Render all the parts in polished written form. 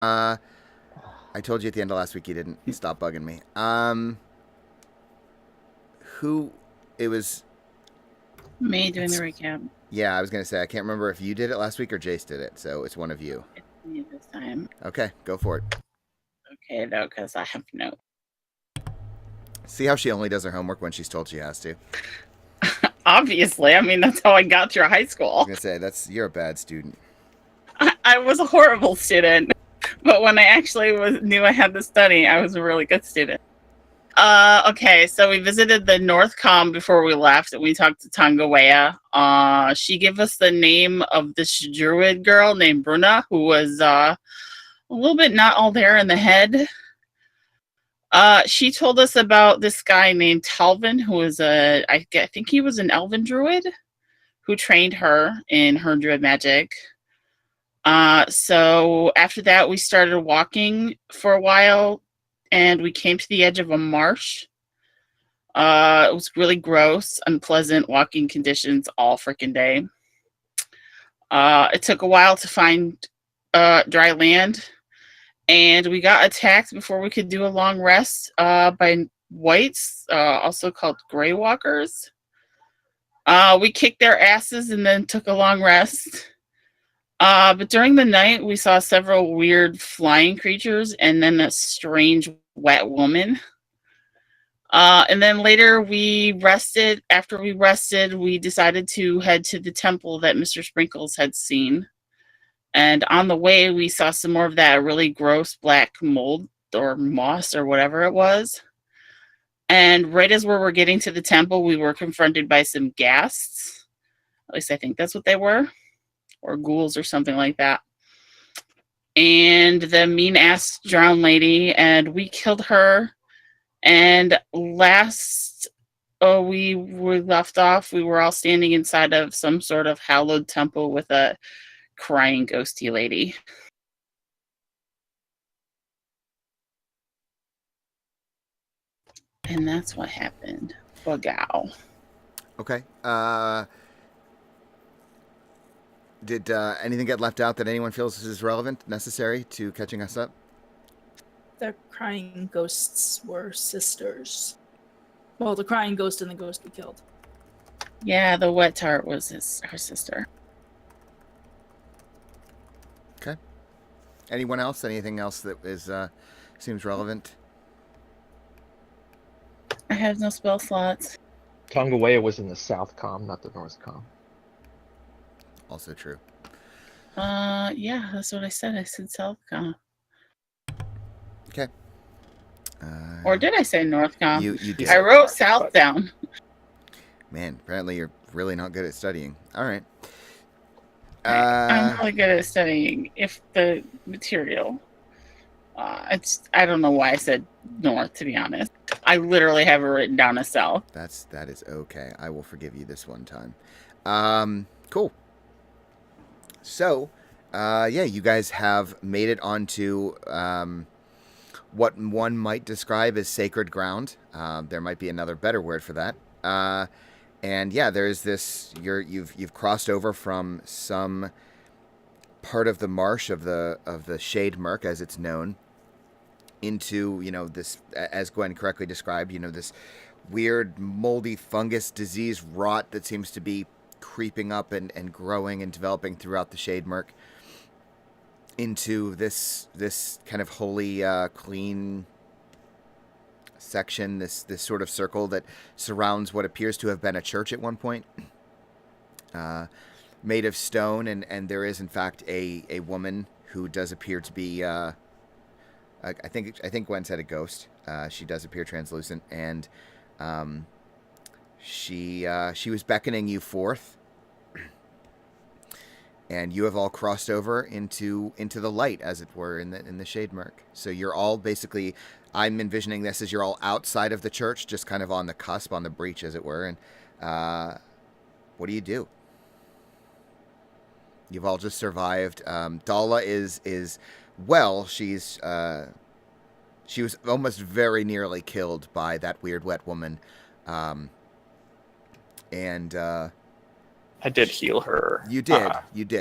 Uh, I told you at the end of last week you didn't stop bugging me. Who? It was. Me doing the It's. recap. Yeah, I was gonna say I can't remember if you did it last week or Jace did it, so it's one of you. It's me this time. Okay, go for it. Okay, though, because I have no. See how she only does her homework when she's told she has to. Obviously, I mean that's how I got through high I was school. gonna say you're a bad student. I was a horrible student, but when I actually knew I had to study, I was a really good student. Okay, so we visited the North Com before we left, and we talked to Tangawea. She gave us the name of this druid girl named Bruna, who was a little bit not all there in the head. She told us about this guy named Talvin, who was I think he was an elven druid who trained her in her druid magic. So after that, we started walking for a while, and we came to the edge of a marsh. It was really gross, unpleasant walking conditions all freaking day. It took a while to find dry land, and we got attacked before we could do a long rest by whites, also called gray walkers. We kicked their asses and then took a long rest. But during the night, we saw several weird flying creatures and then a strange wet woman. And then later we rested. After we rested, we decided to head to the temple that Mr. Sprinkles had seen. And on the way, we saw some more of that really gross black mold or moss or whatever it was. And right as we were getting to the temple, we were confronted by some ghasts. At least I think that's what they were, or ghouls or something like that. And the mean ass drowned lady, and we killed her. And last we were left off, we were all standing inside of some sort of hallowed temple with a crying ghosty lady. And that's what happened. Wow. Okay. Did anything get left out that anyone feels is relevant, necessary to catching us up? The crying ghosts were sisters. Well, the crying ghost and the ghost we killed. Yeah, the wet tart was her sister. Okay. Anyone else? Anything else that is seems relevant? I have no spell slots. Tongawa was in the South Com, not the North Com. Also true. Yeah, that's what I said. I said Southcom. Okay. Or did I say Northcom? You did. I wrote South down. Man, apparently you're really not good at studying. All right. I'm really good at studying if the material. I don't know why I said North, to be honest. I literally have it written down as South. That is okay. I will forgive you this one time. Cool. So, yeah, you guys have made it onto what one might describe as sacred ground. There might be another better word for that. And yeah, there's this. You've crossed over from some part of the marsh of the Shade Murk, as it's known, into this, as Gwen correctly described. This weird moldy fungus disease rot that seems to be creeping up and growing and developing throughout the Shade Murk into this kind of holy clean section, this sort of circle that surrounds what appears to have been a church at one point, made of stone, and there is in fact a woman who does appear to be I think Gwen said a ghost. She does appear translucent, and she was beckoning you forth, and you have all crossed over into the light, as it were, in the Shade Murk. So you're all basically. I'm envisioning this as you're all outside of the church, just kind of on the cusp, on the breach, as it were. And what do you do? You've all just survived. Dala is well. She was almost very nearly killed by that weird wet woman, and I did heal her. You did,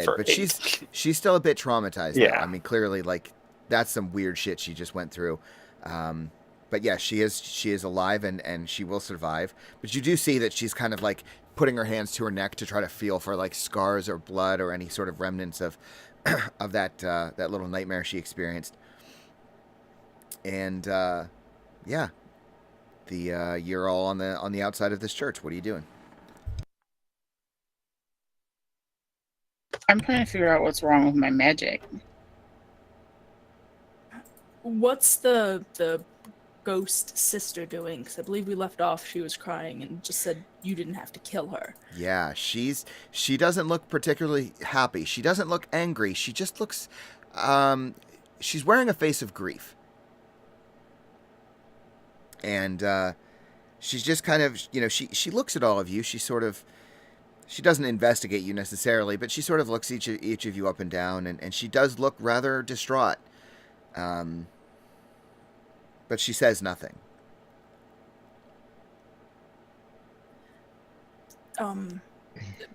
but 8. she's still a bit traumatized. Yeah, though. I mean, clearly, like that's some weird shit she just went through. But yeah, she is alive and she will survive. But you do see that she's kind of like putting her hands to her neck to try to feel for like scars or blood or any sort of remnants of of that little nightmare she experienced. And yeah, you're all on the outside of this church. What are you doing? I'm trying to figure out what's wrong with my magic. What's the ghost sister doing? Because I believe we left off, she was crying and just said you didn't have to kill her. Yeah, she doesn't look particularly happy. She doesn't look angry. She just looks she's wearing a face of grief. And she's just kind of, she looks at all of you. She doesn't investigate you necessarily, but she sort of looks each of you up and down, and she does look rather distraught. But she says nothing.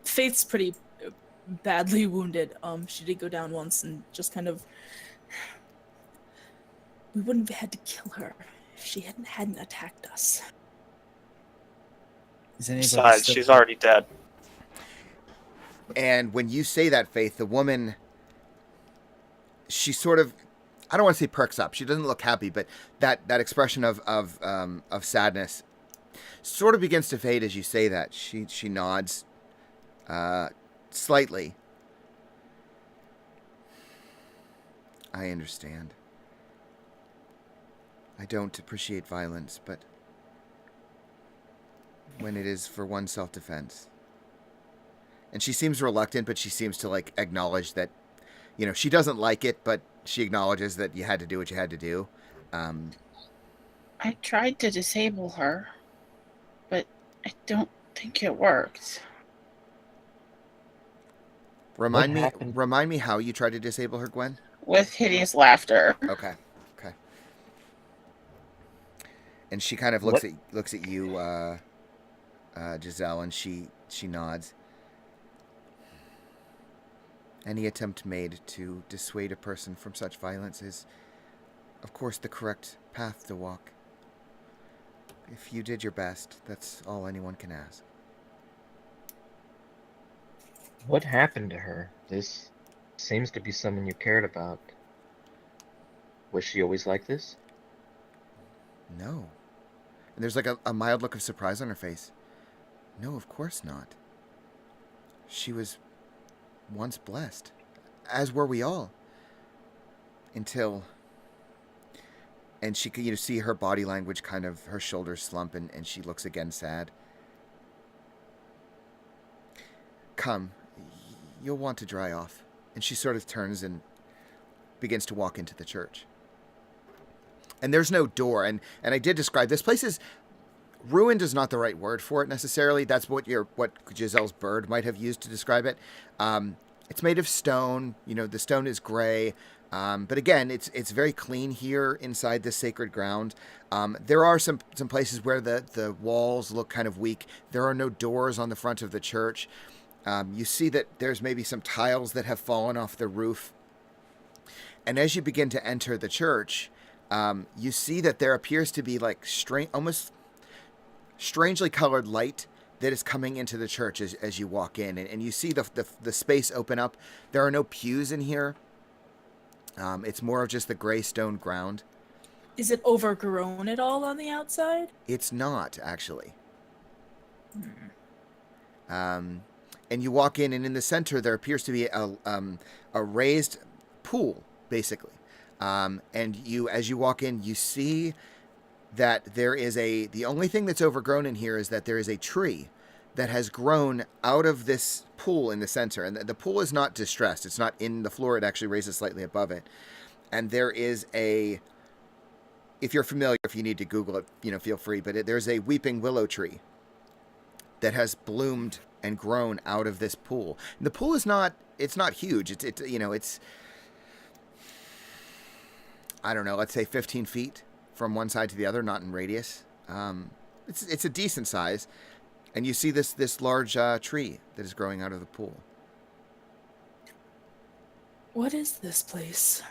Faith's pretty badly wounded. She did go down once and just kind of... We wouldn't have had to kill her if she hadn't attacked us. Is anybody Besides, still- she's already dead. And when you say that, Faith, the woman, she sort of, I don't want to say perks up. She doesn't look happy, but that expression of sadness sort of begins to fade as you say that. She nods slightly. I understand. I don't appreciate violence, but when it is for one's self-defense. And she seems reluctant, but she seems to like acknowledge that, she doesn't like it, but she acknowledges that you had to do what you had to do. I tried to disable her, but I don't think it worked. Remind happened? me how you tried to disable her, Gwen? With hideous laughter. Okay. And she kind of looks at you, Giselle, and she nods. Any attempt made to dissuade a person from such violence is, of course, the correct path to walk. If you did your best, that's all anyone can ask. What happened to her? This seems to be someone you cared about. Was she always like this? No. And there's like a mild look of surprise on her face. No, of course not. She was once blessed, as were we all. Until... And she could, see her body language kind of, her shoulders slump, and she looks again sad. Come, you'll want to dry off. And she sort of turns and begins to walk into the church. And there's no door, and I did describe, this place is, ruined is not the right word for it necessarily. That's what Giselle's bird might have used to describe it. It's made of stone, the stone is gray. But again, it's very clean here inside this sacred ground. There are some places where the walls look kind of weak. There are no doors on the front of the church. You see that there's maybe some tiles that have fallen off the roof. And as you begin to enter the church, you see that there appears to be like almost strangely colored light that is coming into the church as you walk in. And you see the space open up. There are no pews in here. It's more of just the gray stone ground. Is it overgrown at all on the outside? It's not, actually. And you walk in, and in the center there appears to be a raised pool, basically. And as you walk in, you see that there is the only thing that's overgrown in here is that there is a tree that has grown out of this pool in the center. And the pool is not distressed. It's not in the floor. It actually raises slightly above it. And there is if you're familiar, if you need to Google it, feel free. But there's a weeping willow tree that has bloomed and grown out of this pool. And the pool is it's not huge. It's I don't know, let's say 15 feet from one side to the other, not in radius. It's a decent size. And you see this large tree that is growing out of the pool. What is this place?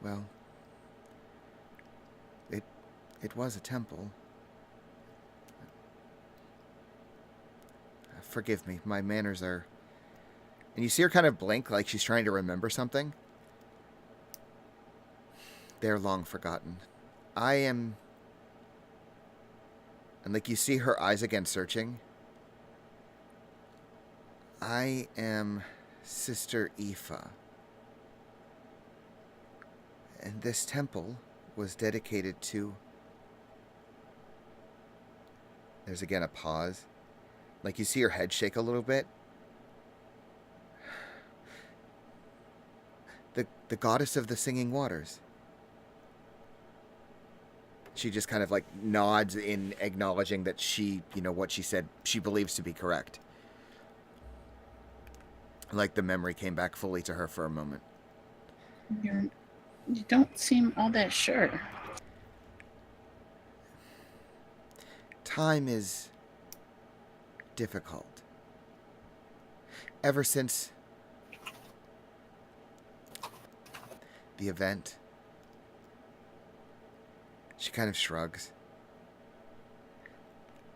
Well, it was a temple. Forgive me, my manners are... And you see her kind of blink like she's trying to remember something. They're long forgotten. I am... And like you see her eyes again searching. I am Sister Aoife. And this temple was dedicated to... There's again a pause. Like you see her head shake a little bit. The goddess of the singing waters. She just kind of like nods in acknowledging that she, what she said, she believes to be correct. Like the memory came back fully to her for a moment. You don't seem all that sure. Time is difficult. Ever since the event, she kind of shrugs.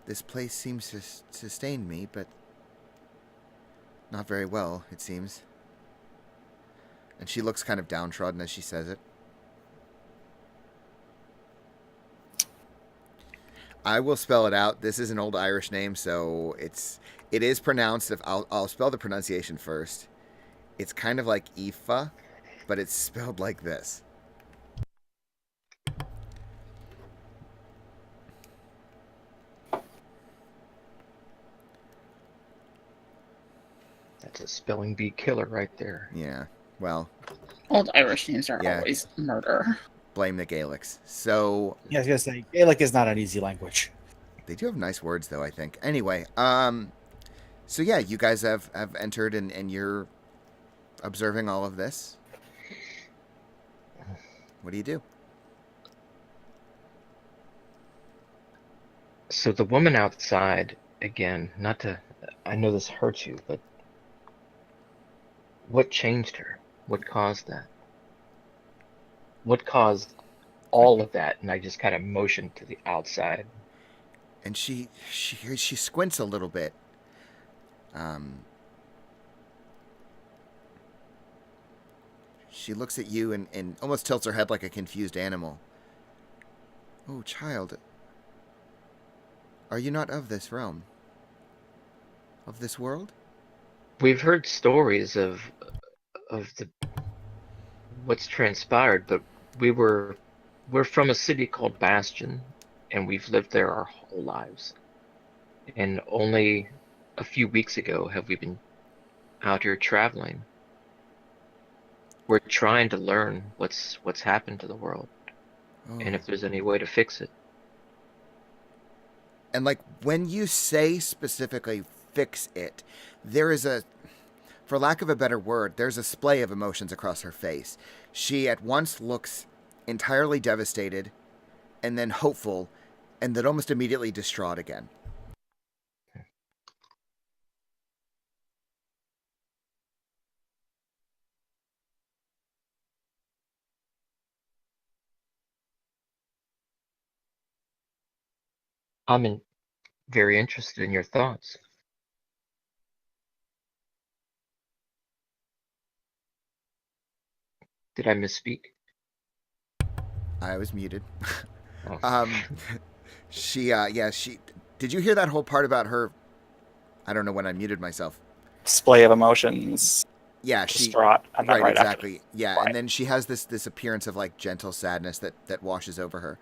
This place seems to sustain me, but not very well, it seems. And she looks kind of downtrodden as she says it. I will spell it out. This is an old Irish name, so it is pronounced. I'll spell the pronunciation first. It's kind of like Aoife, but it's spelled like this. That's a spelling bee killer right there. Yeah. Well, Old Irish names are Yeah. always murder. blame the Gaelics. So Yeah, I was gonna say Gaelic is not an easy language. they do have nice words, though, I think. Anyway, so yeah, you guys have entered and you're observing all of this. What do you do? So the woman outside, again, not to, I know this hurts you, but what changed her? What caused that? What caused all of that? And I just kind of motioned to the outside. And she squints a little bit. She looks at you and almost tilts her head like a confused animal. Oh, child. Are you not of this realm? Of this world? We've heard stories of the what's transpired, but we're from a city called Bastion, and we've lived there our whole lives. And only a few weeks ago have we been out here traveling. We're trying to learn what's happened to the world, Oh. and if there's any way to fix it. And like when you say specifically fix it, there is for lack of a better word, there's a splay of emotions across her face. She at once looks entirely devastated and then hopeful and then almost immediately distraught again. I'm very interested in your thoughts. Did I misspeak? I was muted. Oh. She did you hear that whole part about her? I don't know when I muted myself. Display of emotions, Yeah, she distraught, and then right, right exactly. Yeah, Right. and then she has this appearance of like gentle sadness that washes over her.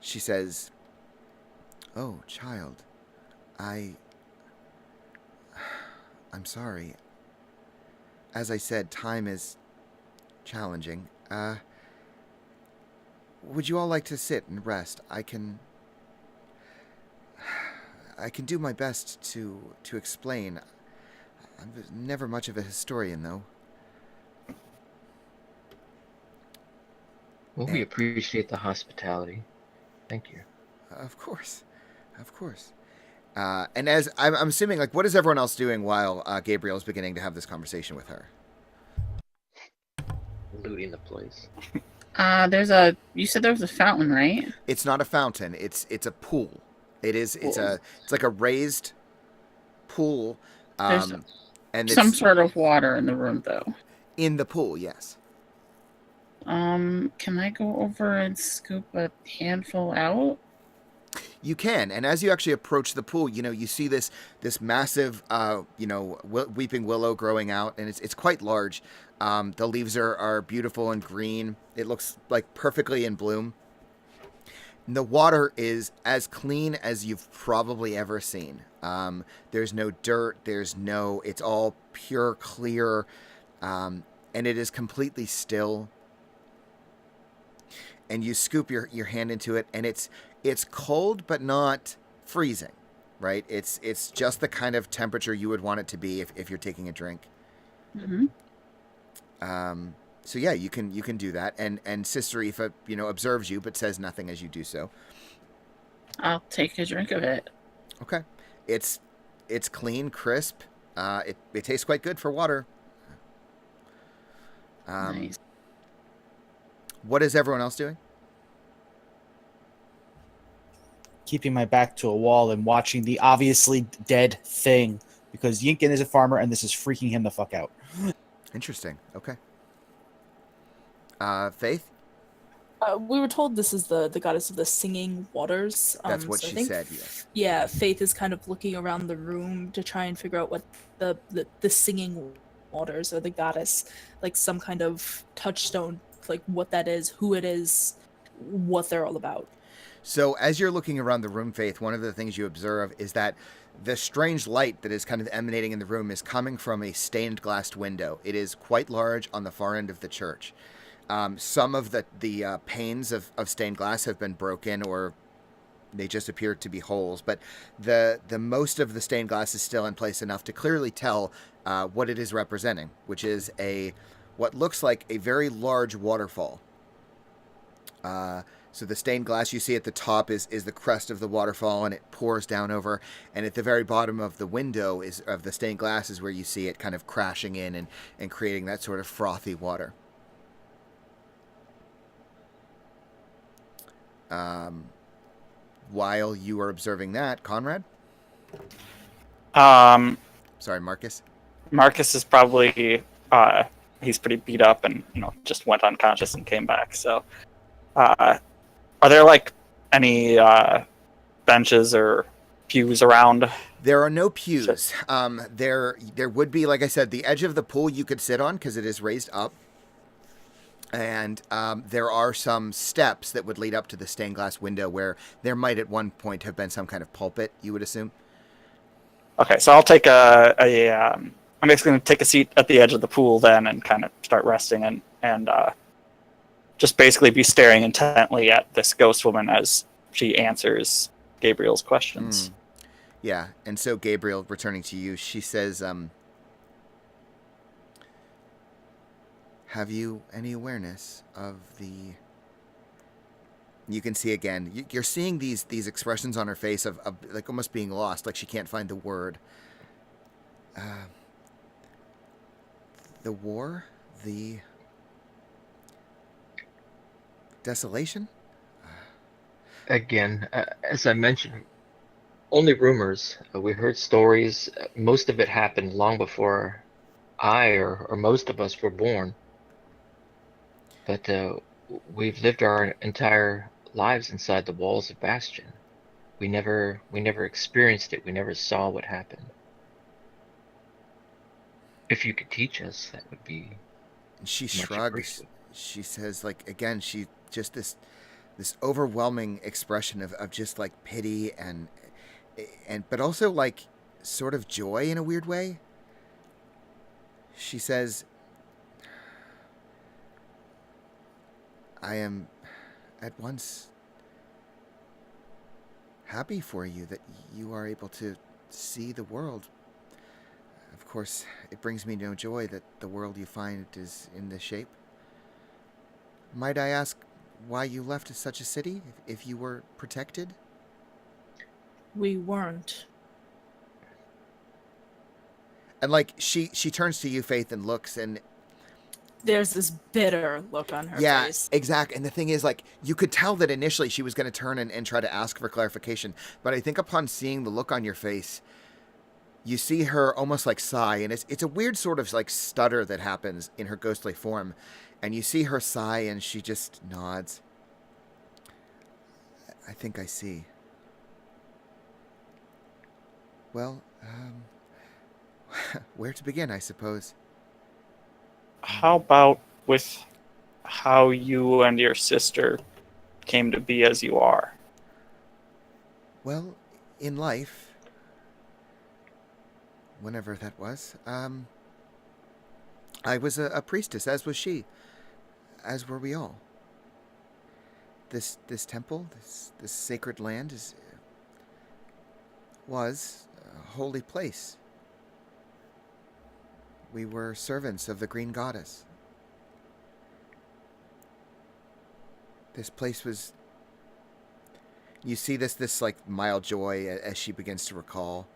She says, "Oh, child, I'm sorry. As I said, time is challenging. Would you all like to sit and rest? I can do my best to explain. I'm never much of a historian, though." Well, we appreciate the hospitality. Thank you. Of course. And as I'm assuming, like, what is everyone else doing while Gabriel is beginning to have this conversation with her? Looting the place. You said there was a fountain, right? It's not a fountain. It's a pool. It is. Pool. It's like a raised pool, There's and some it's sort of water in the room, though. in the pool. Yes. Can I go over and scoop a handful out? You can, and as you actually approach the pool, you see this massive, weeping willow growing out, and it's quite large. The leaves are beautiful and green. It looks like perfectly in bloom. And the water is as clean as you've probably ever seen. There's no dirt. It's all pure, clear, and it is completely still. And you scoop your hand into it, and it's cold but not freezing, right? It's just the kind of temperature you would want it to be if you're taking a drink. Mm-hmm. So yeah, you can do that, and Sister Aoife, observes you but says nothing as you do so. I'll take a drink of it. Okay, it's clean, crisp. It tastes quite good for water. Nice. What is everyone else doing? Keeping my back to a wall and watching the obviously dead thing because Yinkin is a farmer and this is freaking him the fuck out. Interesting. Okay. Faith? We were told this is the goddess of the singing waters. That's what so I she think said, yes. Yeah, Faith is kind of looking around the room to try and figure out what the singing waters or the goddess, like some kind of touchstone, like what that is, who it is, what they're all about. So as you're looking around the room, Faith, one of the things you observe is that the strange light that is kind of emanating in the room is coming from a stained glass window. It is quite large on the far end of the church. Some of the panes of stained glass have been broken, or they just appear to be holes, but the most of the stained glass is still in place enough to clearly tell what it is representing, which is what looks like a very large waterfall. So the stained glass you see at the top is the crest of the waterfall, and it pours down over. And at the very bottom of the window of the stained glass is where you see it kind of crashing in and creating that sort of frothy water. While you are observing that, Conrad? Sorry, Marcus? Marcus is probably he's pretty beat up and just went unconscious and came back. So, are there like any benches or pews around? There are no pews. There would be, like I said, the edge of the pool you could sit on because it is raised up. And there are some steps that would lead up to the stained glass window where there might at one point have been some kind of pulpit, you would assume. Okay, so I'll take I'm basically going to take a seat at the edge of the pool then and kind of start resting and just basically be staring intently at this ghost woman as she answers Gabriel's questions. Yeah, and so Gabriel, returning to you, she says, have you any awareness of the... You can see again, you're seeing these expressions on her face of like almost being lost, like she can't find the word. The war? The desolation? Again, as I mentioned, only rumors. We heard stories. Most of it happened long before I or most of us were born. But we've lived our entire lives inside the walls of Bastion. We never experienced it. We never saw what happened. If you could teach us, that would be. And she shrugs. She says, like, again, she just this overwhelming expression of just like pity and but also like sort of joy in a weird way. She says, I am at once happy for you that you are able to see the world. Of course, it brings me no joy that the world you find is in this shape. Might I ask why you left such a city, if you were protected? We weren't. And like she turns to you, Faith, and looks, and There's this bitter look on her Yeah, face. exact. And the thing is, like, you could tell that initially she was going to turn and try to ask for clarification. But I think upon seeing the look on your face, you see her almost like sigh. And it's a weird sort of like stutter that happens in her ghostly form. And you see her sigh and she just nods. I think I see. Well, where to begin, I suppose. How about with how you and your sister came to be as you are? Well, in life, whenever that was, I was a priestess, as was she, as were we all. This temple, this sacred land was a holy place. We were servants of the Green Goddess. This place was. You see this like mild joy as she begins to recall.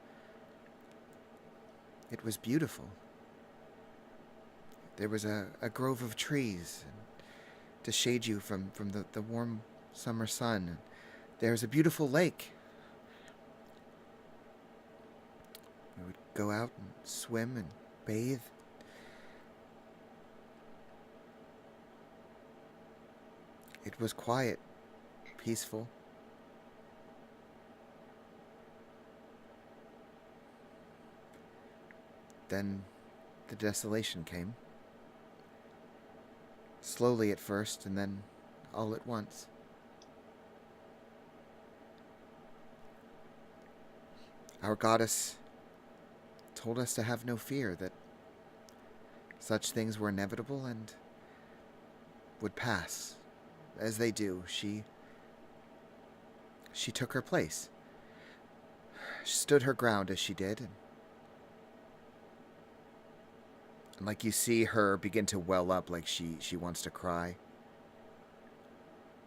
It was beautiful. There was a grove of trees to shade you from the warm summer sun. There was a beautiful lake. We would go out and swim and bathe. It was quiet, peaceful. Then the desolation came. Slowly at first, and then all at once. Our goddess told us to have no fear, that such things were inevitable and would pass. As they do, she took her place. She stood her ground as she did, and like you see her begin to well up like she wants to cry.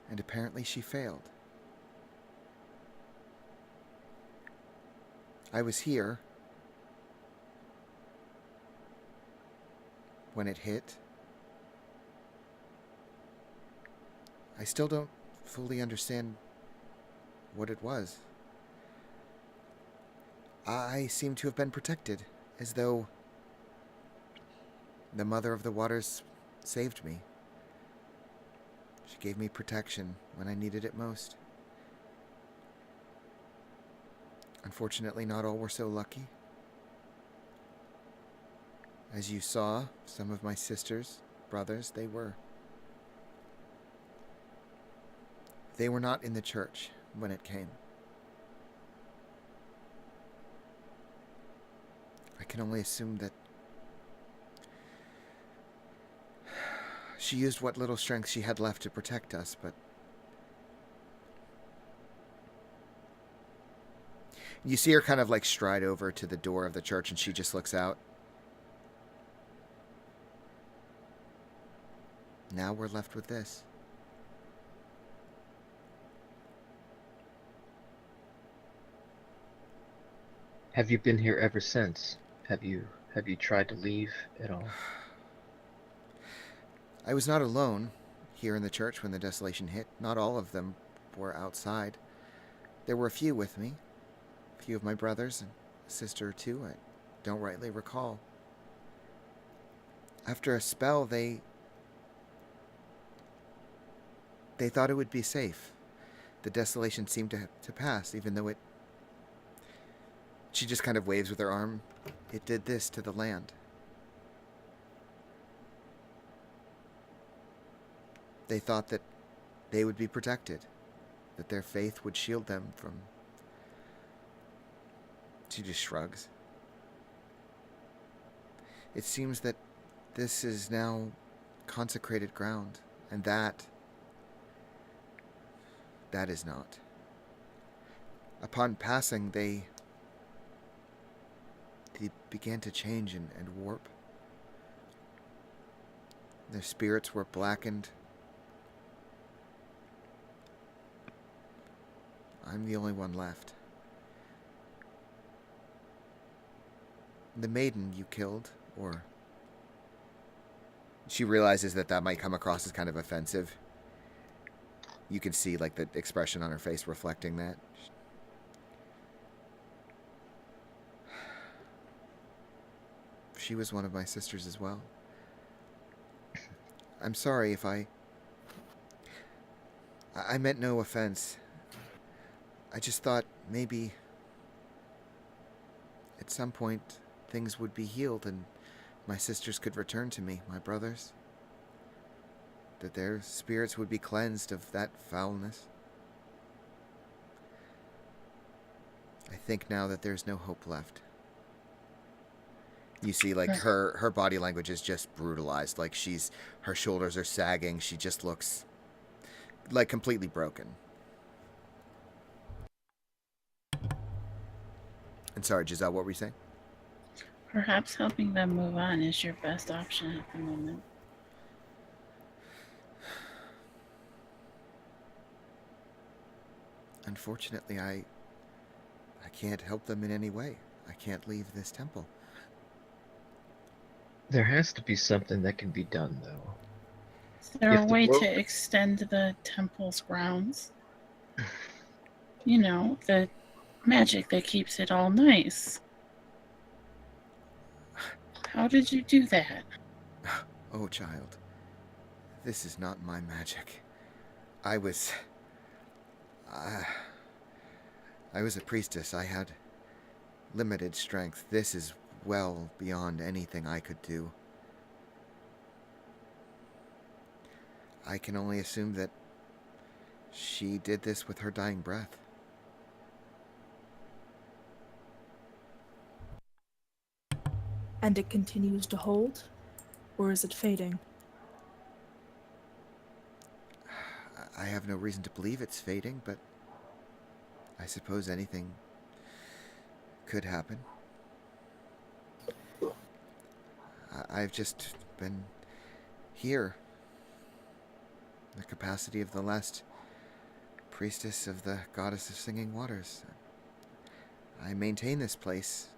And apparently she failed. I was here when it hit. I still don't fully understand what it was. I seem to have been protected, as though the Mother of the Waters saved me. She gave me protection when I needed it most. Unfortunately, not all were so lucky. As you saw, some of my sisters, brothers, they were not in the church when it came. I can only assume that she used what little strength she had left to protect us, but you see her kind of like stride over to the door of the church and she just looks out. Now we're left with this. Have you been here ever since? Have you tried to leave at all? I was not alone here in the church when the desolation hit. Not all of them were outside. There were a few with me. A few of my brothers and a sister or two. I don't rightly recall. After a spell, they thought it would be safe. The desolation seemed to pass, even though it... She just kind of waves with her arm. It did this to the land. They thought that they would be protected, that their faith would shield them from... She just shrugs. It seems that this is now consecrated ground, and that is not. Upon passing, they began to change and warp. Their spirits were blackened. I'm the only one left. The maiden you killed, or she realizes that might come across as kind of offensive. You can see like the expression on her face reflecting that. She was one of my sisters as well. I'm sorry if I meant no offense. I just thought maybe at some point things would be healed and my sisters could return to me, my brothers. That their spirits would be cleansed of that foulness. I think now that there's no hope left. You see, like, her body language is just brutalized. Like, her shoulders are sagging. She just looks, like, completely broken. And sorry, Giselle, what were you saying? Perhaps helping them move on is your best option at the moment. Unfortunately, I can't help them in any way. I can't leave this temple. There has to be something that can be done, though. Is there a If the way world- to extend the temple's grounds? You know, the magic that keeps it all nice. How did you do that? Oh, child. This is not my magic. I was a priestess. I had limited strength. This is well beyond anything I could do. I can only assume that she did this with her dying breath. And it continues to hold? Or is it fading? I have no reason to believe it's fading, but I suppose anything could happen. I've just been here in the capacity of the last priestess of the goddess of singing waters. I maintain this place.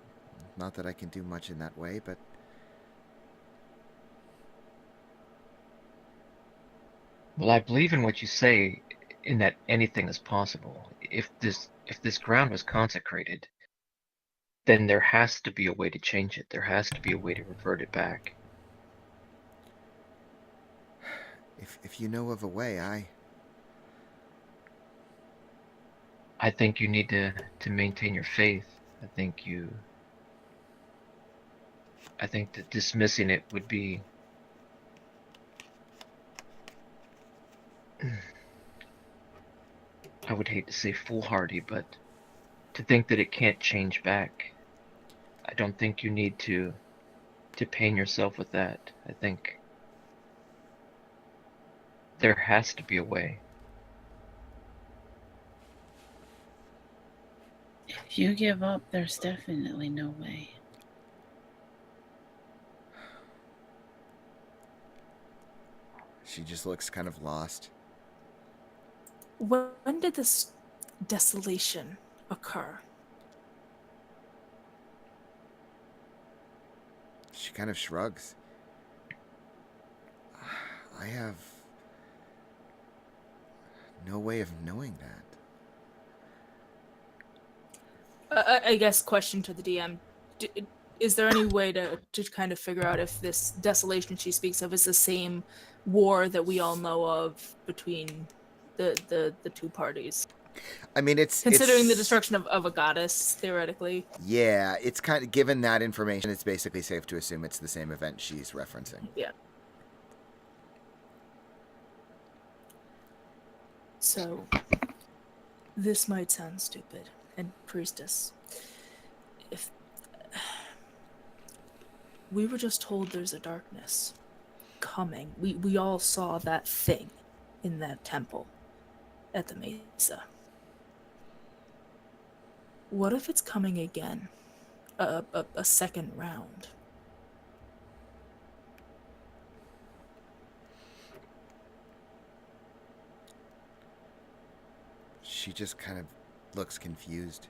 Not that I can do much in that way, but Well, I believe in what you say, in that anything is possible. If this ground was consecrated, then there has to be a way to change it. There has to be a way to revert it back. if you know of a way, I think you need to maintain your faith. I think that dismissing it would be I would hate to say foolhardy, but to think that it can't change back. I don't think you need to pain yourself with that. I think there has to be a way. If you give up, there's definitely no way. she just looks kind of lost. When did this desolation occur? She kind of shrugs. I have no way of knowing that. I guess question to the DM. Is there any way to kind of figure out if this desolation she speaks of is the same war that we all know of between the two parties? I mean, Considering the it's, destruction of a goddess, theoretically. Yeah, it's kind of, given that information, it's basically safe to assume it's the same event she's referencing. Yeah. So, this might sound stupid, and priestess, if we were just told there's a darkness coming, we all saw that thing in that temple at the Mesa. What if it's coming again? A second round? She just kind of looks confused.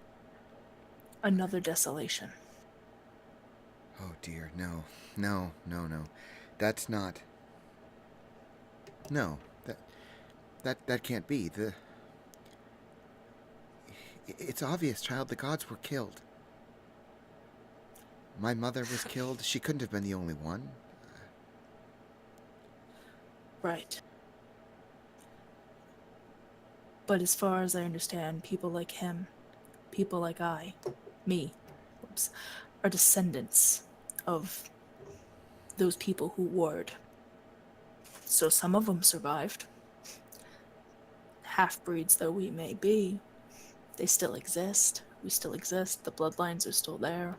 Another desolation. Oh dear, no. No. That's not... No, that can't be. It's obvious, child. The gods were killed. My mother was killed. She couldn't have been the only one. Right. But as far as I understand, people like him, people like me, oops, are descendants of those people who warred. So some of them survived. Half-breeds though we may be, they still exist. We still exist. The bloodlines are still there.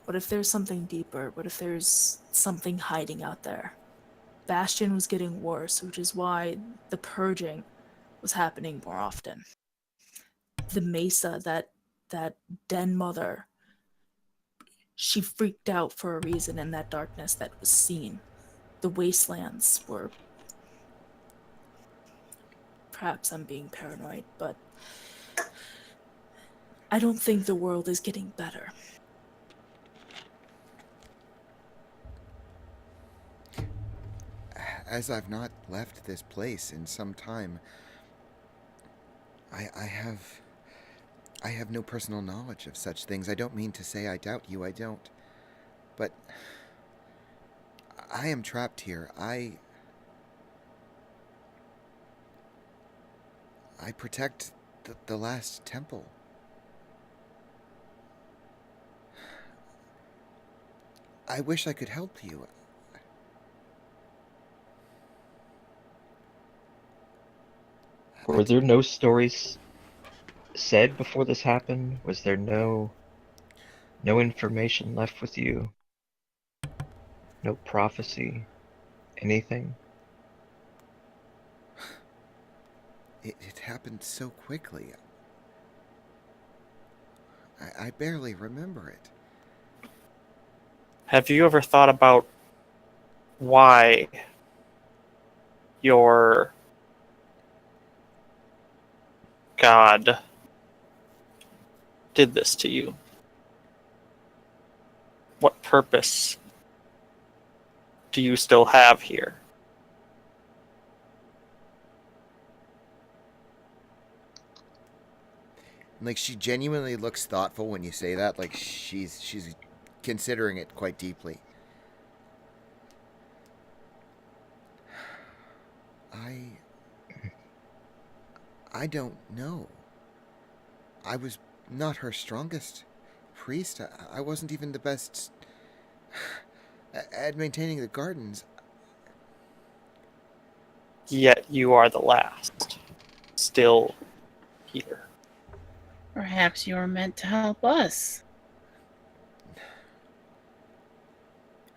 What if there's something deeper? What if there's something hiding out there? Bastion was getting worse, which is why the purging was happening more often. The Mesa, that den mother, she freaked out for a reason in that darkness that was seen. The wastelands were... Perhaps I'm being paranoid, but I don't think the world is getting better. As I've not left this place in some time, I have no personal knowledge of such things. I don't mean to say I doubt you, I don't. But I am trapped here. I protect the last temple. I wish I could help you. Were there no stories said before this happened? Was there no information left with you? No prophecy? Anything? It happened so quickly. I barely remember it. Have you ever thought about why your god did this to you? What purpose do you still have here? Like, she genuinely looks thoughtful when you say that. Like, she's considering it quite deeply. I don't know. I was not her strongest priest. I wasn't even the best at maintaining the gardens. Yet you are the last. Still here. Perhaps you were meant to help us.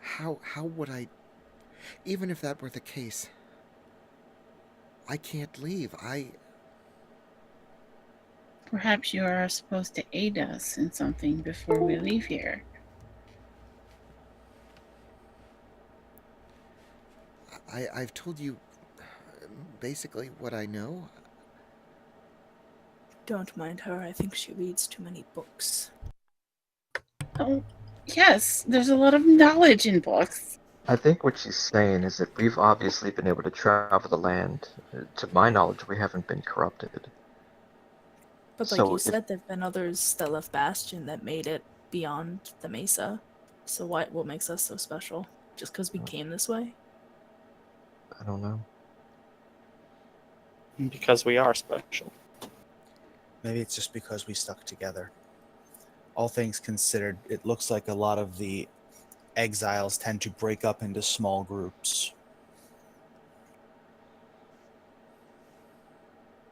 How would I... Even if that were the case, I can't leave. Perhaps you are supposed to aid us in something before we leave here. I've told you basically what I know. Don't mind her, I think she reads too many books. Oh, yes, there's a lot of knowledge in books. I think what she's saying is that we've obviously been able to travel the land. To my knowledge, we haven't been corrupted. But like So you if- said, there have been others that left Bastion that made it beyond the Mesa. So what makes us so special? Just because we came this way? I don't know. Because we are special. Maybe it's just because we stuck together. All things considered, it looks like a lot of the exiles tend to break up into small groups.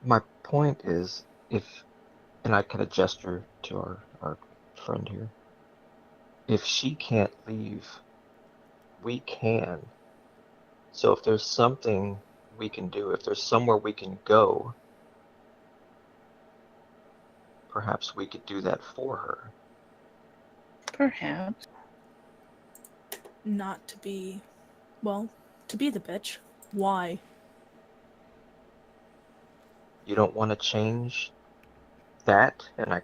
My point is, and I kind of gesture to our friend here, if she can't leave, we can. So if there's something we can do, if there's somewhere we can go, perhaps we could do that for her. Perhaps. Not to be... Well, to be the bitch. Why? You don't want to change that? And I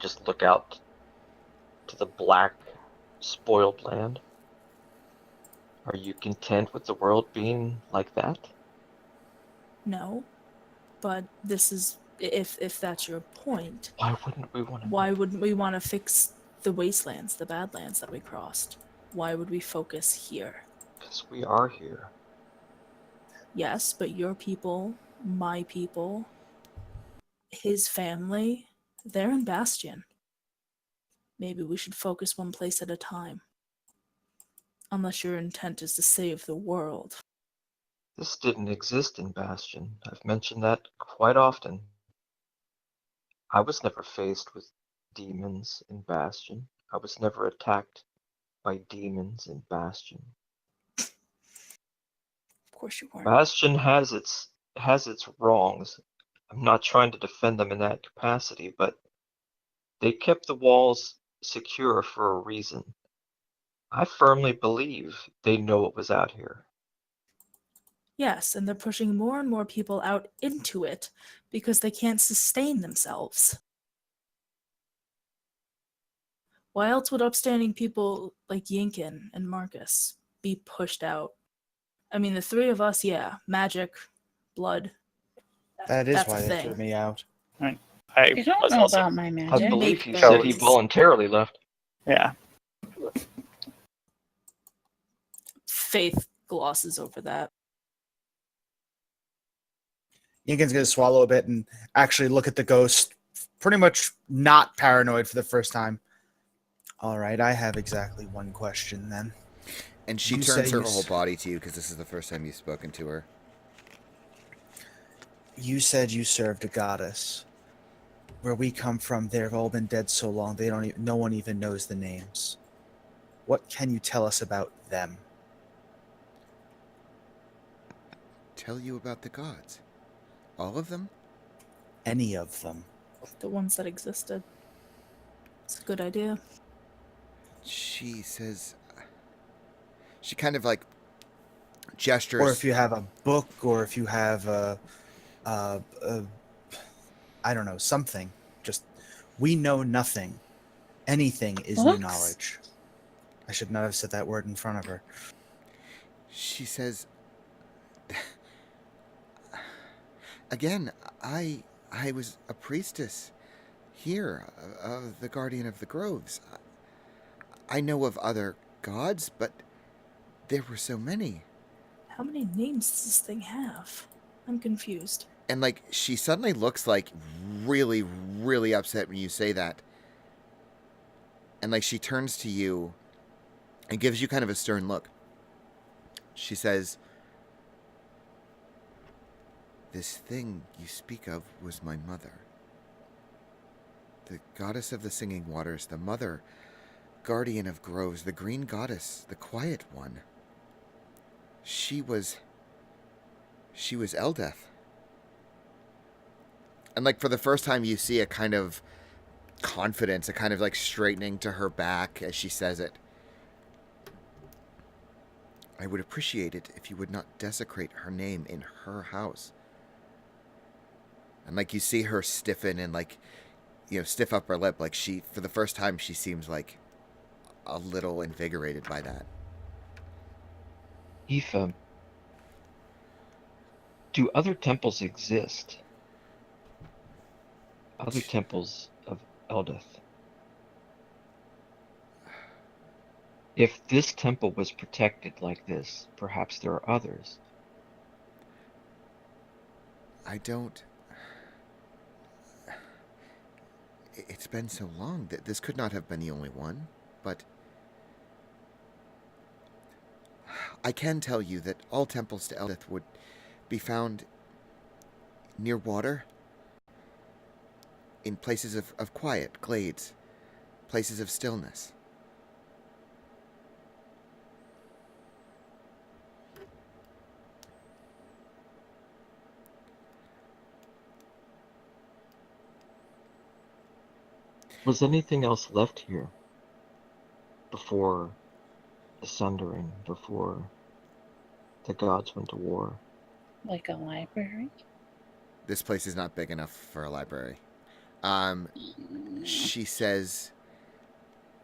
just look out to the black, spoiled land. Are you content with the world being like that? No, but this is if that's your point. Why wouldn't we want to? Why wouldn't we want to fix the wastelands, the Badlands that we crossed? Why would we focus here? Because we are here. Yes, but your people, my people, his family, they're in Bastion. Maybe we should focus one place at a time. Unless your intent is to save the world. This didn't exist in Bastion. I've mentioned that quite often. I was never faced with demons in Bastion. I was never attacked by demons in Bastion. Of course you weren't. Bastion has its wrongs. I'm not trying to defend them in that capacity, but they kept the walls secure for a reason. I firmly believe they know what was out here. Yes, and they're pushing more and more people out into it because they can't sustain themselves. Why else would upstanding people like Yinkin and Marcus be pushed out? I mean, the three of us, yeah, magic, blood. That is That's why a they thing. threw me out. I You don't was know also, about my I magic. believe Make he said he those. voluntarily left. yeah. Faith glosses over that. Yinkin's going to swallow a bit and actually look at the ghost, pretty much not paranoid for the first time. All right, I have exactly one question then. And she You turns say her you whole s- body to you because this is the first time you've spoken to her. You said you served a goddess. Where we come from, they've all been dead so long they don't. No one even knows the names. What can you tell us about them? Tell you about the gods. All of them? Any of them? The ones that existed. It's a good idea. She says. She kind of like gestures. Or if you have a book, or if you have a I don't know, something. Just we know nothing. Anything is new Books? knowledge. I should not have said that word in front of her. She says. Again, I was a priestess here of the Guardian of the Groves. I know of other gods, but there were so many. How many names does this thing have? I'm confused. And like she suddenly looks like really, really upset when you say that. And like she turns to you and gives you kind of a stern look. She says, "This thing you speak of was my mother. The goddess of the singing waters, the mother, guardian of groves, the green goddess, the quiet one. She was Eldeth." And like for the first time you see a kind of confidence, a kind of like straightening to her back as she says it. "I would appreciate it if you would not desecrate her name in her house." And like you see her stiffen and like, stiff up her lip. Like she, for the first time, she seems like a little invigorated by that. Aoife, do other temples exist? Other temples of Eldeth? If this temple was protected like this, perhaps there are others. I don't. It's been so long that this could not have been the only one, but I can tell you that all temples to Eldeth would be found near water, in places of quiet, glades, places of stillness. Was anything else left here before the sundering, before the gods went to war? Like a library? This place is not big enough for a library. She says,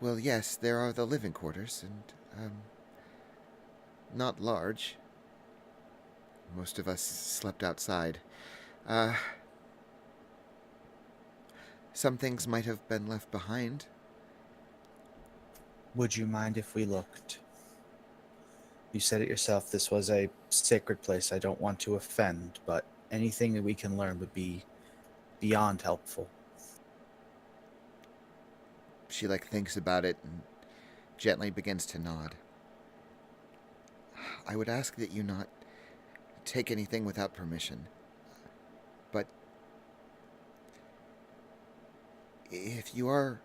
"Well, yes, there are the living quarters, and not large. Most of us slept outside. Uh, some things might have been left behind. Would you mind if we looked? You said it yourself, this was a sacred place. I don't want to offend, but anything that we can learn would be beyond helpful. She thinks about it and gently begins to nod. I would ask that you not take anything without permission. But if you are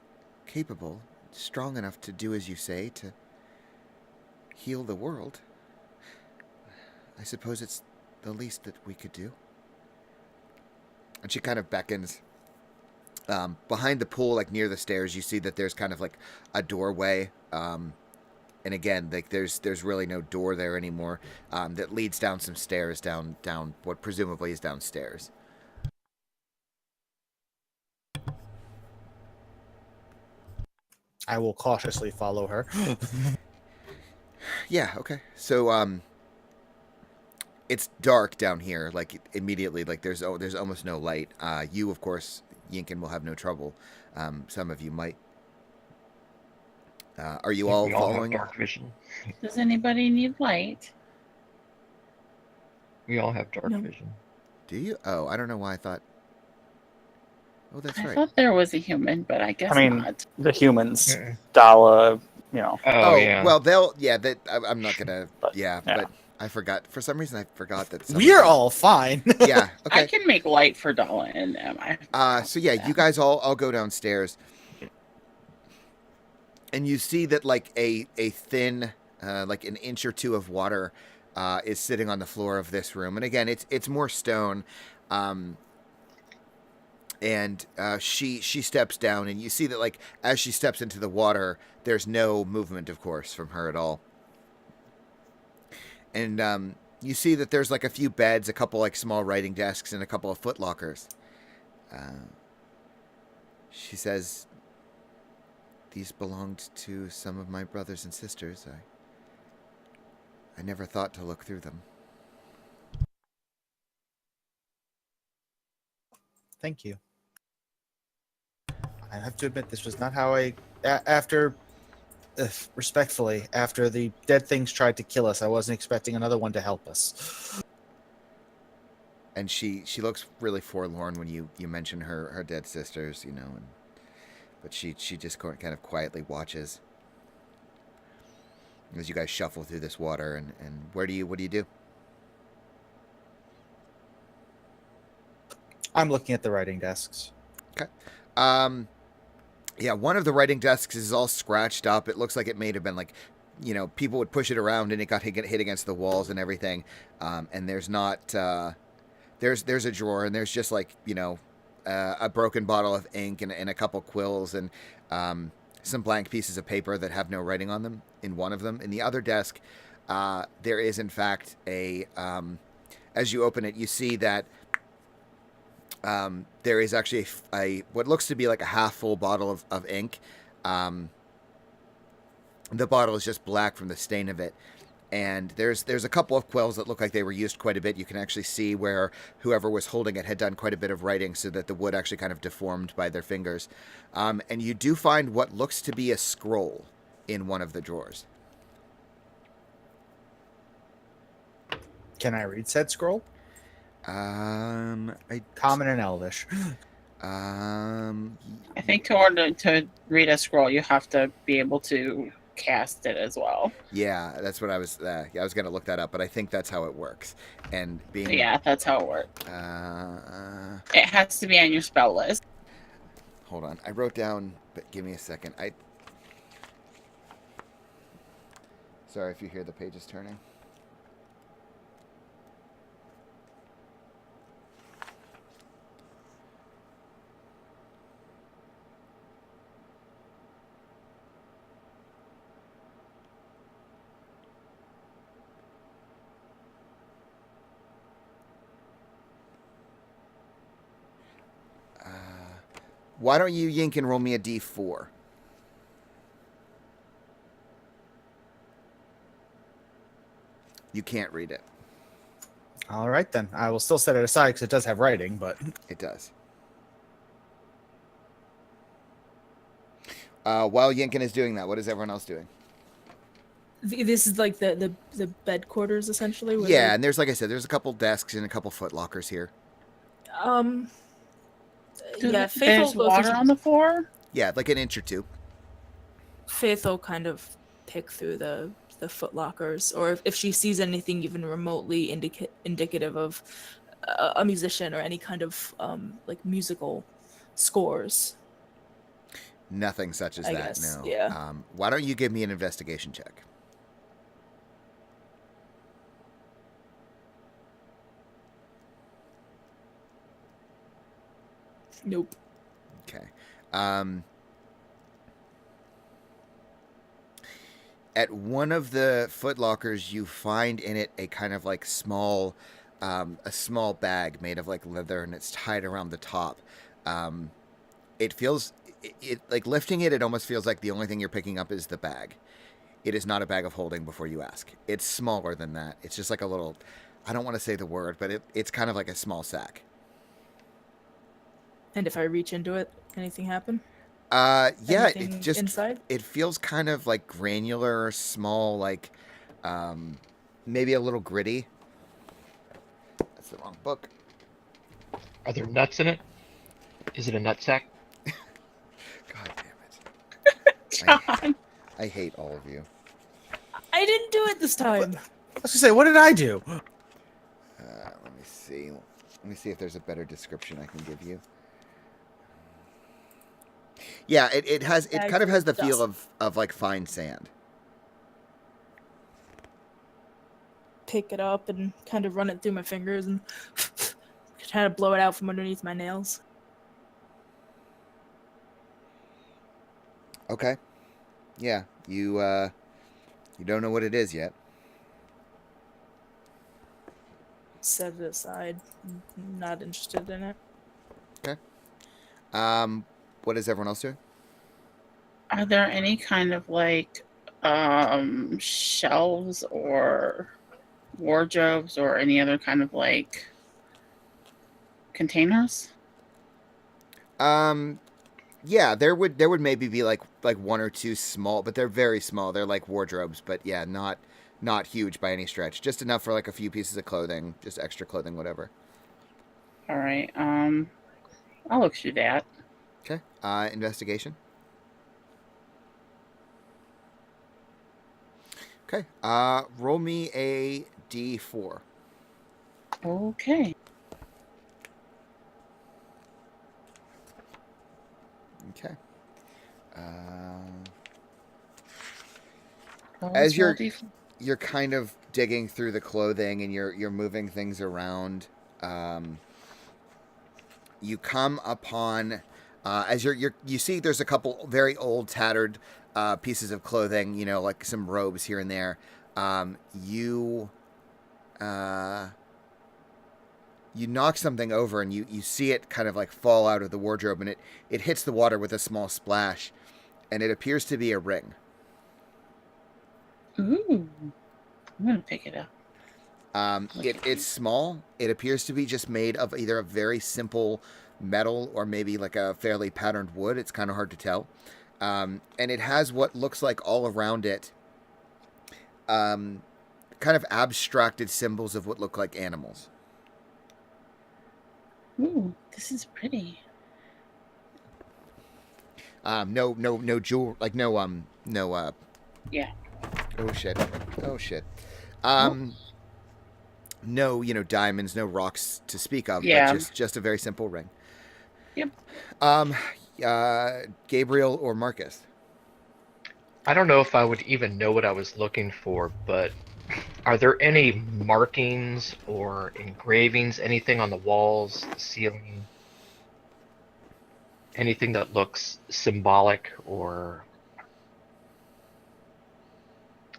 capable, strong enough to do as you say, to heal the world, I suppose it's the least that we could do. And she kind of beckons. Behind the pool, near the stairs, you see that there's kind of a doorway. And again, there's really no door there anymore. That leads down some stairs down what presumably is downstairs. I will cautiously follow her. Yeah. Okay. So it's dark down here. Immediately, there's almost no light. You, of course, Yinkin, will have no trouble. Some of you might. Are you all We all have following? dark vision. Does anybody need light? We all have dark No. vision. Do you? Oh, I don't know why I thought. Oh, that's I right. thought there was a human, but I guess not. The humans, Yeah. Dala, Oh, yeah. Well, they'll. Yeah, I'm not gonna. But, yeah, yeah. but I forgot. For some reason, I forgot that. We're all fine. Yeah. I Okay. can make light for Dala and them. So yeah, you guys all go downstairs, and you see that a thin, an inch or two of water, is sitting on the floor of this room. And again, it's more stone. And she steps down, and you see that as she steps into the water, there's no movement, of course, from her at all. And you see that there's a few beds, a couple small writing desks, and a couple of footlockers. She says, "These belonged to some of my brothers and sisters. I never thought to look through them." Thank you. I have to admit, this was not how respectfully, after the dead things tried to kill us, I wasn't expecting another one to help us. And she looks really forlorn when you mention her dead sisters, but she just kind of quietly watches as you guys shuffle through this water. And what do you do? I'm looking at the writing desks. Okay. Yeah, one of the writing desks is all scratched up. It looks like it may have been people would push it around and it got hit against the walls and everything. And there's not, there's a drawer, and there's just a broken bottle of ink and a couple quills and some blank pieces of paper that have no writing on them in one of them. In the other desk, there is in fact as you open it, you see that there is actually a what looks to be a half-full bottle of ink. The bottle is just black from the stain of it. And there's a couple of quills that look like they were used quite a bit. You can actually see where whoever was holding it had done quite a bit of writing so that the wood actually kind of deformed by their fingers. And you do find what looks to be a scroll in one of the drawers. Can I read said scroll? Common and Elvish. I think to order to read a scroll, you have to be able to cast it as well. Yeah, that's what I was going to look that up, but I think that's how it works. And Yeah, that's how it works. It has to be on your spell list. Hold on. I wrote down, but give me a second. Sorry if you hear the pages turning. Why don't you, Yinkin, roll me a d4? You can't read it. All right, then. I will still set it aside because it does have writing, but It does. While Yinkin is doing that, what is everyone else doing? This is like the bed quarters essentially. Where Yeah, and there's, like I said, there's a couple desks and a couple foot lockers here. Um. So Yeah, there's Faith will water on the floor. Yeah, like an inch or two. Faith will kind of pick through the foot lockers, or if she sees anything even remotely indicative of a musician or any kind of like musical scores. Nothing such as I that, guess, no. yeah. Why don't you give me an investigation check? Nope. Okay. At one of the foot lockers, you find in it a kind of like small, a small bag made of like leather, and it's tied around the top. It feels, it like lifting it. It almost feels like the only thing you're picking up is the bag. It is not a bag of holding. Before you ask, it's smaller than that. It's just like a little. I don't want to say the word, but it's kind of like a small sack. And if I reach into it, anything happen? Yeah, Anything it just inside? it feels kind of like granular, small, like maybe a little gritty. That's the wrong book. Are there nuts in it? Is it a nut sack? God damn it! John. I hate all of you. I didn't do it this time. I was gonna say, what did I do? Let me see. Let me see if there's a better description I can give you. Yeah, it has it Bag kind of full has the of feel dust. of like fine sand. Pick it up and kind of run it through my fingers and try to blow it out from underneath my nails. Okay. Yeah, you don't know what it is yet. Set it aside. Not interested in it. What is everyone else doing? Are there any kind of like shelves or wardrobes or any other kind of like containers? Yeah, there would maybe be like one or two small, but they're very small. They're like wardrobes, but yeah, not huge by any stretch. Just enough for like a few pieces of clothing, just extra clothing, whatever. All right. I'll look through that. Okay. Investigation. Okay. Roll me a D4. Okay. Okay. Well, As let's roll you're D4. you're kind of digging through the clothing and you're moving things around, you come upon as you see there's a couple very old tattered pieces of clothing, you know, like some robes here and there. You knock something over and you see it kind of like fall out of the wardrobe, and it hits the water with a small splash, and it appears to be a ring. Ooh. I'm gonna pick it up. It's small. It appears to be just made of either a very simple metal or maybe like a fairly patterned wood. It's kind of hard to tell. And it has what looks like all around it kind of abstracted symbols of what look like animals. Ooh, this is pretty. No jewel, like no. Yeah. Oh shit. No, diamonds, no rocks to speak of, Yeah. but just a very simple ring. Yep. Gabriel or Marcus? I don't know if I would even know what I was looking for, but are there any markings or engravings, anything on the walls, the ceiling? Anything that looks symbolic or,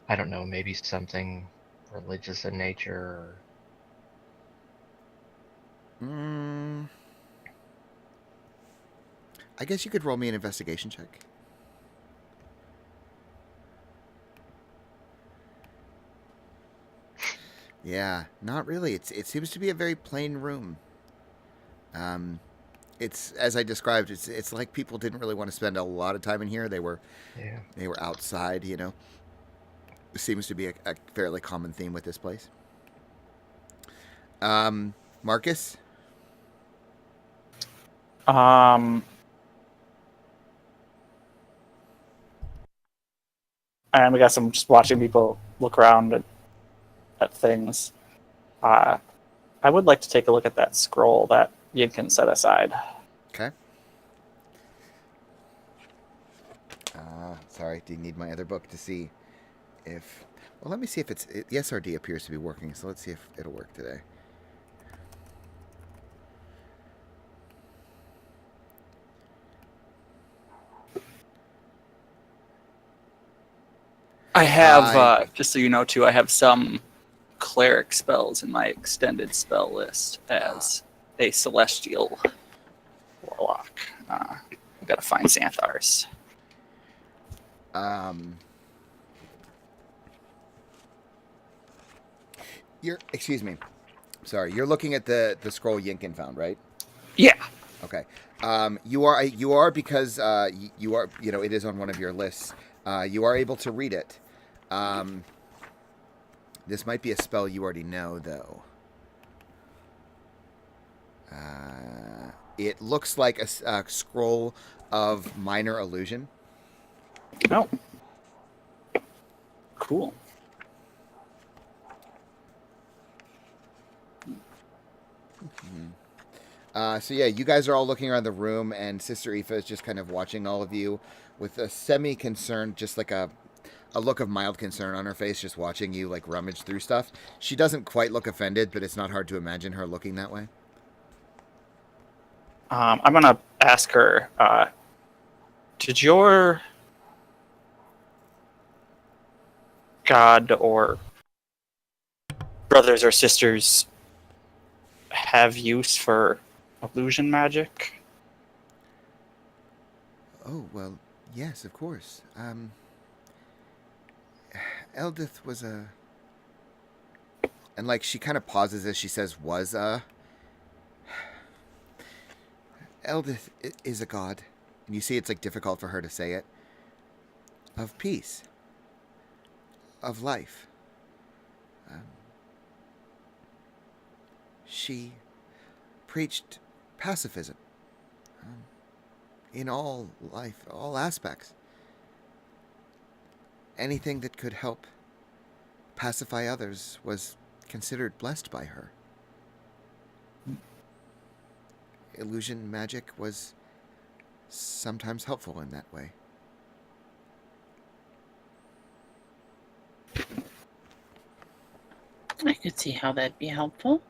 I don't know, maybe something religious in nature? I guess you could roll me an investigation check. Yeah, not really. It seems to be a very plain room. Um, it's as I described. It's like people didn't really want to spend a lot of time in here. Yeah. They were outside. It seems to be a fairly common theme with this place. Marcus. Um, and I guess I'm just watching people look around at things. Uh, I would like to take a look at that scroll that Yinkin set aside. Okay. Sorry, do you need my other book to see if? Well, let me see if the SRD appears to be working. So let's see if it'll work today. I have, I just so you know, too, I have some cleric spells in my extended spell list as a celestial warlock. I've got to find Xanthars. Excuse me. Sorry, you're looking at the scroll Yinkin found, right? Yeah. Okay. You are because you are it is on one of your lists. You are able to read it. Um, this might be a spell you already know, though. It looks like a scroll of minor illusion. Oh. Cool. So yeah, you guys are all looking around the room, and Sister Aoife is just kind of watching all of you with a semi-concerned, just like a look of mild concern on her face, just watching you like rummage through stuff. She doesn't quite look offended, but it's not hard to imagine her looking that way. I'm going to ask her, did your god or brothers or sisters have use for illusion magic? Oh well, yes, of course. Eldith was a, and like she kind of pauses as she says was a. Eldith is a god, and you see it's like difficult for her to say it. Of peace, of life. Um, she preached pacifism in all life, all aspects. Anything that could help pacify others was considered blessed by her. Illusion magic was sometimes helpful in that way. I could see how that'd be helpful.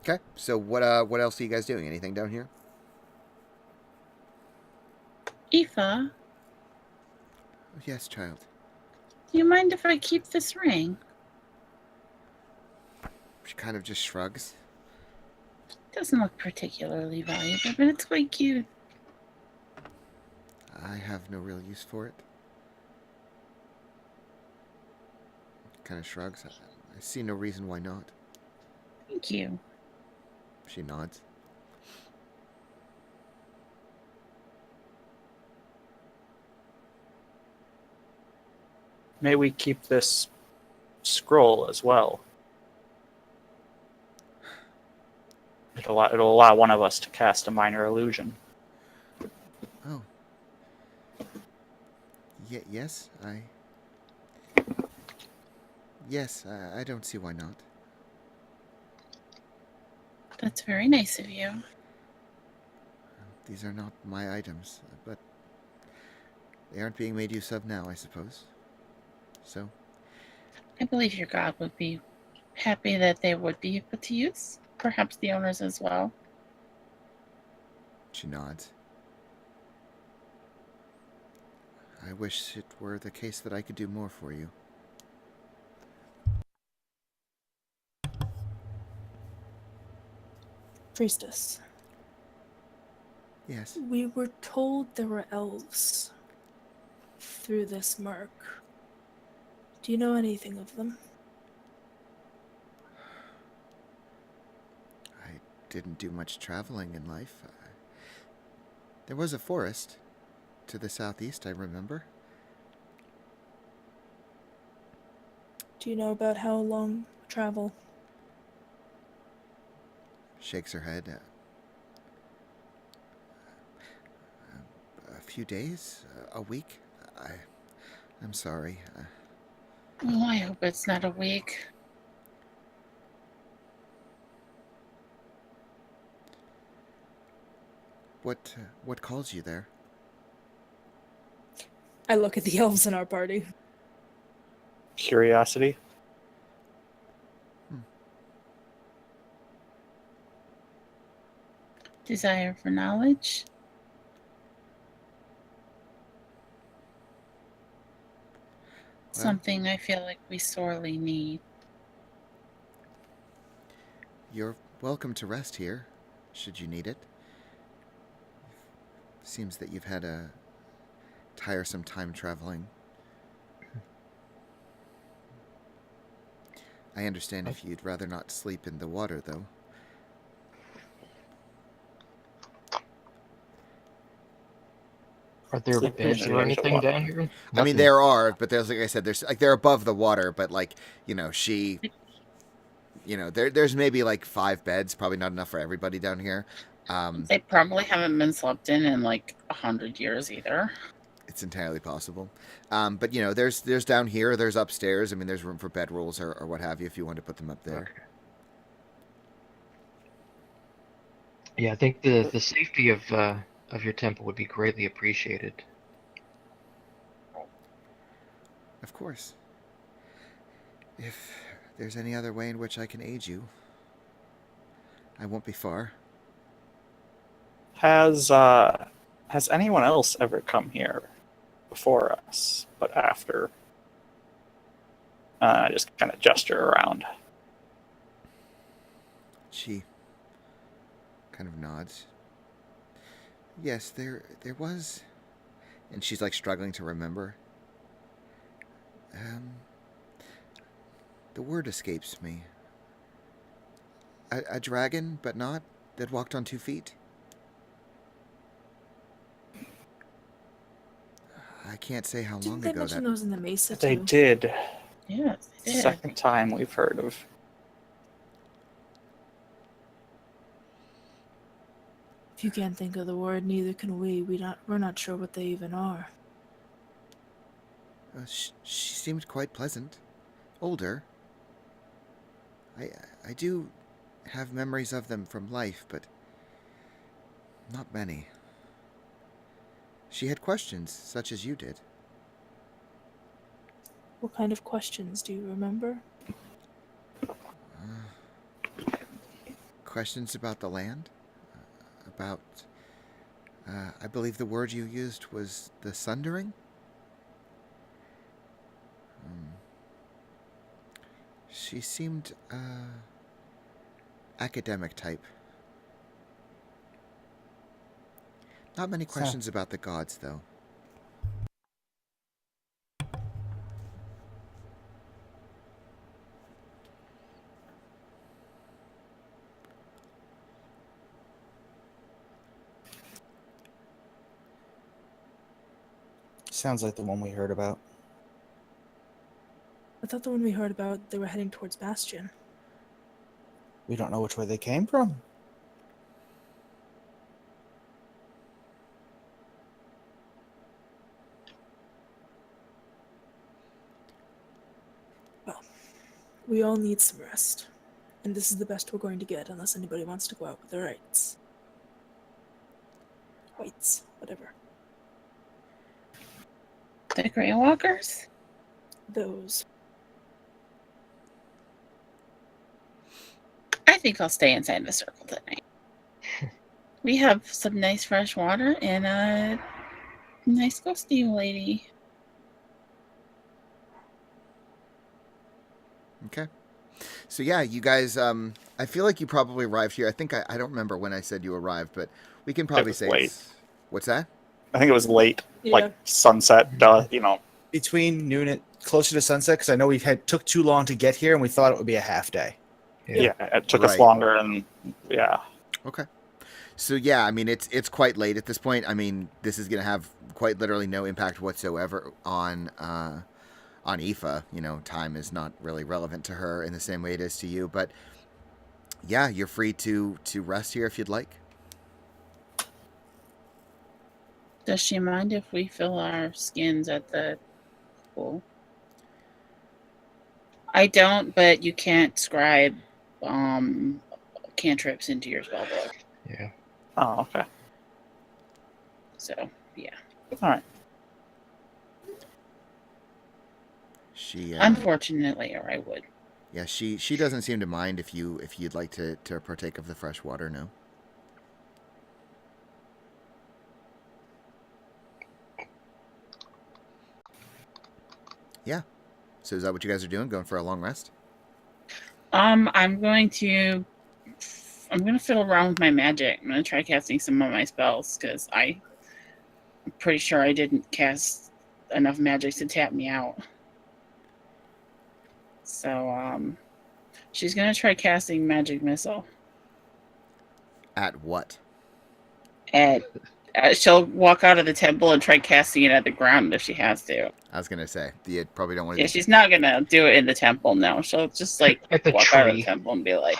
Okay, so what else are you guys doing? Anything down here? Aoife, Yes, child. do you mind if I keep this ring? She kind of just shrugs. Doesn't look particularly valuable, but it's quite cute. I have no real use for it. Kind of shrugs. I see no reason why not. Thank you. She nods. May we keep this scroll as well? It'll allow one of us to cast a minor illusion. Oh. Yes, Yes, I don't see why not. That's very nice of you. These are not my items, but they aren't being made use of now, I suppose. So, I believe your god would be happy that they would be put to use. Perhaps the owners as well. she nods. I wish it were the case that I could do more for you. Priestess. Yes. We were told there were elves through this murk. Do you know anything of them? I didn't do much traveling in life. There was a forest to the southeast, I remember. Do you know about how long travel? Shakes her head. A few days? A week? I'm sorry. Oh, I hope it's not a week. What calls you there? I look at the elves in our party. Curiosity. Desire for knowledge. Well, Something I feel like we sorely need. you're welcome to rest here, should you need it. Seems that you've had a tiresome time traveling. I understand if you'd rather not sleep in the water, though. Are there Sleep in beds the or edge of anything water. down here? I mean, Nothing. there are, but there's, like I said, there's like they're above the water, but like she, there's maybe like 5 beds, probably not enough for everybody down here. They probably haven't been slept in like 100 years either. It's entirely possible. But there's down here, there's upstairs. I mean, there's room for bedrolls or what have you if you want to put them up there. Okay. Yeah, I think the safety of your temple would be greatly appreciated. Of course. If there's any other way in which I can aid you, I won't be far. Has anyone else ever come here before us, but after? I just kind of gesture around. She kind of nods. Yes, there was, and she's like struggling to remember. The word escapes me. A dragon, but not, that walked on 2 feet. I can't say how long Didn't they ago mention that. those in the Mesa They too? did. Yes, they did. Second time we've heard of. If you can't think of the word, neither can we. We're not sure what they even are. She seemed quite pleasant. Older. I do have memories of them from life, but not many. She had questions, such as you did. What kind of questions do you remember? Questions about the land? About... I believe the word you used was the sundering? She seemed, academic type. Not many questions about the gods, though. Sounds like the one we heard about. I thought the one we heard about, they were heading towards Bastion. We don't know which way they came from. Well, we all need some rest. And this is the best we're going to get unless anybody wants to go out with their rights. Whites, whatever. The Grey Walkers? Those. I think I'll stay inside the circle tonight. We have some nice fresh water and a nice ghosty lady. Okay. So yeah, you guys, I feel like you probably arrived here. I think I don't remember when I said you arrived, but We can probably was say late. what's that? I think it was late, Yeah. like sunset. You know, Between noon and closer to sunset, because I know we took too long to get here, and we thought it would be a half day. yeah, it took us Right. longer, and yeah. Okay. So yeah, I mean it's quite late at this point. I mean this is gonna have quite literally no impact whatsoever on Aoife. You know, time is not really relevant to her in the same way it is to you. But yeah, you're free to rest here if you'd like. Does she mind if we fill our skins at the pool? I don't, but you can't scribe cantrips into your spell book. Yeah. Oh, okay. So yeah. All right. She Unfortunately, or I would. yeah, she doesn't seem to mind if you'd like to partake of the fresh water. No. Yeah. So is that what you guys are doing? Going for a long rest? I'm going to fiddle around with my magic. I'm gonna try casting some of my spells because I'm pretty sure I didn't cast enough magic to tap me out. So she's gonna try casting magic missile. At what? She'll walk out of the temple and try casting it at the ground if she has to. I was gonna say you probably don't want Yeah, to. she's not gonna do it in the temple. No, she'll just like At the walk out of the tree. temple and be like,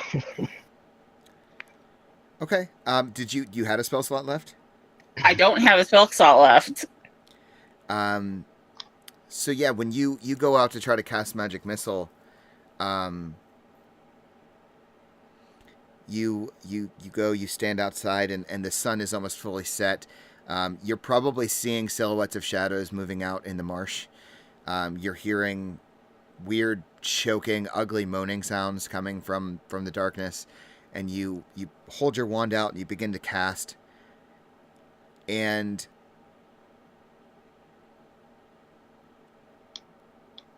Okay. Did you had a spell slot left? "I don't have a spell slot left." So yeah, when you go out to try to cast magic missile, you go, you stand outside, and the sun is almost fully set. You're probably seeing silhouettes of shadows moving out in the marsh. You're hearing weird, choking, ugly moaning sounds coming from the darkness, and you hold your wand out and you begin to cast. And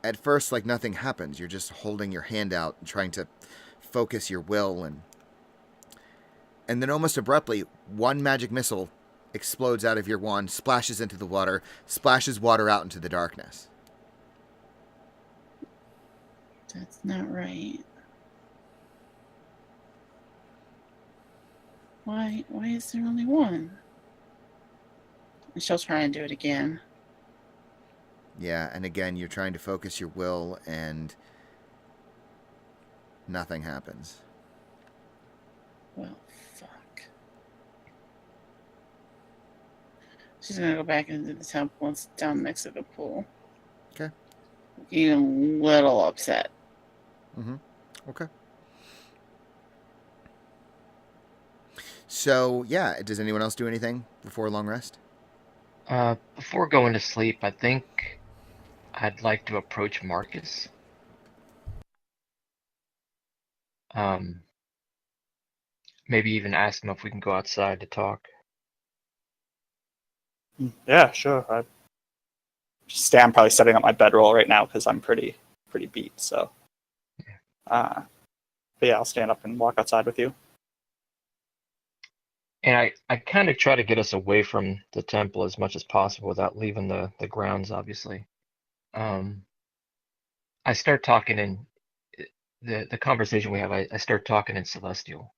at first, like, nothing happens. You're just holding your hand out and trying to focus your will, and then almost abruptly, one magic missile explodes out of your wand, splashes into the water, splashes water out into the darkness. That's not right. Why is there only one? And she'll try and do it again. Yeah, and again, you're trying to focus your will, and nothing happens. Well, fuck. She's gonna go back into the temple and sit down next to the pool. Okay. Getting a little upset. Mm-hmm. Okay. So, yeah, does anyone else do anything before a long rest? Before going to sleep, I think I'd like to approach Marcus. Maybe even ask him if we can go outside to talk. Yeah, sure. I'm probably setting up my bedroll right now because I'm pretty beat. So, but yeah, I'll stand up and walk outside with you. And I kind of try to get us away from the temple as much as possible without leaving the grounds, obviously. I start talking in the conversation we have. I start talking in Celestial.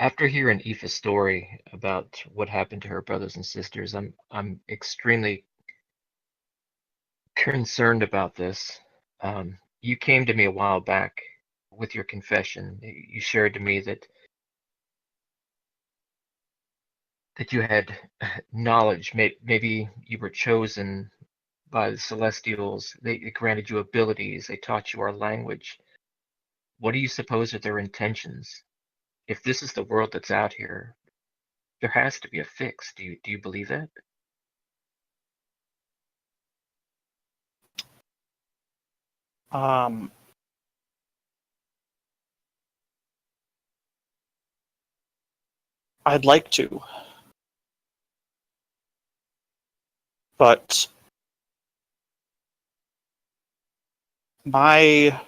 After hearing Aoife's story about what happened to her brothers and sisters, I'm extremely concerned about this. You came to me a while back with your confession. You shared to me that you had knowledge. Maybe you were chosen by the Celestials. They granted you abilities. They taught you our language. What do you suppose are their intentions? If this is the world that's out here, there has to be a fix. Do you believe that? I'd like to, but my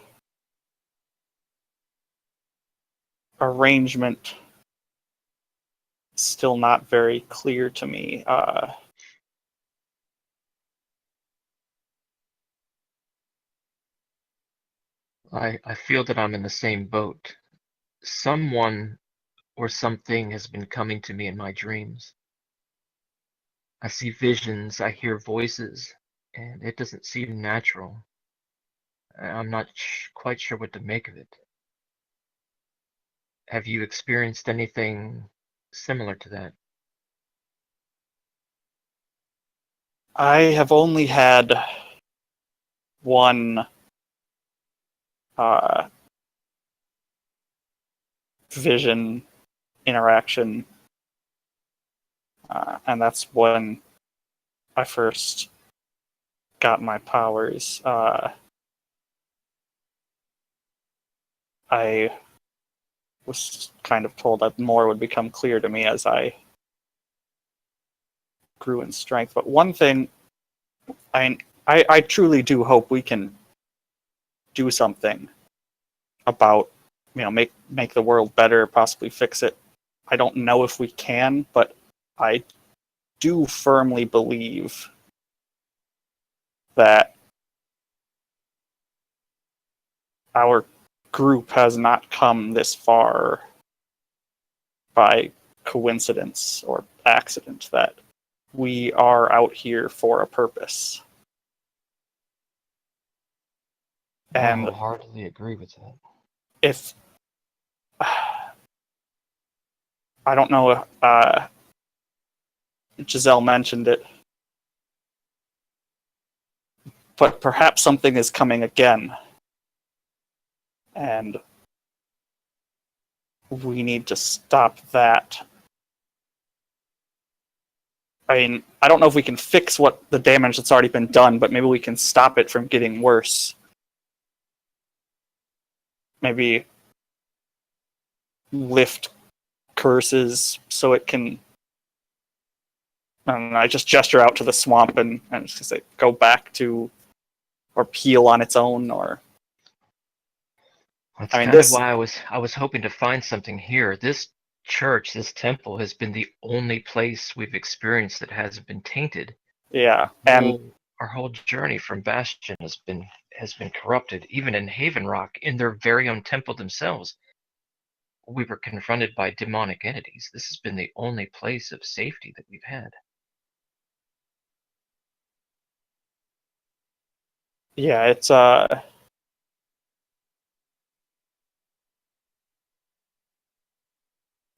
arrangement still not very clear to me. I feel that I'm in the same boat. Someone or something has been coming to me in my dreams. I see visions, I hear voices, and it doesn't seem natural. I'm not quite sure what to make of it. Have you experienced anything similar to that? I have only had one vision interaction, and that's when I first got my powers. I was kind of told that more would become clear to me as I grew in strength. But one thing, I truly do hope we can do something about, make the world better, possibly fix it. I don't know if we can, but I do firmly believe that our group has not come this far by coincidence or accident, that we are out here for a purpose. I And wholeheartedly agree with that. if I don't know, Giselle mentioned it, but perhaps something is coming again, and we need to stop that. I mean, I don't know if we can fix what the damage that's already been done, but maybe we can stop it from getting worse. Maybe lift curses so it can. And I just gesture out to the swamp and just say, go back to, or heal on its own, or. That's I mean, kind of this. why I was hoping to find something here. This church, this temple, has been the only place we've experienced that hasn't been tainted. Yeah, and Our whole journey from Bastion has been corrupted. Even in Haven Rock, in their very own temple themselves, we were confronted by demonic entities. This has been the only place of safety that we've had. yeah, it's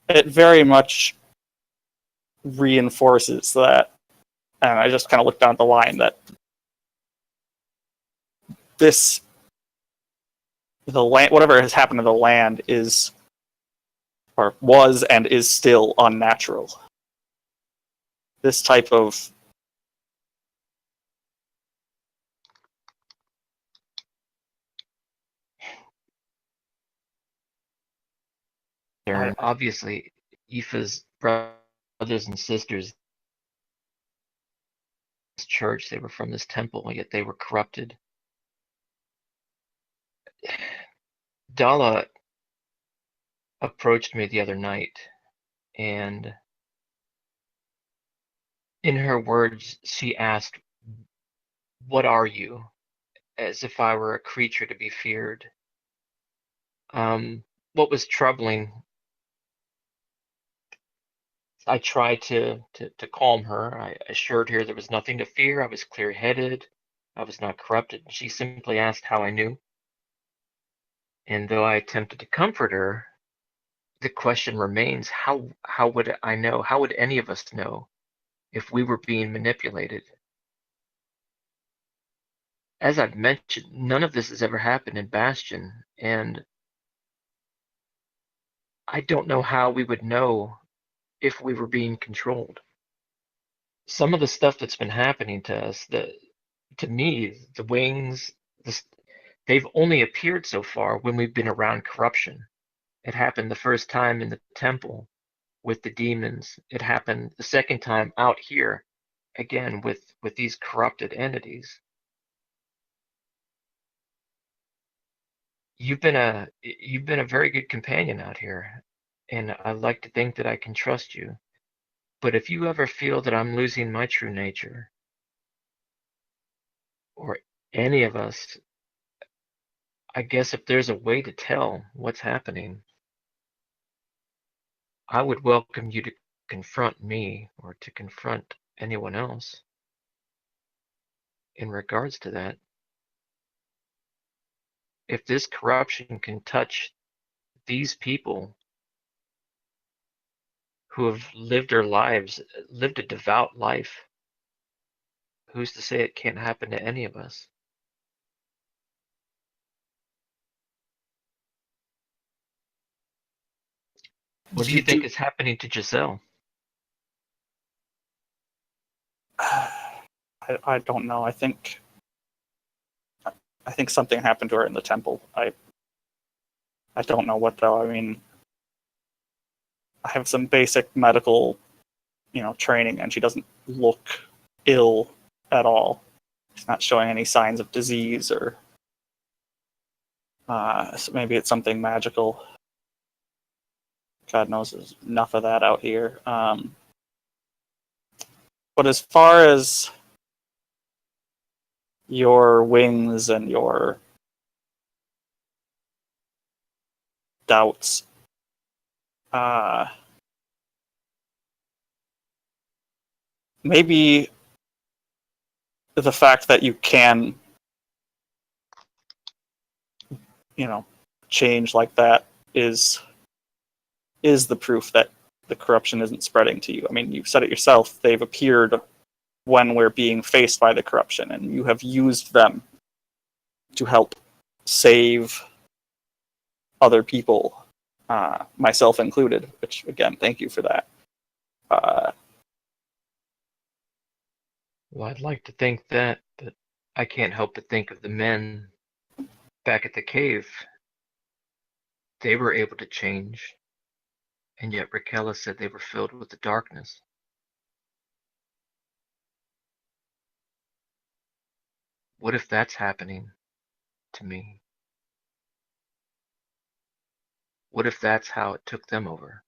it very much reinforces that. And I just kind of look down the line that the land, whatever has happened to the land, is, or was and is still unnatural. This type of And obviously, Aoife's brothers and sisters, this church, they were from this temple, yet they were corrupted. Dala approached me the other night, and in her words, she asked, "What are you?" As if I were a creature to be feared. What was troubling, I tried to calm her. I assured her there was nothing to fear. I was clear-headed. I was not corrupted. She simply asked how I knew. And though I attempted to comfort her, the question remains, how would I know? How would any of us know if we were being manipulated? As I've mentioned, none of this has ever happened in Bastion, and I don't know how we would know if we were being controlled. Some of the stuff that's been happening to us, to me, the wings, they've only appeared so far when we've been around corruption. It happened the first time in the temple with the demons. It happened the second time out here, again with these corrupted entities. you've been a very good companion out here, and I like to think that I can trust you. But if you ever feel that I'm losing my true nature, or any of us, I guess if there's a way to tell what's happening, I would welcome you to confront me or to confront anyone else in regards to that. If this corruption can touch these people who have lived their lives, lived a devout life, who's to say it can't happen to any of us? What do you think is happening to Giselle? I don't know. I think something happened to her in the temple. I don't know what though. I mean, I have some basic medical, training, and she doesn't look ill at all. She's not showing any signs of disease, or so maybe it's something magical. God knows there's enough of that out here. But as far as your wings and your doubts, maybe the fact that you can, change like that is the proof that the corruption isn't spreading to you. I mean, you've said it yourself. They've appeared when we're being faced by the corruption, and you have used them to help save other people, myself included, which, again, thank you for that. Well, I'd like to think that, but I can't help but think of the men back at the cave. They were able to change, and yet Raquel said they were filled with the darkness. What if that's happening to me? What if that's how it took them over?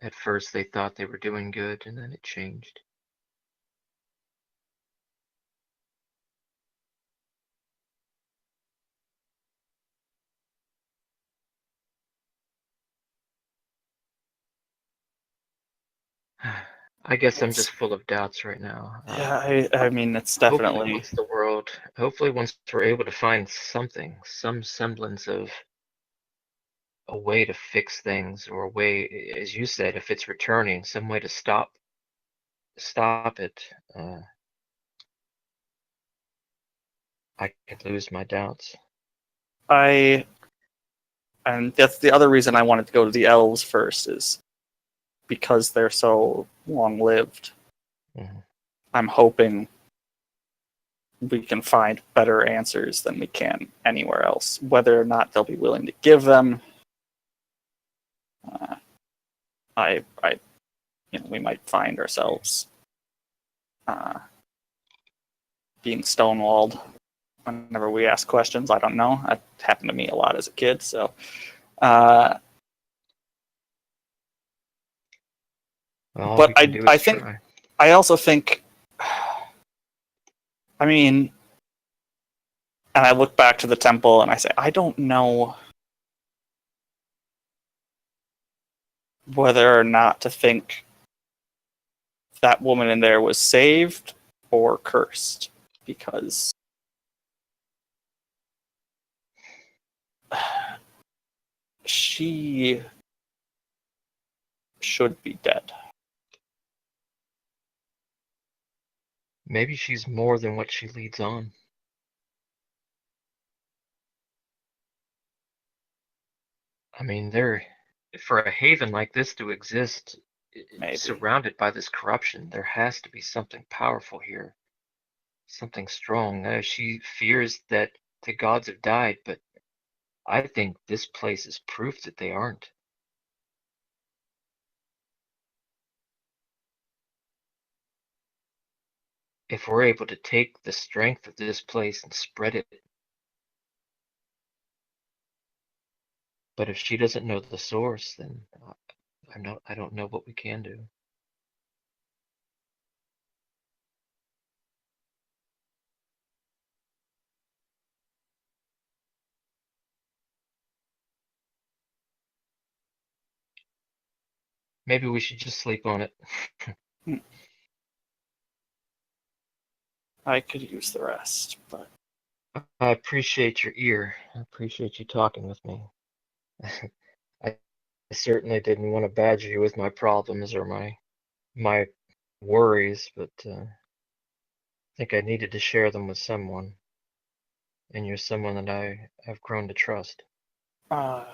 At first they thought they were doing good, and then it changed. I guess I'm just full of doubts right now. Yeah, I mean, it's definitely. Hopefully once we're able to find something, some semblance of a way to fix things, or a way, as you said, if it's returning, some way to stop it, I could lose my doubts. And that's the other reason I wanted to go to the elves first, is because they're so long-lived. Mhm. I'm hoping we can find better answers than we can anywhere else. Whether or not they'll be willing to give them, we might find ourselves being stonewalled whenever we ask questions. I don't know. That happened to me a lot as a kid. So, All but we can do I is think try. I also think. I mean, and I look back to the temple and I say, I don't know whether or not to think that woman in there was saved or cursed, because she should be dead. Maybe she's more than what she leads on. I mean, for a haven like this to exist, Maybe. surrounded by this corruption, there has to be something powerful here, something strong. She fears that the gods have died, but I think this place is proof that they aren't. If we're able to take the strength of this place and spread it But if she doesn't know the source, then I don't know what we can do. Maybe we should just sleep on it. I could use the rest, but I appreciate your ear. I appreciate you talking with me. I certainly didn't want to badger you with my problems or my worries, but I think I needed to share them with someone, and you're someone that I have grown to trust. uh,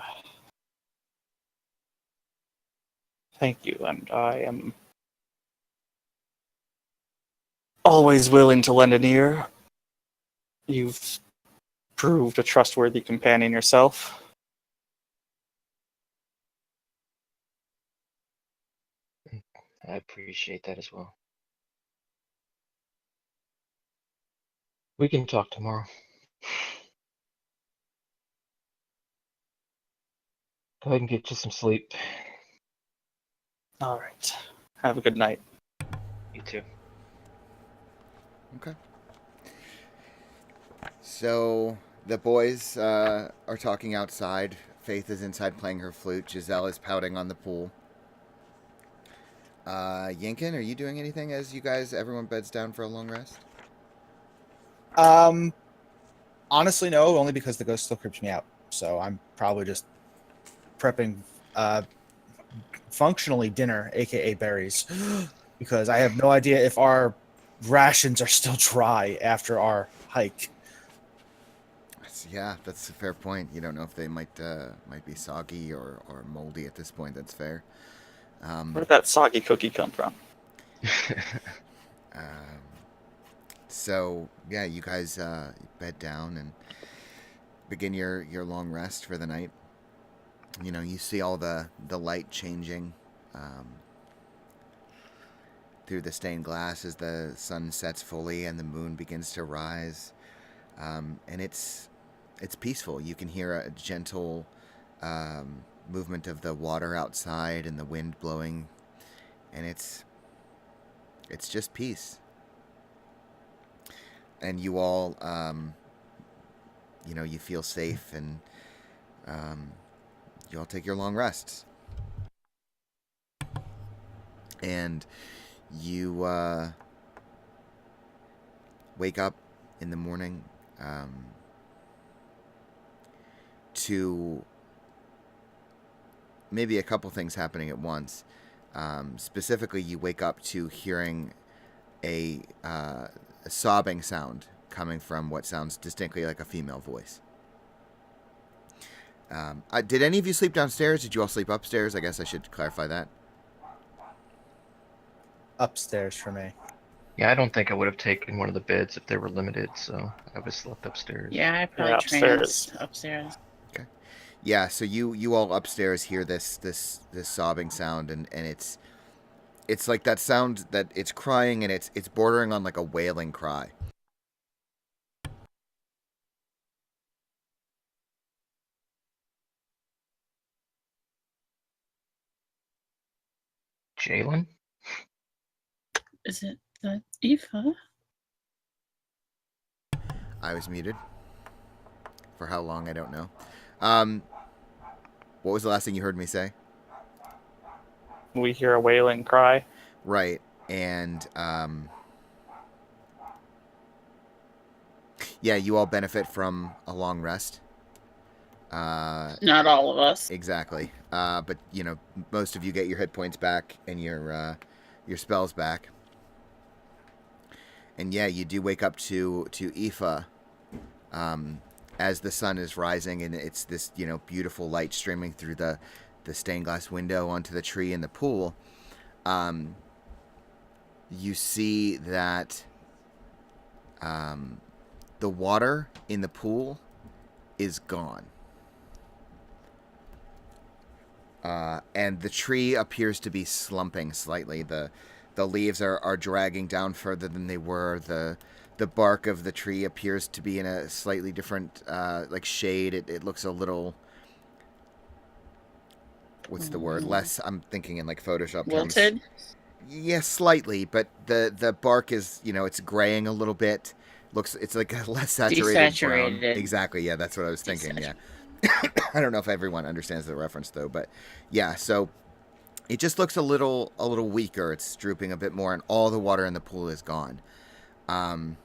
thank you, and I am always willing to lend an ear. You've proved a trustworthy companion yourself. I appreciate that as well. We can talk tomorrow. Go ahead and get you some sleep. All right. Have a good night. You too. Okay. So the boys are talking outside. Faith is inside playing her flute. Giselle is pouting on the pool. Yinkin, are you doing anything as everyone beds down for a long rest? Honestly, no, only because the ghost still creeps me out. So I'm probably just prepping functionally dinner, aka berries, because I have no idea if our rations are still dry after our hike. Yeah, that's a fair point. You don't know if they might be soggy or moldy at this point. That's fair. Where did that soggy cookie come from? Um, so yeah, you guys bed down and begin your long rest for the night. You know, you see all the light changing through the stained glass as the sun sets fully and the moon begins to rise, and it's peaceful. You can hear a gentle movement of the water outside and the wind blowing, and it's just peace. And you all, you feel safe, and you all take your long rests. And you wake up in the morning to maybe a couple things happening at once. Specifically, you wake up to hearing a sobbing sound coming from what sounds distinctly like a female voice. Did any of you sleep downstairs? Did you all sleep upstairs? I guess I should clarify that. Upstairs for me. Yeah, I don't think I would have taken one of the beds if they were limited, so I would have slept upstairs. Yeah, I probably upstairs. upstairs. Okay. Yeah, so you all upstairs hear this sobbing sound, and it's like that sound that it's crying, and it's bordering on like a wailing cry. Jalen? Is it the Eva? I was muted. For how long, I don't know. What was the last thing you heard me say? We hear a wailing cry. Right, and yeah, you all benefit from a long rest. Not all of us. Exactly. But most of you get your hit points back and your spells back. And yeah, you do wake up to Aoife, as the sun is rising, and it's this beautiful light streaming through the stained glass window onto the tree in the pool. You see that the water in the pool is gone. And the tree appears to be slumping slightly. The leaves are dragging down further than they were. The bark of the tree appears to be in a slightly different shade. It looks a little what's the word? Less. I'm thinking in like Photoshop terms. Wilted. Yes, slightly, but the bark is, it's graying a little bit. It's like a less saturated brown. Desaturated. Exactly. Yeah, that's what I was thinking. Yeah. I don't know if everyone understands the reference though, but yeah. So it just looks a little weaker. It's drooping a bit more, and all the water in the pool is gone. And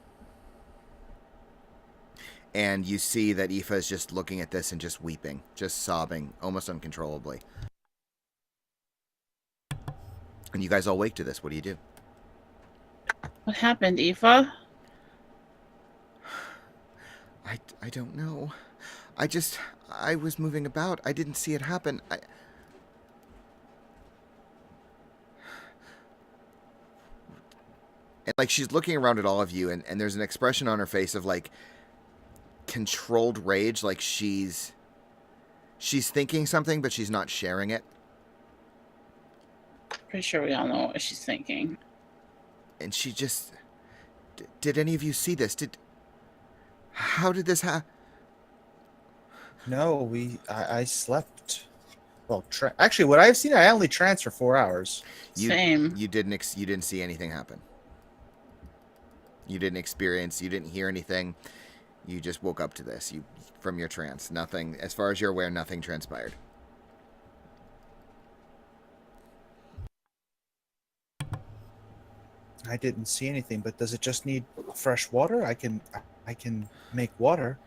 you see that Aoife is just looking at this and just weeping, just sobbing, almost uncontrollably. And you guys all wake to this. What do you do? What happened, Aoife? I don't know. I was moving about. I didn't see it happen. And like she's looking around at all of you, and there's an expression on her face of like controlled rage, like she's thinking something, but she's not sharing it. Pretty sure we all know what she's thinking. And she just... Did any of you see this? How did this happen? No, I slept. Well, actually, what I've seen, I only tranced for 4 hours. Same. You didn't see anything happen. You didn't experience. You didn't hear anything. You just woke up to this. From your trance. Nothing, as far as you're aware, nothing transpired. I didn't see anything, but does it just need fresh water? I can make water.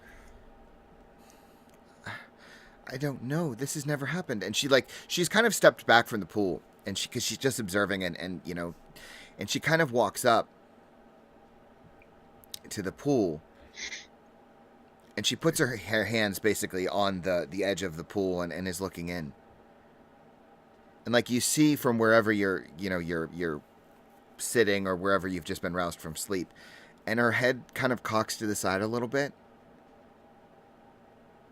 I don't know. This has never happened. And she's kind of stepped back from the pool, and because she's just observing, and she kind of walks up to the pool, and she puts her hands basically on the edge of the pool and is looking in. And like you see from wherever you're sitting or wherever you've just been roused from sleep, and her head kind of cocks to the side a little bit,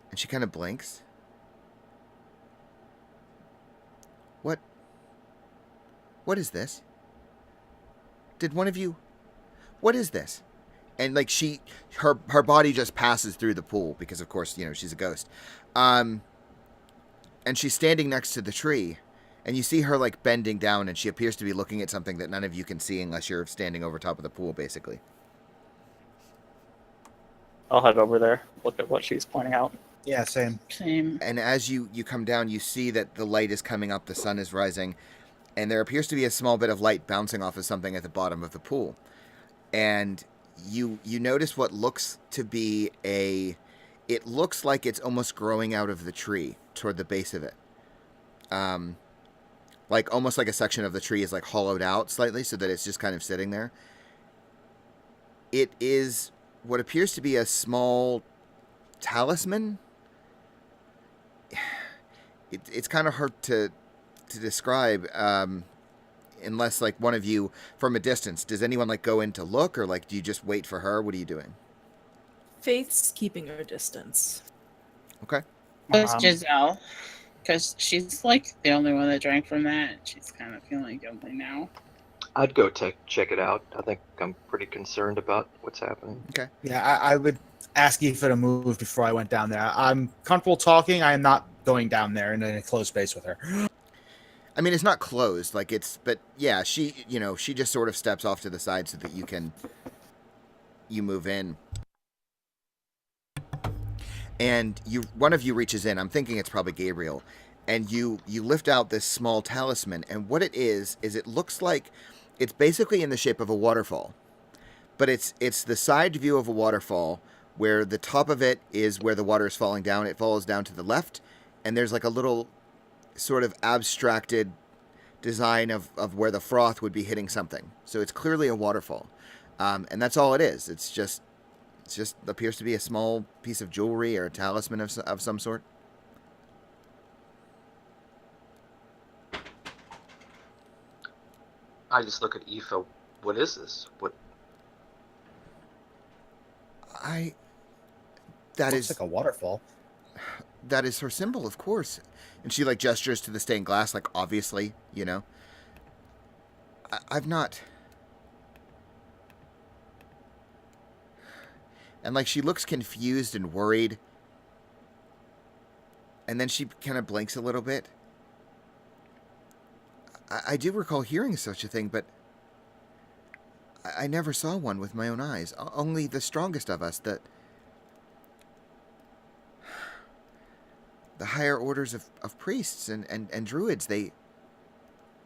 and she kind of blinks. What is this? Did one of you... What is this? And like her body just passes through the pool because of course, she's a ghost. And she's standing next to the tree, and you see her like bending down, and she appears to be looking at something that none of you can see unless you're standing over top of the pool, basically. I'll head over there, look at what she's pointing out. Yeah, same. Same. And as you come down, you see that the light is coming up, the sun is rising, and there appears to be a small bit of light bouncing off of something at the bottom of the pool. And you notice what looks to be it looks like it's almost growing out of the tree toward the base of it. Like almost like a section of the tree is like hollowed out slightly so that it's just kind of sitting there. It is what appears to be a small talisman. It's kind of hard to describe, unless like one of you from a distance. Does anyone like go in to look, or like do you just wait for her? What are you doing? Faith's keeping her distance. Okay. It's Giselle, because she's like the only one that drank from that. She's kind of feeling guilty now. I'd go check it out. I think I'm pretty concerned about what's happening. Okay. Yeah, I would ask Aoife to move before I went down there. I'm comfortable talking. I am not going down there in a closed space with her. I mean, it's not closed, like but yeah, she just sort of steps off to the side so that you move in. And one of you reaches in. I'm thinking it's probably Gabriel. And you lift out this small talisman, and what it is it looks like it's basically in the shape of a waterfall. But it's the side view of a waterfall where the top of it is where the water is falling down. It falls down to the left, and there's like a little sort of abstracted design of where the froth would be hitting something. So it's clearly a waterfall. And that's all it is. It's just appears to be a small piece of jewelry or a talisman of some sort. I just look at Aoife. What is this? What? That Looks is like a waterfall. That is her symbol, of course. And she like gestures to the stained glass, like obviously, I've not. And like she looks confused and worried. And then she kind of blinks a little bit. I do recall hearing such a thing, but I never saw one with my own eyes. Only the strongest of us, the higher orders of priests and druids, they...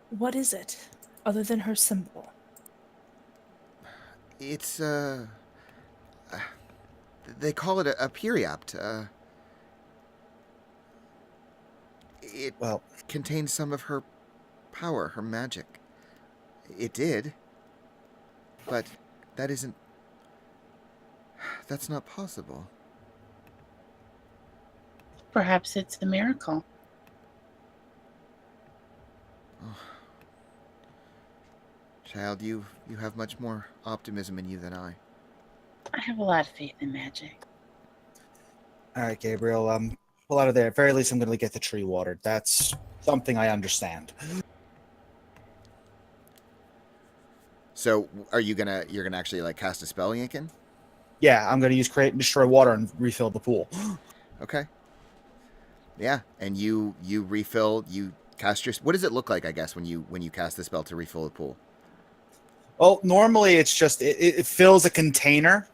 What is it, other than her symbol? It's, they call it a periapt. It Well, contains some of her power, her magic. It did. But that isn't... That's not possible. Perhaps it's a miracle. Oh. Child, you have much more optimism in you than I. I have a lot of faith in magic. all right, Gabriel. Pull out of there. At very least, I'm going to get the tree watered. That's something I understand. So, you're gonna actually like cast a spell, Yankin? Yeah, I'm going to use create and destroy water and refill the pool. Okay. Yeah, and you refill. You cast your... What does it look like, I guess, when you cast the spell to refill the pool? Well, normally it's just it fills a container,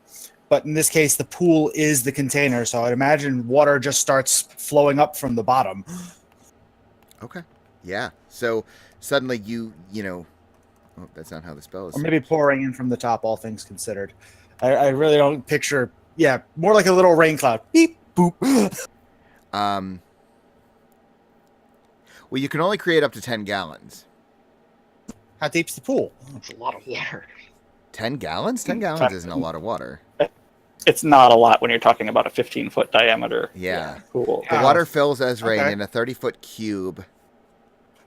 but in this case, the pool is the container. So I'd imagine water just starts flowing up from the bottom. Okay. Yeah. So suddenly you know... Oh, that's not how the spell is. Or maybe pouring in from the top, all things considered. I really don't picture... Yeah, more like a little rain cloud. Beep, boop. Well, you can only create up to 10 gallons. How deep's the pool? That's a lot of water. 10 gallons? 10 gallons isn't a lot of water. It's not a lot when you're talking about a 15-foot diameter Yeah. pool. The Oh, water fills as rain okay. in a 30-foot cube.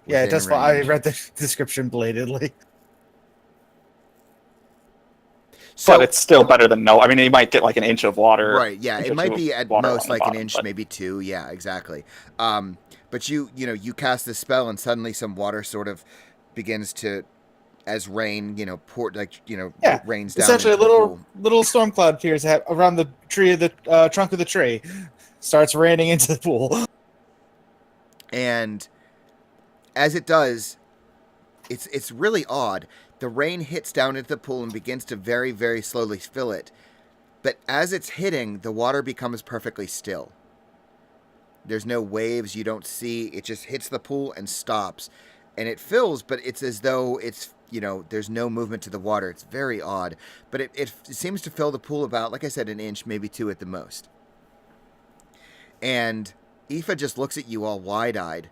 Yeah, it within does. I range. read the description belatedly. So, But it's still better than no. I mean, you might get like an inch of water. right, yeah, inch it or might two be of at water most on the like an bottom, inch, but maybe 2. Yeah, exactly. But you cast this spell and suddenly some water sort of begins to, as rain, pour, Yeah, rains down. Essentially, a into the pool. little storm cloud appears around the tree of the trunk of the tree, starts raining into the pool. And as it does, it's really odd. The rain hits down into the pool and begins to very, very slowly fill it. But as it's hitting, the water becomes perfectly still. There's no waves, you don't see. It just hits the pool and stops. And it fills, but it's as though it's, there's no movement to the water. It's very odd. But it seems to fill the pool about, like I said, an inch, maybe 2 at the most. And Aoife just looks at you all wide-eyed.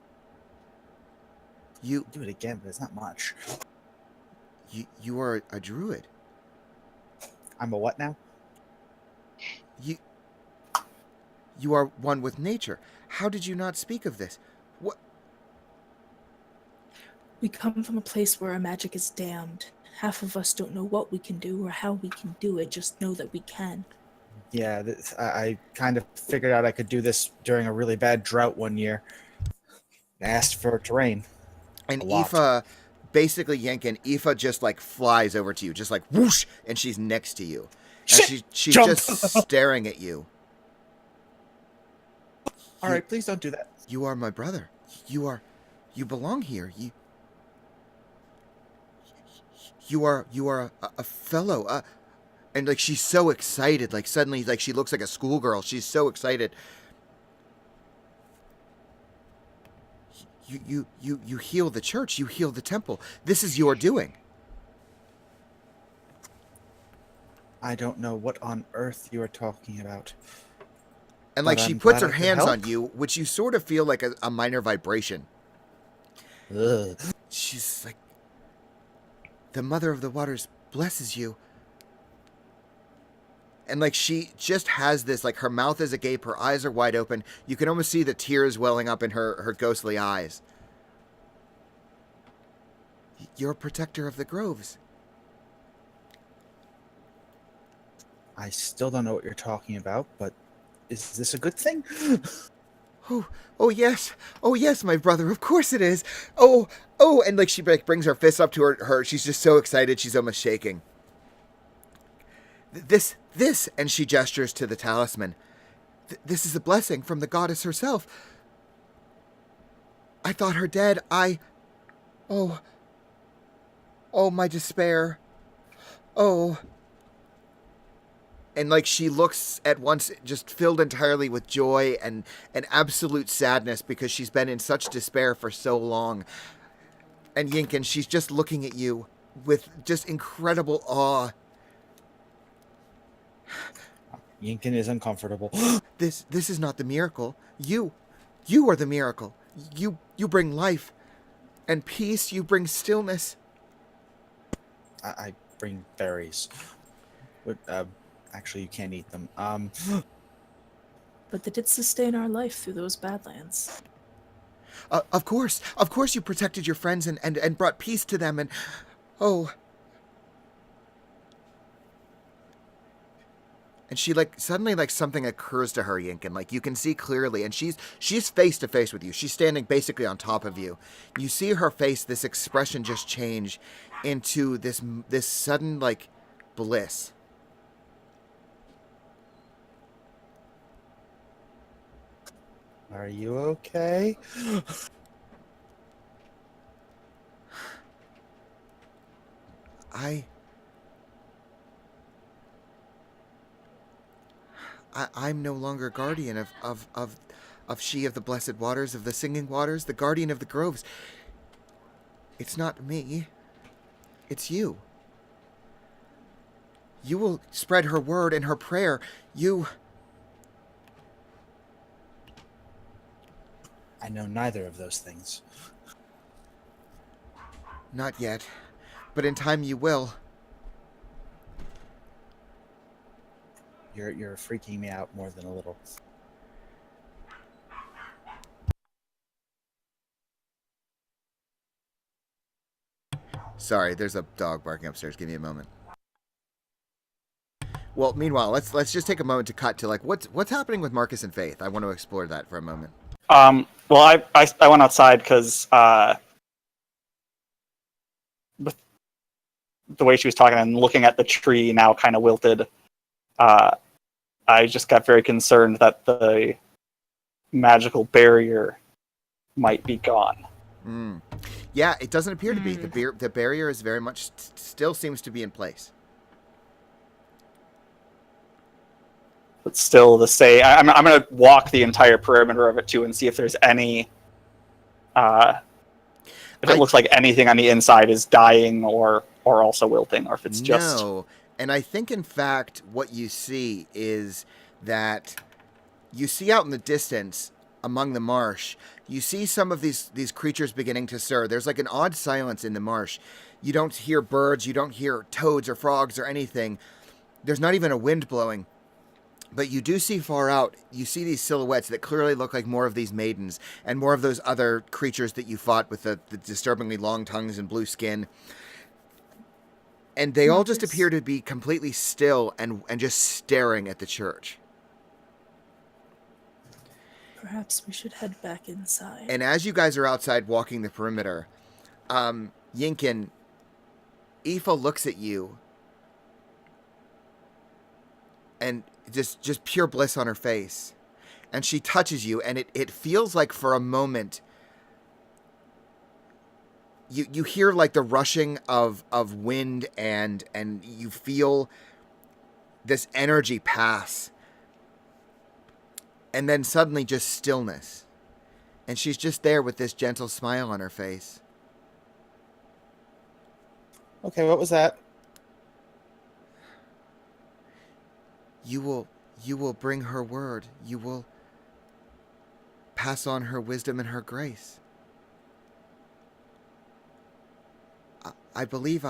You Do it again, but it's not much. You are a druid. I'm a what now? You are one with nature. How did you not speak of this? What? We come from a place where our magic is damned. Half of us don't know what we can do or how we can do it, just know that we can. Yeah, I kind of figured out I could do this during a really bad drought one year. I asked for it to rain. And A lot. Aoife, basically Yankin, Aoife just like flies over to you, just like whoosh, and she's next to you. And Shit! she's Jump! just staring at you. All right, please don't do that. You are my brother. You belong here. You are a fellow. And like she's so excited, like suddenly like she looks like a schoolgirl. She's so excited. You heal the church. You heal the temple. This is your doing. I don't know what on earth you are talking about. And like But she I'm puts glad her I could hands help. on you, which you sort of feel like a minor vibration. Ugh. She's like, the mother of the waters blesses you. And like she just has this, like her mouth is agape, her eyes are wide open. You can almost see the tears welling up in her ghostly eyes. You're a protector of the groves. I still don't know what you're talking about, but is this a good thing? Oh yes, my brother. Of course it is. And like she like brings her fist up to her. She's just so excited. She's almost shaking. This, and she gestures to the talisman. This is a blessing from the goddess herself. I thought her dead. Oh, oh, my despair. Oh. And like she looks at once just filled entirely with joy and absolute sadness because she's been in such despair for so long. And Yinkin, she's just looking at you with just incredible awe. Yinkin is uncomfortable. This is not the miracle. You are the miracle. You bring life and peace. You bring stillness. I bring berries. But, actually, you can't eat them. But they did sustain our life through those badlands. Of course you protected your friends and brought peace to them. And oh. And she suddenly something occurs to her, Yinkin. Like you can see clearly, and she's face to face with you. She's standing basically on top of you. You see her face, this expression just change into this sudden bliss. Are you okay? I'm no longer guardian of she of the blessed waters, of the singing waters, the guardian of the groves. It's not me. It's you. You will spread her word and her prayer. I know neither of those things. Not yet. But in time you will. You're freaking me out more than a little. Sorry, there's a dog barking upstairs. Give me a moment. Well, meanwhile, let's just take a moment to cut to what's happening with Marcus and Faith. I want to explore that for a moment. Well, I went outside because with the way she was talking and looking at the tree now kind of wilted, I just got very concerned that the magical barrier might be gone. Yeah, it doesn't appear to be. The barrier is very much still seems to be in place. But still, I'm going to walk the entire perimeter of it too and see if there's any. If it looks like anything on the inside is dying or also wilting, or if it's just. No, and I think in fact what you see is that you see out in the distance among the marsh, you see some of these creatures beginning to stir. There's an odd silence in the marsh. You don't hear birds, you don't hear toads or frogs or anything. There's not even a wind blowing. But you do see far out, you see these silhouettes that clearly look like more of these maidens and more of those other creatures that you fought with the disturbingly long tongues and blue skin. And they all just appear to be completely still and just staring at the church. Perhaps we should head back inside. And as you guys are outside walking the perimeter, Yinkin, Aoife looks at you and just pure bliss on her face. And she touches you, and it feels like for a moment you hear the rushing of wind and you feel this energy pass. And then suddenly just stillness. And she's just there with this gentle smile on her face. Okay, what was that? You will bring her word. You will pass on her wisdom and her grace. I believe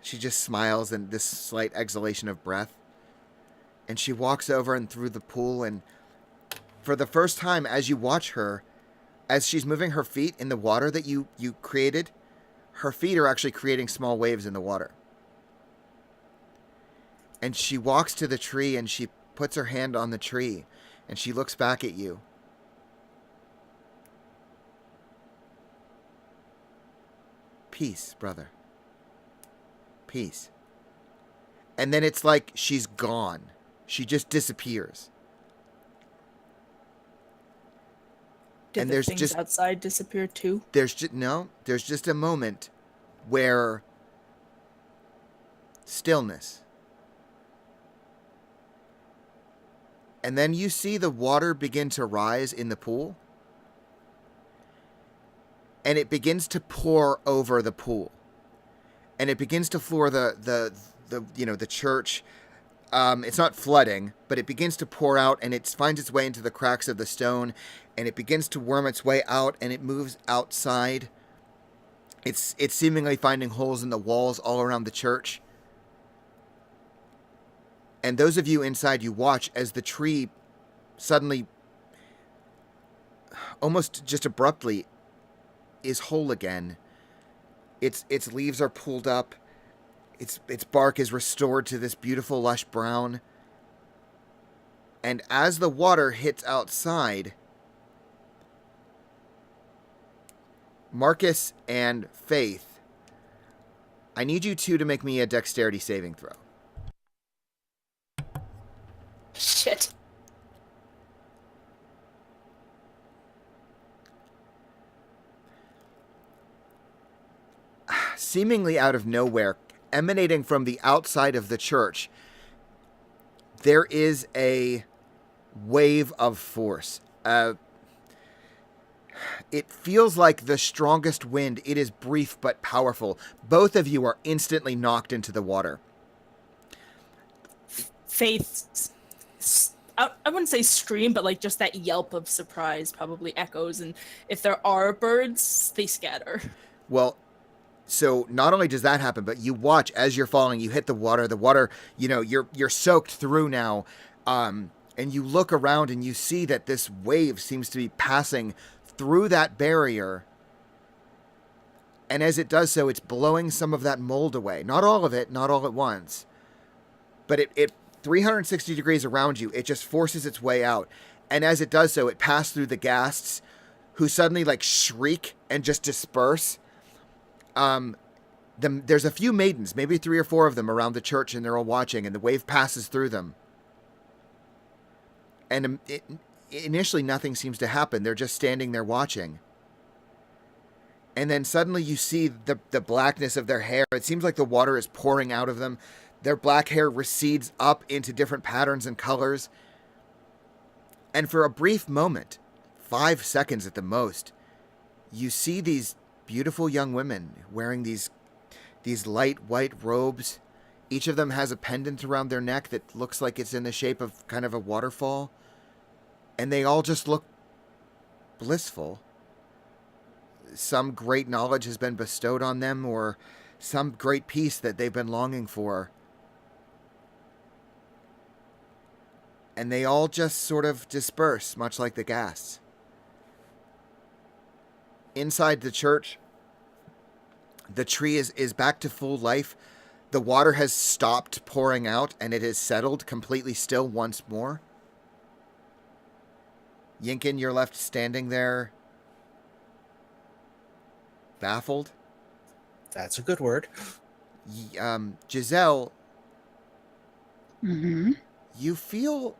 She just smiles and this slight exhalation of breath. And she walks over and through the pool, and for the first time as you watch her, as she's moving her feet in the water that you created, her feet are actually creating small waves in the water. And she walks to the tree and she puts her hand on the tree and she looks back at you. Peace, brother. Peace. And then it's like she's gone. She just disappears. Did And the there's things just outside disappear too? there's just a moment where stillness. And then you see the water begin to rise in the pool. And it begins to pour over the pool. And it begins to floor the church. It's not flooding, but it begins to pour out, and it finds its way into the cracks of the stone, and it begins to worm its way out, and it moves outside. It's seemingly finding holes in the walls all around the church. And those of you inside, you watch as the tree suddenly, almost just abruptly, is whole again. Its leaves are pulled up. Its bark is restored to this beautiful lush brown. And as the water hits outside, Marcus and Faith, I need you two to make me a dexterity saving throw. Shit. Seemingly out of nowhere, emanating from the outside of the church, there is a wave of force. It feels like the strongest wind. It is brief but powerful. Both of you are instantly knocked into the water. Faith, I wouldn't say scream, but like just that yelp of surprise probably echoes, and if there are birds, they scatter. Well, so not only does that happen, but you watch as you're falling, you hit the water. The water, you're soaked through now, and you look around and you see that this wave seems to be passing through that barrier. And as it does so, it's blowing some of that mold away. Not all of it, not all at once. But it 360 degrees around you, it just forces its way out. And as it does so, it passes through the ghasts, who suddenly like shriek and just disperse. There's a few maidens, maybe 3 or 4 of them around the church, and they're all watching, and the wave passes through them. And initially nothing seems to happen. They're just standing there watching. And then suddenly you see the blackness of their hair. It seems like the water is pouring out of them. Their black hair recedes up into different patterns and colors. And for a brief moment, 5 seconds at the most, you see these beautiful young women wearing these light white robes. Each of them has a pendant around their neck that looks like it's in the shape of kind of a waterfall. And they all just look blissful. Some great knowledge has been bestowed on them, or some great peace that they've been longing for. And they all just sort of disperse, much like the gas. Inside the church, the tree is back to full life. The water has stopped pouring out, and it has settled completely still once more. Yinkin, you're left standing there, baffled. That's a good word. Giselle, Mm-hmm. you feel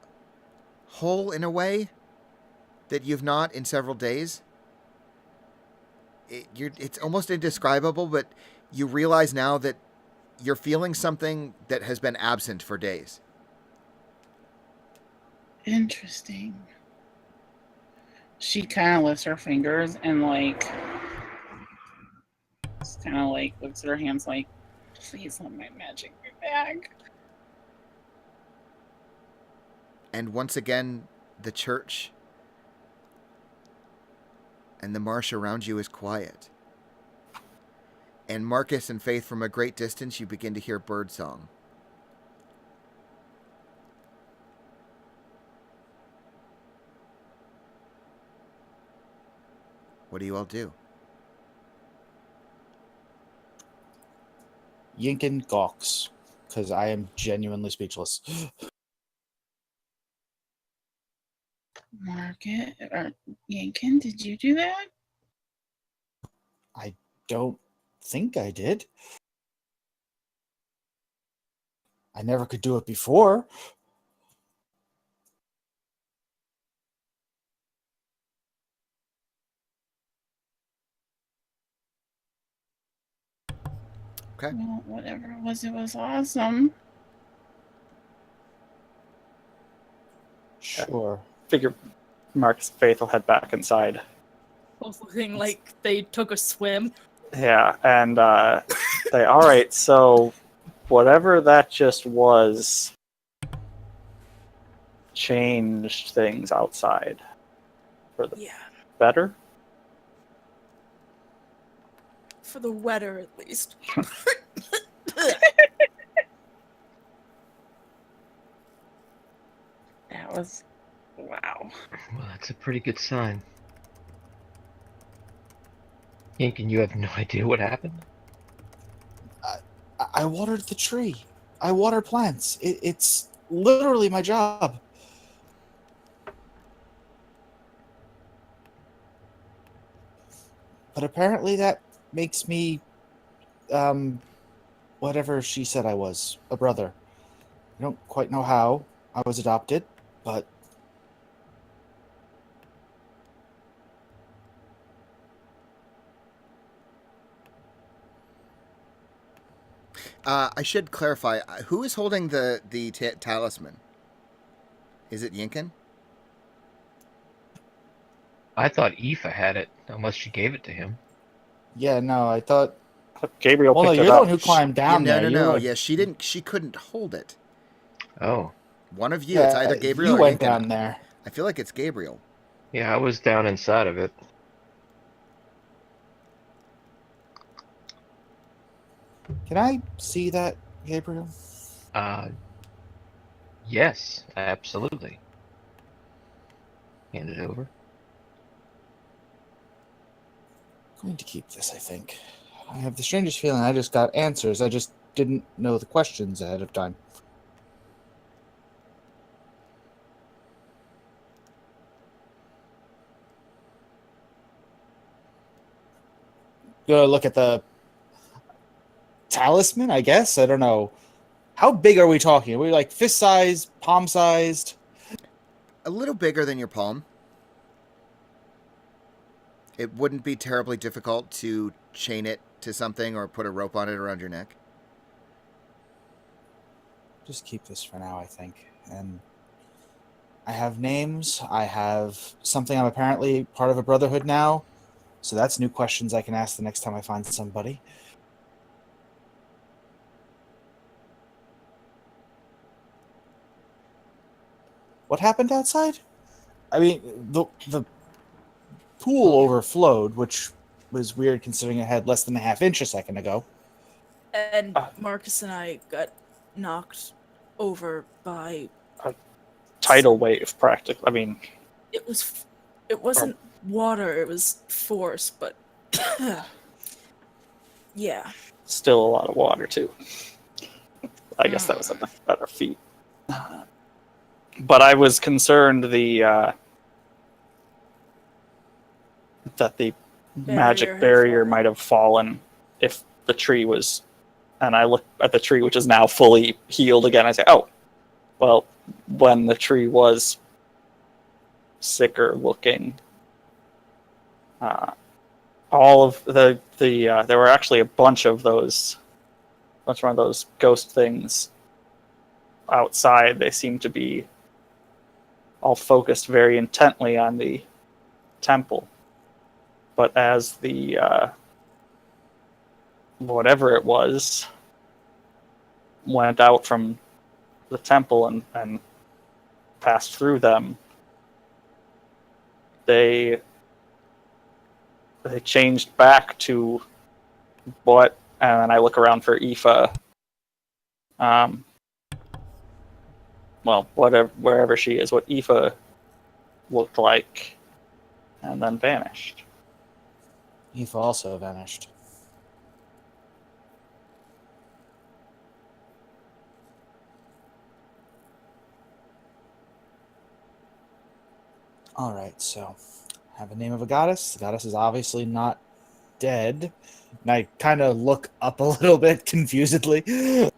whole in a way that you've not in several days. It's almost indescribable, but you realize now that you're feeling something that has been absent for days. Interesting. She kind of lifts her fingers and just kind of looks at her hands like, please let my magic be back. And once again, the church and the marsh around you is quiet. And Marcus and Faith, from a great distance, you begin to hear birdsong. What do you all do? Yinkin gawks, because I am genuinely speechless. Market or Yankin, did you do that? I don't think I did. I never could do it before. Okay. Well, whatever it was awesome. Sure. Figure Marcus and Faith will head back inside. Both looking like they took a swim. Yeah, and they, all right, so whatever that just was changed things outside for the Yeah, better. for the wetter at least. That was wow. Well, that's a pretty good sign. Yankin, you have no idea what happened? I watered the tree. I water plants. It's literally my job. But apparently that makes me, whatever she said I was, a brother. I don't quite know how I was adopted, but I should clarify. Who is holding the talisman? Is it Yinkin? I thought Aoife had it, unless she gave it to him. yeah, no, I thought. Gabriel Well, no, picked you're it the up. one who climbed Yeah, down no, there. no, You no. were- Yeah, she didn't. She couldn't hold it. Oh, One of you. It's either Gabriel you or went Yinkin. down there. I feel like it's Gabriel. yeah, I was down inside of it. Can I see that, Gabriel? Uh, yes, absolutely. Hand it over. I'm going to keep this, I think. I have the strangest feeling I just got answers. I just didn't know the questions ahead of time. Go look at the talisman, I guess. I don't know. How big are we talking? Are we like fist sized, palm sized? A little bigger than your palm. It wouldn't be terribly difficult to chain it to something or put a rope on it around your neck. Just keep this for now, I think. And I have names. I have something. I'm apparently part of a brotherhood now. So that's new questions I can ask the next time I find somebody. What happened outside? I mean, the pool overflowed, which was weird considering it had less than a half inch a second ago. And Marcus and I got knocked over by. Tidal wave, practically. I mean, It wasn't water. It was force, but yeah. still a lot of water too. I guess that was a better feat. But I was concerned that the magic barrier might have fallen if the tree was. And I look at the tree, which is now fully healed again. I say, "Oh, well, when the tree was sicker looking, all of the there were actually a bunch of those ghost things outside. They seem to be all focused very intently on the temple. But as the whatever it was went out from the temple and passed through them, they changed back to what, and then I look around for Aoife. Well, whatever, wherever she is, what Aoife looked like, and then vanished. Aoife also vanished. Alright, so I have a name of a goddess. The goddess is obviously not dead. And I kind of look up a little bit confusedly.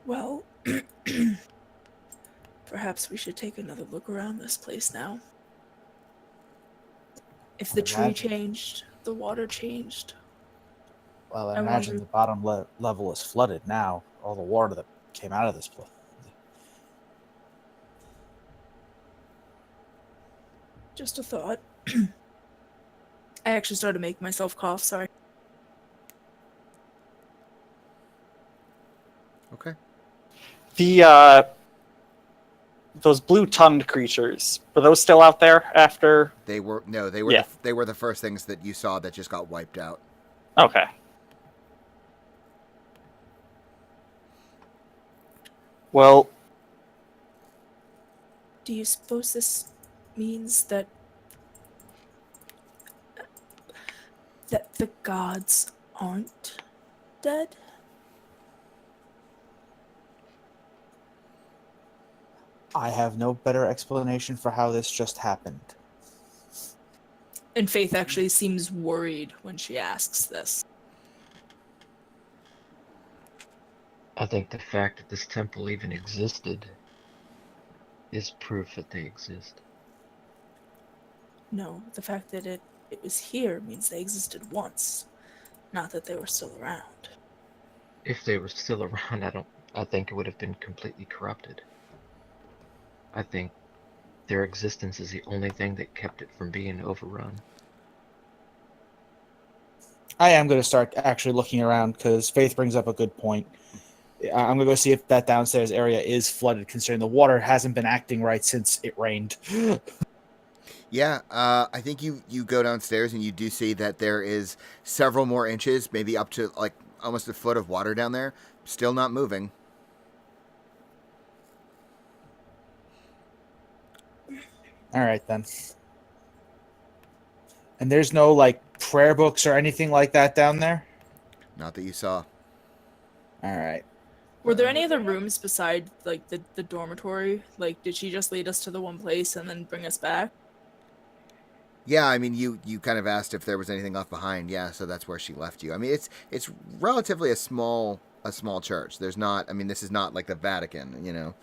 Well, perhaps we should take another look around this place now. If the I'd tree imagine- changed, the water changed. Well, I I imagine wonder- the bottom level is flooded now. All the water that came out of this place. Just a thought. I actually started making myself cough, sorry. Okay. The those blue-tongued creatures, were those still out there after? They were Yeah. they were the first things that you saw that just got wiped out. Okay. Well, Do you suppose this means that the gods aren't dead? I have no better explanation for how this just happened. And Faith actually seems worried when she asks this. I think the fact that this temple even existed is proof that they exist. No, the fact that it was here means they existed once, not that they were still around. If they were still around, I think it would have been completely corrupted. I think their existence is the only thing that kept it from being overrun. I am going to start actually looking around because Faith brings up a good point. I'm going to go see if that downstairs area is flooded, considering the water hasn't been acting right since it rained. Yeah, I think you go downstairs and you do see that there is several more inches, maybe up to like almost a foot of water down there, still not moving. All right, then. And there's no, like, prayer books or anything like that down there? Not that you saw. All right. Were there any other rooms beside like the dormitory? Like, did she just lead us to the one place and then bring us back? Yeah, I mean, you kind of asked if there was anything left behind. Yeah, so that's where she left you. I mean, it's relatively a small church. There's not. I mean, this is not like the Vatican, you know.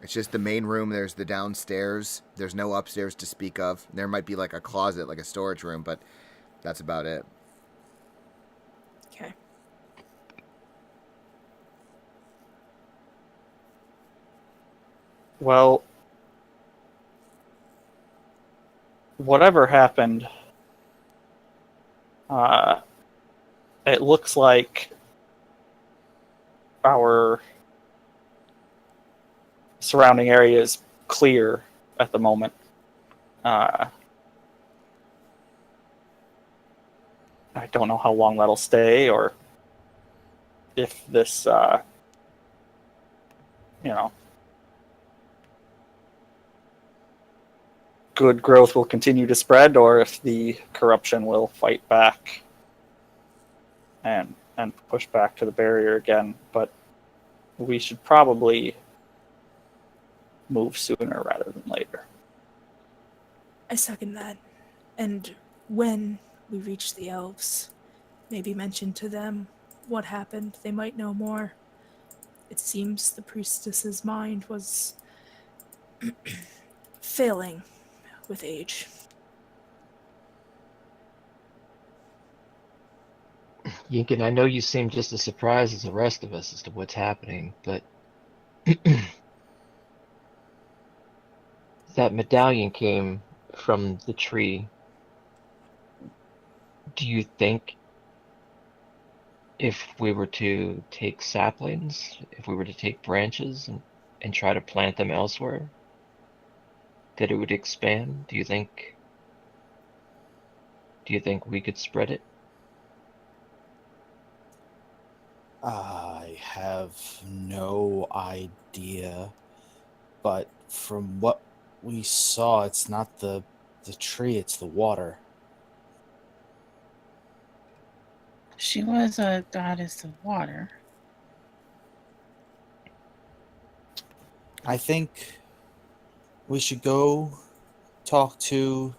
It's just the main room. There's the downstairs. There's no upstairs to speak of. There might be like a closet, like a storage room, but that's about it. Okay. well, whatever happened, it looks like our surrounding area is clear at the moment. I don't know how long that'll stay, or if this, good growth will continue to spread, or if the corruption will fight back and push back to the barrier again. But we should probably move sooner rather than later. I second that. And when we reach the elves, maybe mention to them what happened. They might know more. It seems the priestess's mind was failing with age. Yinkin, I know you seem just as surprised as the rest of us as to what's happening, but that medallion came from the tree. Do you think if we were to take saplings, if we were to take branches and try to plant them elsewhere, that it would expand? Do you think we could spread it? I have no idea, but from what we saw, it's not the tree, it's the water. She was a goddess of water. I think we should go talk to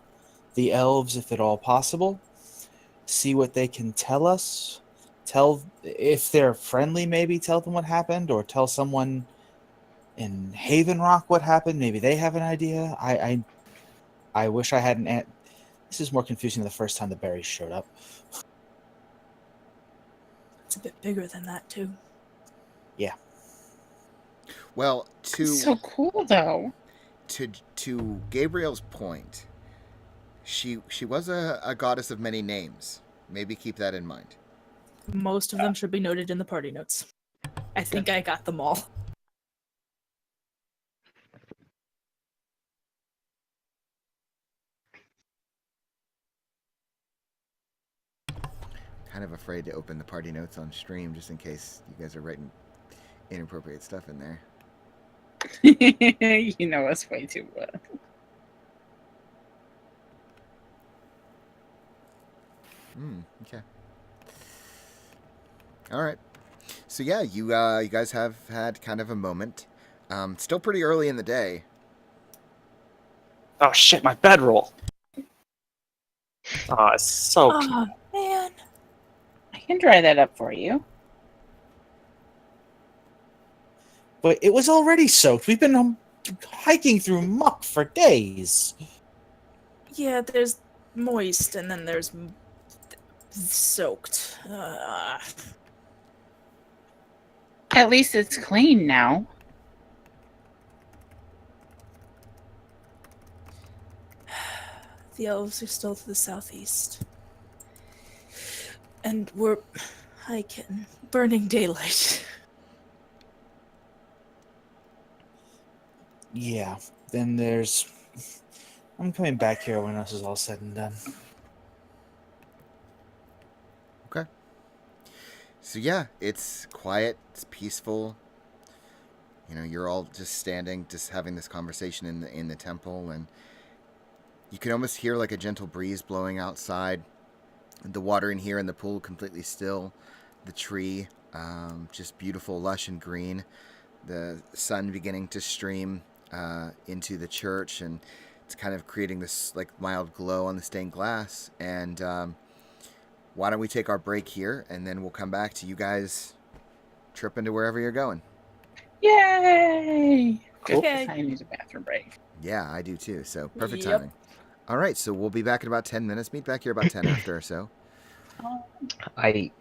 the elves if at all possible, see what they can tell us. Tell if they're friendly, maybe tell them what happened, or tell someone in Haven Rock what happened. Maybe they have an idea. I wish I had This is more confusing than the first time the berries showed up. It's a bit bigger than that too. Well, It's so cool, though. to Gabriel's point, she was a goddess of many names. Maybe keep that in mind. Most of them should be noted in the party notes. I think I got them all. Kind of afraid to open the party notes on stream just in case you guys are writing inappropriate stuff in there. You know us way too well. Okay. All right. So yeah, you guys have had kind of a moment. Still pretty early in the day. Oh shit, my bedroll. Oh, it's so cute. Oh man. I can dry that up for you. But it was already soaked. We've been hiking through muck for days. Yeah, there's moist and then there's soaked. At least it's clean now. The elves are still to the southeast. And we're hiking. Burning daylight. Yeah. Then there's. I'm coming back here when this is all said and done. Okay. So yeah, it's quiet, it's peaceful. You know, you're all just standing, just having this conversation in the temple, and you can almost hear like a gentle breeze blowing outside. The water in here in the pool completely still. The tree, just beautiful, lush and green. The sun beginning to stream into the church, and it's kind of creating this like mild glow on the stained glass. And why don't we take our break here, and then we'll come back to you guys tripping to wherever you're going. Yay! Cool. Okay. I need a bathroom break. Yeah, I do too. So perfect Yep. timing. All right, so we'll be back in about 10 minutes. Meet back here about 10 after or so. I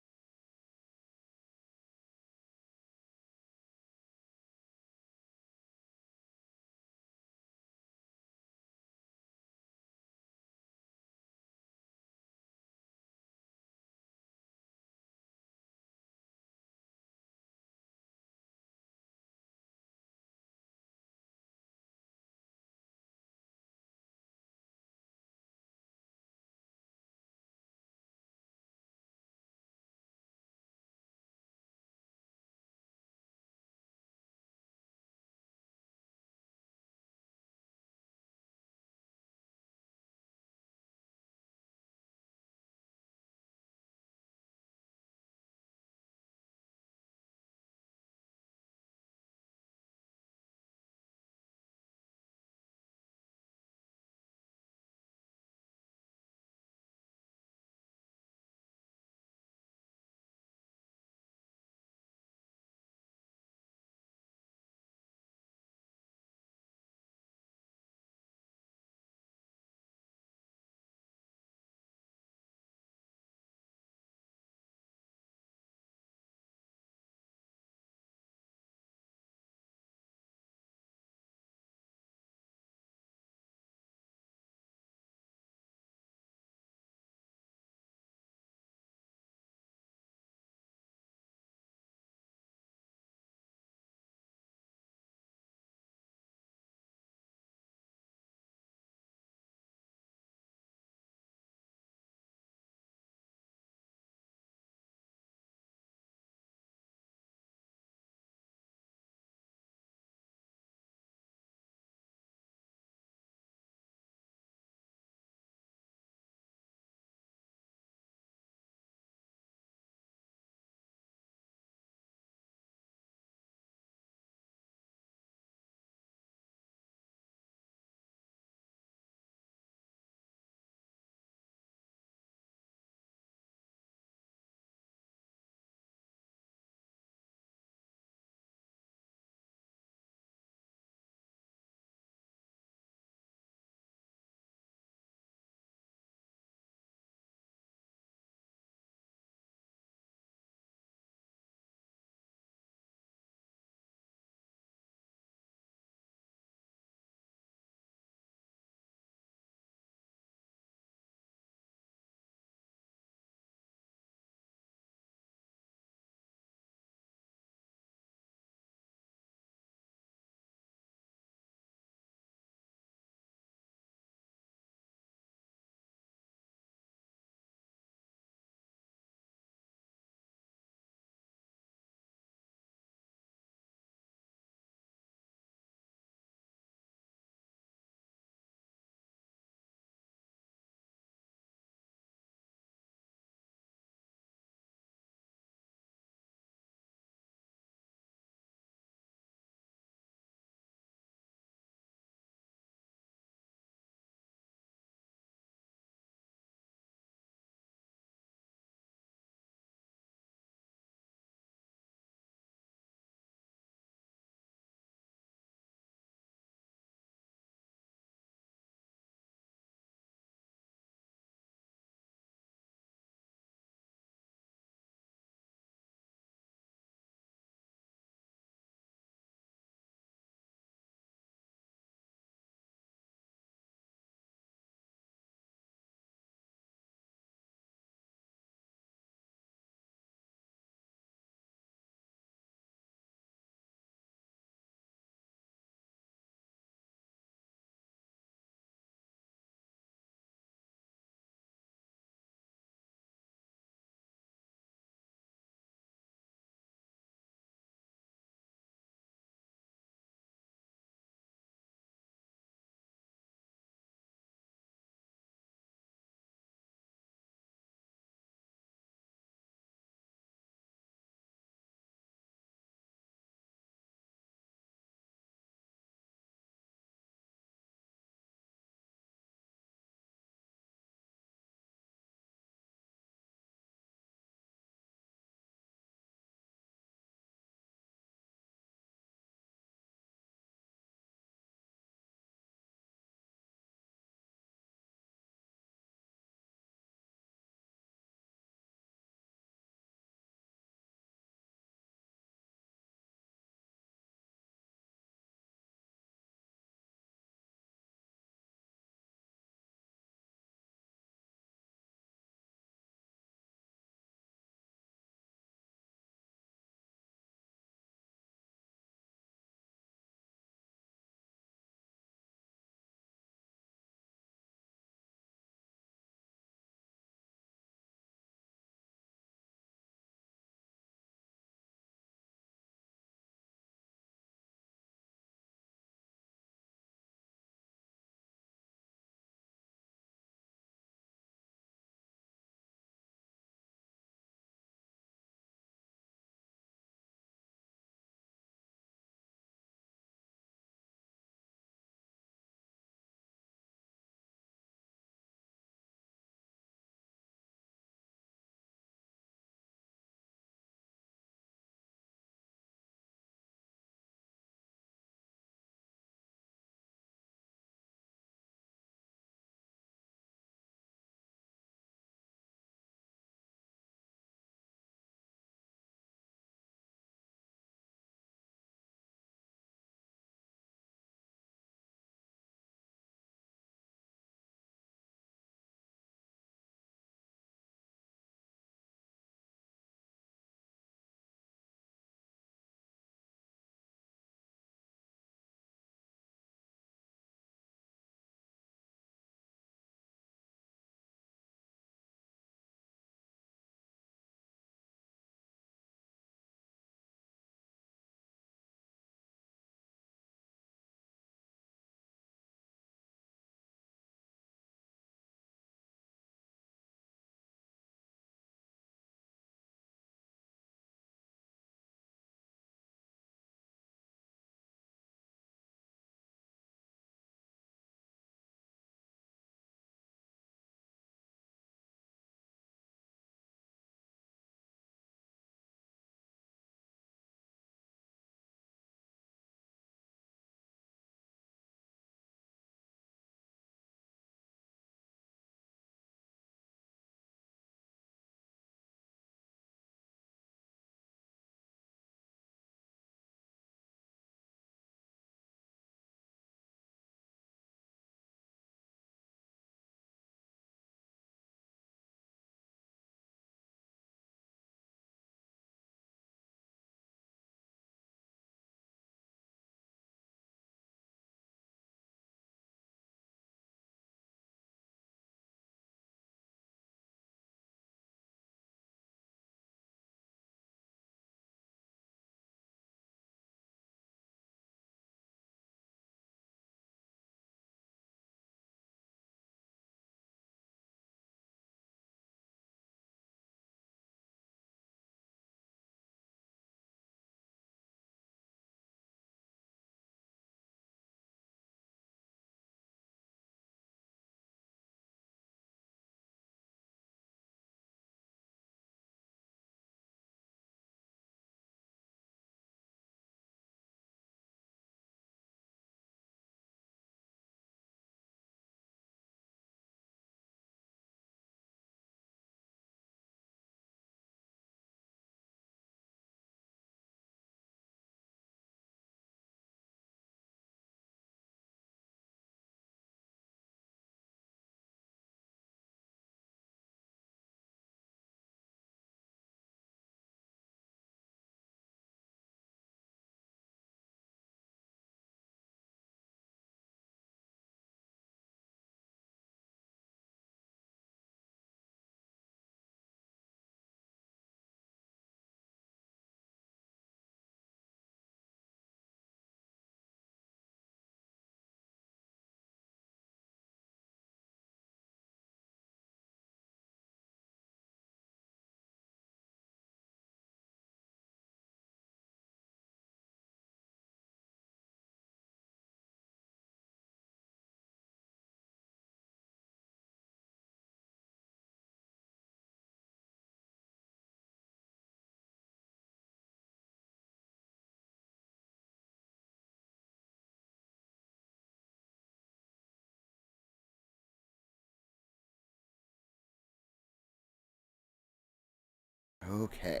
Okay.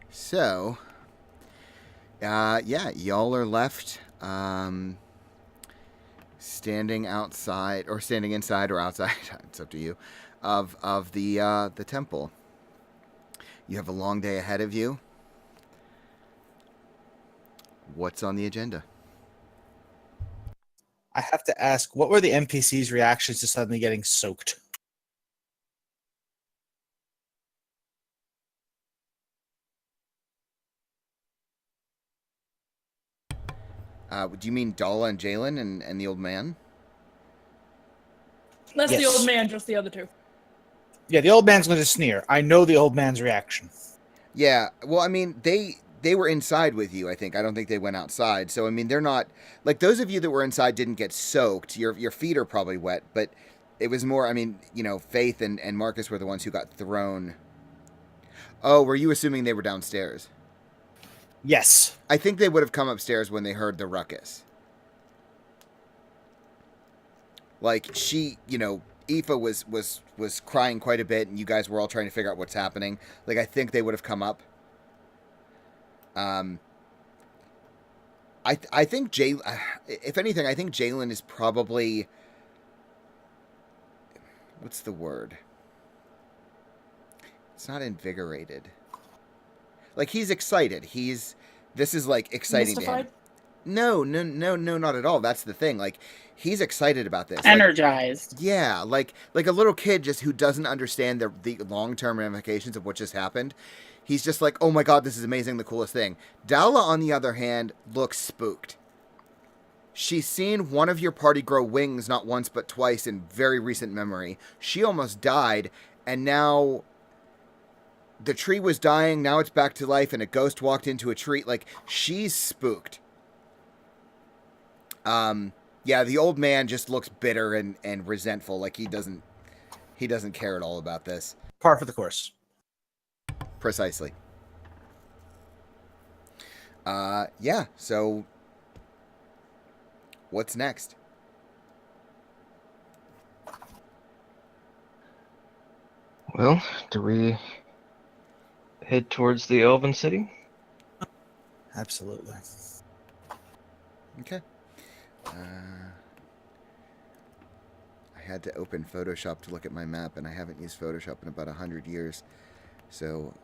So, yeah, y'all are left standing outside, or standing inside or outside, it's up to you, of the temple. You have a long day ahead of you. What's on the agenda? I have to ask, what were the NPCs' reactions to suddenly getting soaked? Do you mean Dala and Jalen and the old man? Less the Yes. old man, just the other two. Yeah, the old man's going to sneer. I know the old man's reaction. Yeah. Well, I mean, they were inside with you, I think. I don't think they went outside. So, I mean, they're not like those of you that were inside didn't get soaked. Your feet are probably wet, but it was more, I mean, Faith and Marcus were the ones who got thrown. Oh, were you assuming they were downstairs? Yes. I think they would have come upstairs when they heard the ruckus. Like she, Aoife was crying quite a bit, and you guys were all trying to figure out what's happening. Like I think they would have come up. I think if anything, I think Jalen is probably, what's the word? It's not invigorated. Like he's excited. This is like exciting to him. Mystified? No, not at all. That's the thing. Like he's excited about this. Like, Energized. yeah, like a little kid just who doesn't understand the long-term ramifications of what just happened. He's just like, oh my god, this is amazing, the coolest thing. Dala, on the other hand, looks spooked. She's seen one of your party grow wings not once but twice in very recent memory. She almost died, and now the tree was dying, now it's back to life, and a ghost walked into a tree. Like, she's spooked. Yeah, the old man just looks bitter and resentful, like he doesn't care at all about this. Par for the course. Precisely. Yeah, so what's next? Well, do we head towards the Elven City? Absolutely. Okay. I had to open Photoshop to look at my map, and I haven't used Photoshop in about 100 years. So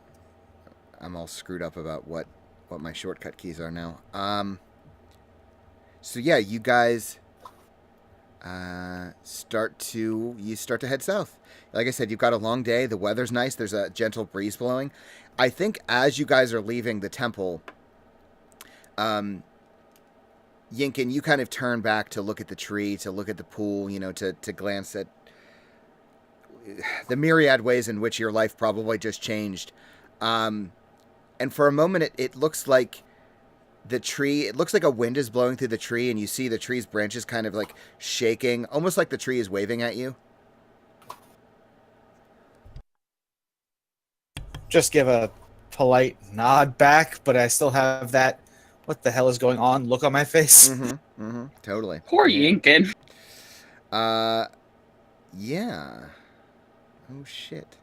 I'm all screwed up about what my shortcut keys are now. So yeah, you guys start to head south. Like I said, you've got a long day. The weather's nice. There's a gentle breeze blowing. I think as you guys are leaving the temple, Yinkin, you kind of turn back to look at the tree, to look at the pool, to glance at the myriad ways in which your life probably just changed. And for a moment, it looks like the tree, it looks like a wind is blowing through the tree, and you see the tree's branches kind of like shaking, almost like the tree is waving at you. Just give a polite nod back, but I still have that what the hell is going on look on my face. Totally. Poor Yinkin. Yeah. Oh, shit.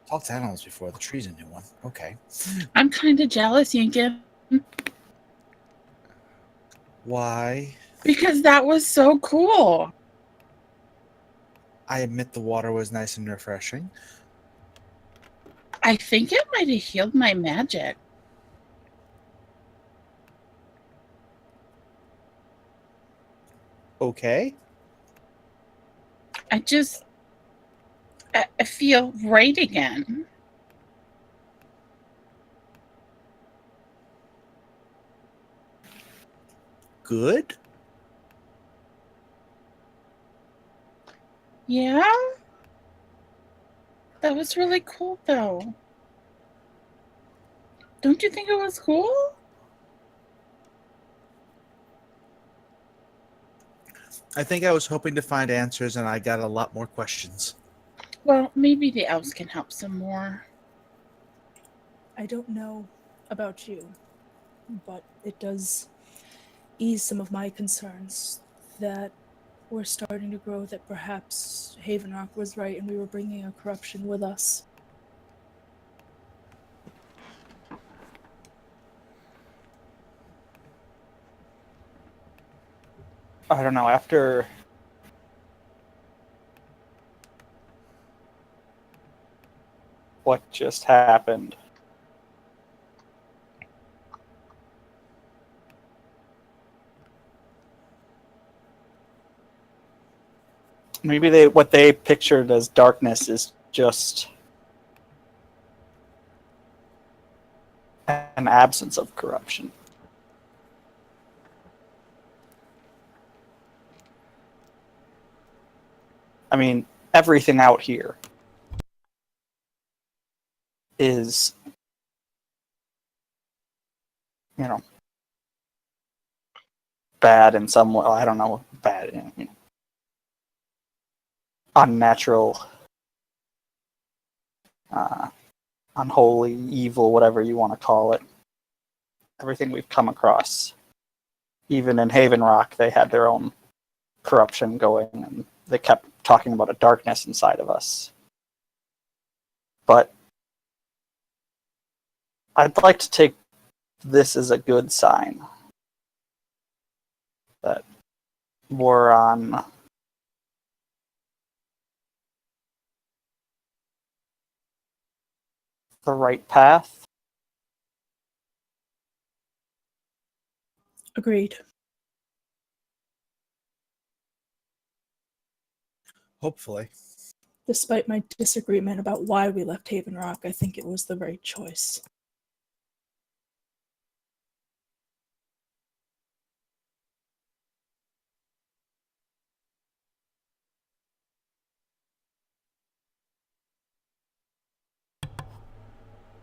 Talked to animals before. The tree's a new one. Okay. I'm kind of jealous, Yinkin, Why? because that was so cool. I admit the water was nice and refreshing. I think it might have healed my magic. Okay. I feel right again. Good. Yeah? That was really cool, though. Don't you think it was cool? I think I was hoping to find answers, and I got a lot more questions. Well, maybe the elves can help some more. I don't know about you, but it does ease some of my concerns that we're starting to grow, that perhaps Haven Rock was right and we were bringing a corruption with us. I don't know, after what just happened, maybe what they pictured as darkness is just an absence of corruption. I mean, everything out here is, bad in some way. I don't know, bad, unnatural, unholy, evil, whatever you want to call it. Everything we've come across. Even in Haven Rock, they had their own corruption going, and they kept talking about a darkness inside of us. But I'd like to take this as a good sign that we're on the right path. Agreed. Hopefully. Despite my disagreement about why we left Haven Rock, I think it was the right choice.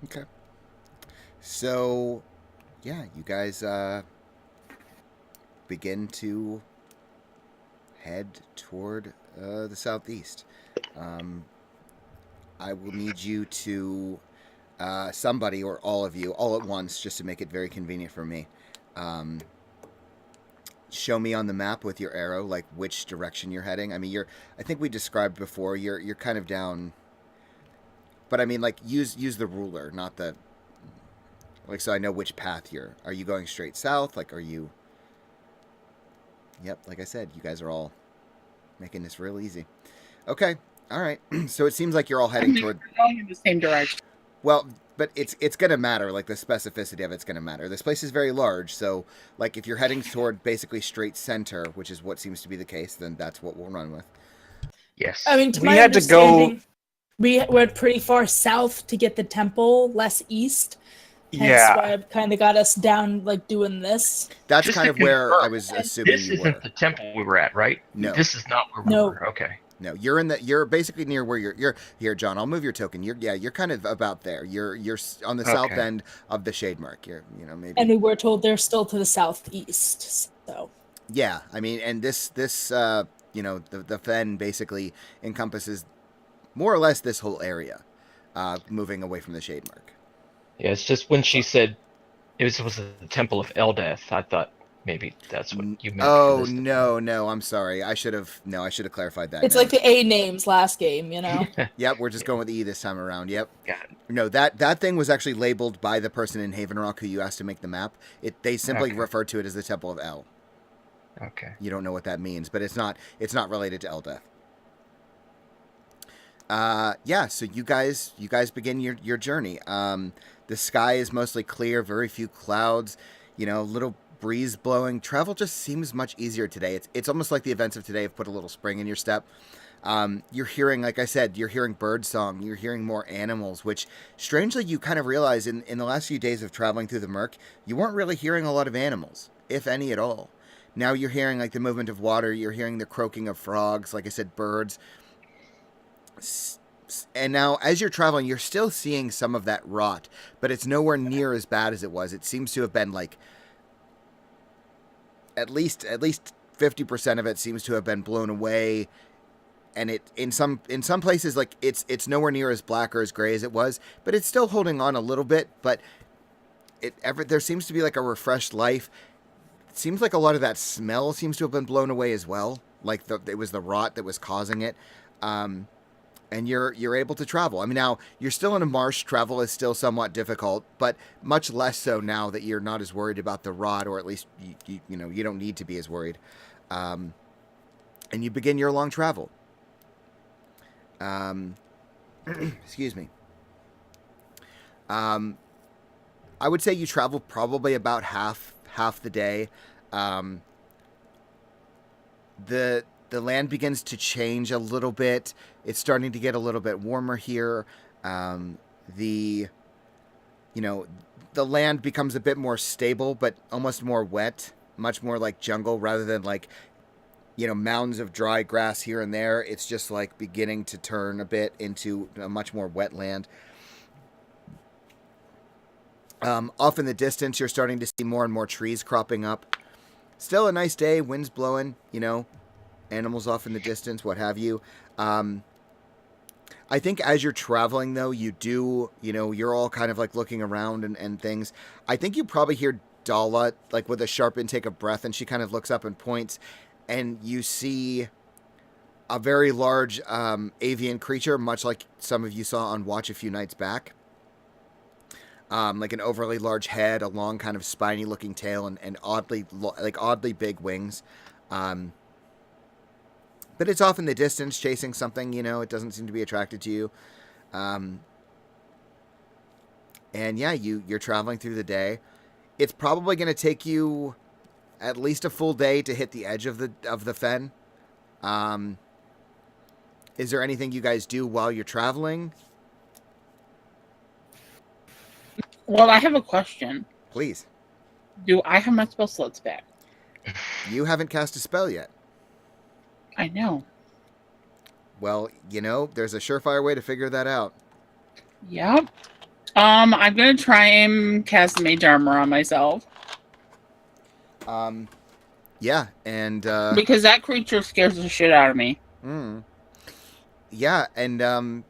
Okay. So, yeah, you guys begin to head toward the southeast. I will need you to, somebody or all of you, all at once, just to make it very convenient for me, show me on the map with your arrow, like, which direction you're heading. I mean, I think we described before, you're kind of down, but I mean, like, use the ruler, not the, like, so I know which path are you going straight south? Like, are you, yep, like I said, you guys are all making this real easy. Okay, all right. So it seems like you're all heading toward, going in the same direction. well, but it's going to matter, like, the specificity of it's going to matter. This place is very large, so, like, if you're heading toward basically straight center, which is what seems to be the case, then that's what we'll run with. Yes. I mean, to We my had to go- understanding, we went pretty far south to get the temple, less east. Hence why it kind of got us down, like, doing this. That's Just kind to of where confirm, I was assuming this you isn't were. the temple we were at, right? No. This is not where we No. were. Okay. No, you're basically near where you're here, John. I'll move your token. You're kind of about there. You're on the south Okay. end of the shade mark. Maybe. And we were told they're still to the southeast, so. Yeah, I mean, and this the fen basically encompasses more or less this whole area, moving away from the shade mark. Yeah, it's just when she said it was the Temple of Eldeth, I thought maybe that's what you meant. Oh, for this no, I'm sorry. I should have clarified that. It's No. like the A names last game, you know? Yep, we're just going with E this time around. Yep. Got it. No, that thing was actually labeled by the person in Haven Rock who you asked to make the map. They simply Okay. referred to it as the Temple of El. Okay. You don't know what that means, but it's not related to Eldeth. Yeah, so you guys begin your journey. The sky is mostly clear, very few clouds, little breeze blowing. Travel just seems much easier today. It's almost like the events of today have put a little spring in your step. You're hearing, like I said, you're hearing bird song, you're hearing more animals, which strangely you kind of realize in the last few days of traveling through the murk, you weren't really hearing a lot of animals, if any at all. Now you're hearing like the movement of water, you're hearing the croaking of frogs, like I said, birds. And now as you're traveling, you're still seeing some of that rot, but it's nowhere near as bad as it was. It seems to have been like at least 50% of it seems to have been blown away. And it in some places, like it's nowhere near as black or as gray as it was, but it's still holding on a little bit. But there seems to be like a refreshed life. It seems like a lot of that smell seems to have been blown away as well. Like it was the rot that was causing it. And you're able to travel. I mean, now you're still in a marsh. Travel is still somewhat difficult, but much less so now that you're not as worried about the rot, or at least you don't need to be as worried. and you begin your long travel. Excuse me. I would say you travel probably about half the day. The land begins to change a little bit. It's starting to get a little bit warmer here. The land becomes a bit more stable, but almost more wet, much more like jungle rather than like, mounds of dry grass here and there. It's just like beginning to turn a bit into a much more wet land. Off in the distance, you're starting to see more and more trees cropping up. Still a nice day, wind's blowing, animals off in the distance, what have you. I think as you're traveling, though, you do, you're all kind of like looking around and things. I think you probably hear Dala, like with a sharp intake of breath, and she kind of looks up and points, and you see a very large avian creature, much like some of you saw on Watch a few nights back. Like an overly large head, a long kind of spiny looking tail, and oddly big wings. But it's off in the distance chasing something, it doesn't seem to be attracted to you. And yeah, you're traveling through the day. It's probably going to take you at least a full day to hit the edge of the fen. Is there anything you guys do while you're traveling? Well, I have a question. Please. Do I have my spell slots back? You haven't cast a spell yet. I know. Well, there's a surefire way to figure that out. Yep. I'm gonna try and cast Mage Armor on myself. Yeah, and because that creature scares the shit out of me. Yeah, and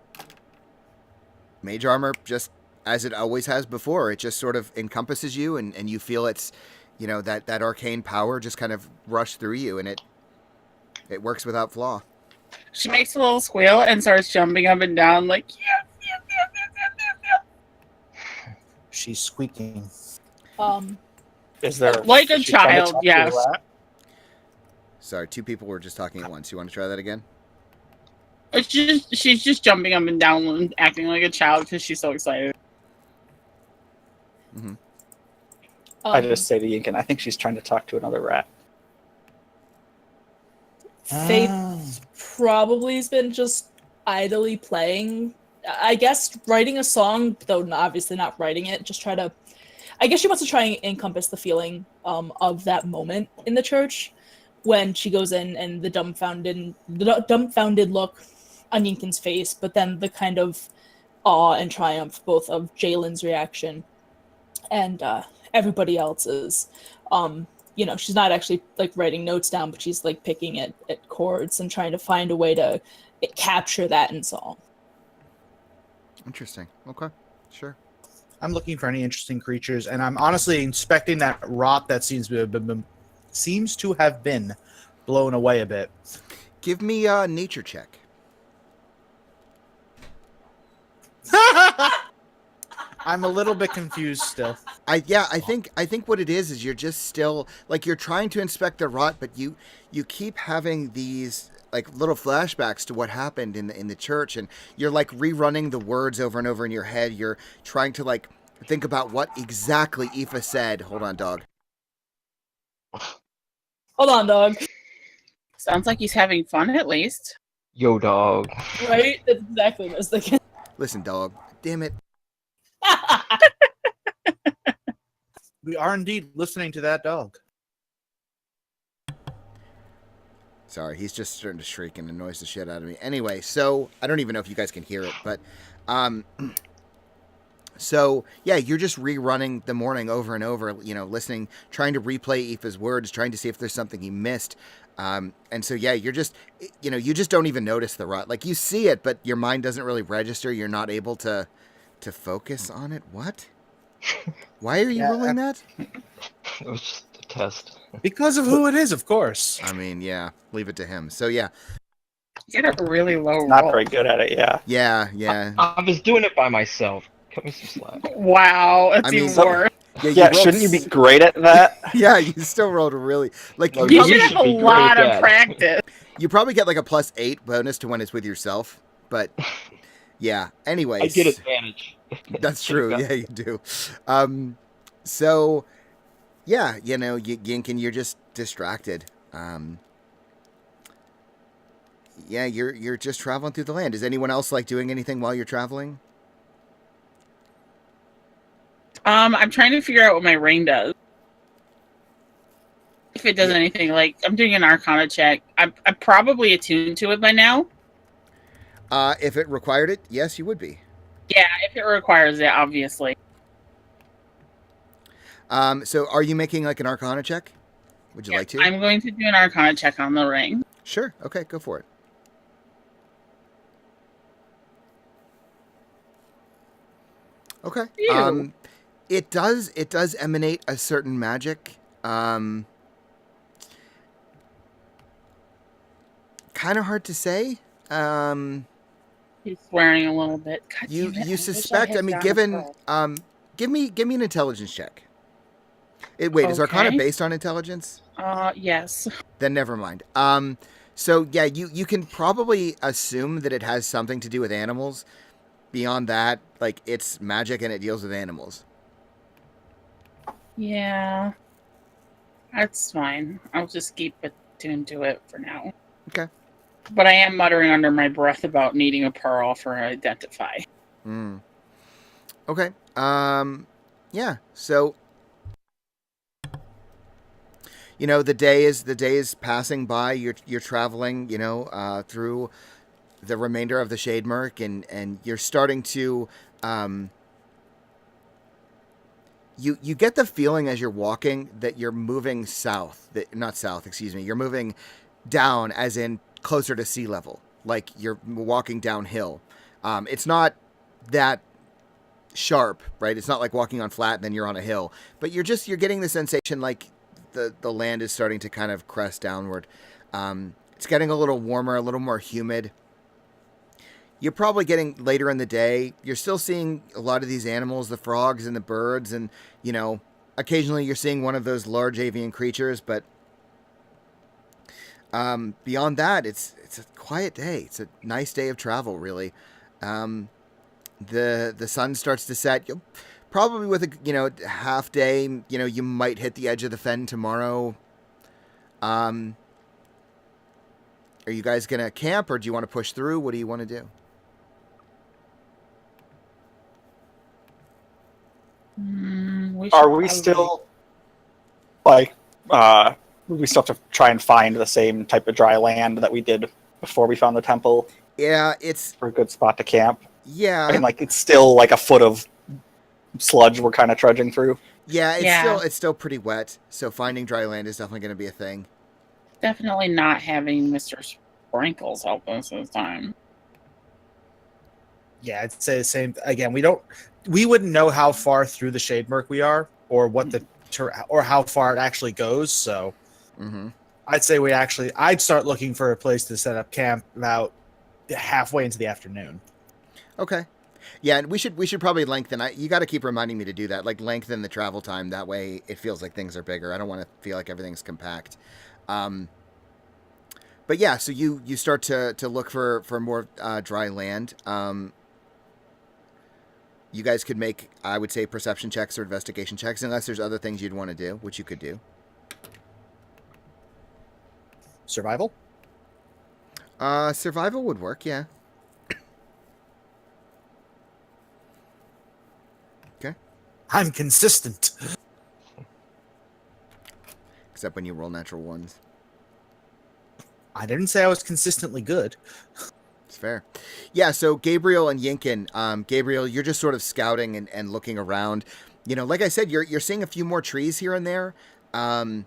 Mage Armor, just as it always has before, it just sort of encompasses you, and you feel its, that arcane power just kind of rush through you, and it works without flaw. She makes a little squeal and starts jumping up and down like, yes, yes, yes, yes, yes, yes, yes. She's squeaking. Is there like a is she trying to child? talk to Yes. a rat? Sorry, two people were just talking at once. You want to try that again? She's just jumping up and down and acting like a child because she's so excited. Mm-hmm. I just say to Yinkin, I think she's trying to talk to another rat. Faith probably has been just idly playing. I guess writing a song, though obviously not writing it, just try to... I guess she wants to try and encompass the feeling of that moment in the church when she goes in and the dumbfounded look on Yinkin's face, but then the kind of awe and triumph both of Jalen's reaction and everybody else's. She's not actually like writing notes down, but she's like picking at chords and trying to find a way to capture that in song. Interesting. Okay, sure. I'm looking for any interesting creatures, and I'm honestly inspecting that rot that seems to have been blown away a bit. Give me a nature check. I'm a little bit confused still. I think what it is you're just still like you're trying to inspect the rot, but you keep having these like little flashbacks to what happened in the church, and you're like rerunning the words over and over in your head. You're trying to like think about what exactly Aoife said. Hold on, dog. Hold on, dog. Sounds like he's having fun at least. Yo, dog. Right? That's exactly what I was thinking. Listen, dog. Damn it. We are indeed listening to that dog. Sorry, he's just starting to shriek and annoys the shit out of me. Anyway, so I don't even know if you guys can hear it, but so yeah, you're just rerunning the morning over and over, listening, trying to replay Aoife's words, trying to see if there's something you missed. And so yeah, you're just, you just don't even notice the rot. Like you see it, but your mind doesn't really register. You're not able to focus on it. What? Why are you rolling that? It was just a test. Because of who it is, of course. I mean, yeah, leave it to him. So yeah. You get a really low roll. Not very good at it, yeah. Yeah. I was doing it by myself. Cut me some slack. Wow, that's I mean, even worse. Yeah, Yeah, rolled shouldn't you be great at that? Yeah, you still rolled a really like No, You probably, should have should a be great lot at of that. practice. you probably get like a +8 bonus to when it's with yourself, but yeah. I Anyways, get advantage. that's Should've true. got- Yeah, you do. So yeah, Yinkin, you're just distracted. Yeah, you're just traveling through the land. Is anyone else like doing anything while you're traveling? I'm trying to figure out what my ring does. If it does Yeah. anything, like I'm doing an Arcana check. I'm probably attuned to it by now. If it required it, yes, you would be. Yeah, if it requires it, obviously. So are you making like an Arcana check? Would you like to? I'm going to do an Arcana check on the ring. Sure. Okay, go for it. Okay. Ew. It does emanate a certain magic. Kind of hard to say. He's swearing a little bit. God You damn it, I you wish suspect? I had mean, gotten a given pearl. give me an intelligence check. Wait, is Arcana Okay. based on intelligence? Yes. Then never mind. So yeah, you can probably assume that it has something to do with animals. Beyond that, like it's magic and it deals with animals. Yeah. That's fine. I'll just keep attuned to it for now. Okay. But I am muttering under my breath about needing a pearl for identify. Mm. Okay. Yeah. So the day is passing by. You're traveling, through the remainder of the Shade Murk, and you're starting to you get the feeling as you're walking that you're moving south. That not south, excuse me. You're moving down, as in closer to sea level. Like you're walking downhill. It's not that sharp, right? It's not like walking on flat and then you're on a hill. But you're getting the sensation like the land is starting to kind of crest downward. It's getting a little warmer, a little more humid. You're probably getting later in the day. You're still seeing a lot of these animals, the frogs and the birds, and occasionally you're seeing one of those large avian creatures. But beyond that, it's a quiet day. It's a nice day of travel, really. The sun starts to set. You'll probably with a half day. You might hit the edge of the fen tomorrow. Are you guys gonna camp, or do you want to push through? What do you want to do? Are we still like we still have to try and find the same type of dry land that we did before we found the temple Yeah, it's for a good spot to camp? yeah. I mean, like it's still like a foot of sludge we're kind of trudging through. Yeah, Yeah. it's still pretty wet, so finding dry land is definitely going to be a thing. Definitely not having Mr. Sprinkles help us this time. Yeah, I'd say the same. Again, we wouldn't know how far through the Shade Murk we are, or what or how far it actually goes. So, Mm-hmm. I'd say I'd start looking for a place to set up camp about halfway into the afternoon. Okay. Yeah, and we should probably lengthen. You got to keep reminding me to do that. Like lengthen the travel time. That way, it feels like things are bigger. I don't want to feel like everything's compact. But yeah, so you start to look for more dry land. You guys could make, I would say, perception checks or investigation checks, unless there's other things you'd want to do, which you could do. Survival. Survival would work, yeah. Okay. I'm consistent. Except when you roll natural ones. I didn't say I was consistently good. It's fair. Yeah, so Gabriel and Yinkin, Gabriel, you're just sort of scouting and looking around. Like I said, you're seeing a few more trees here and there. Yinkin,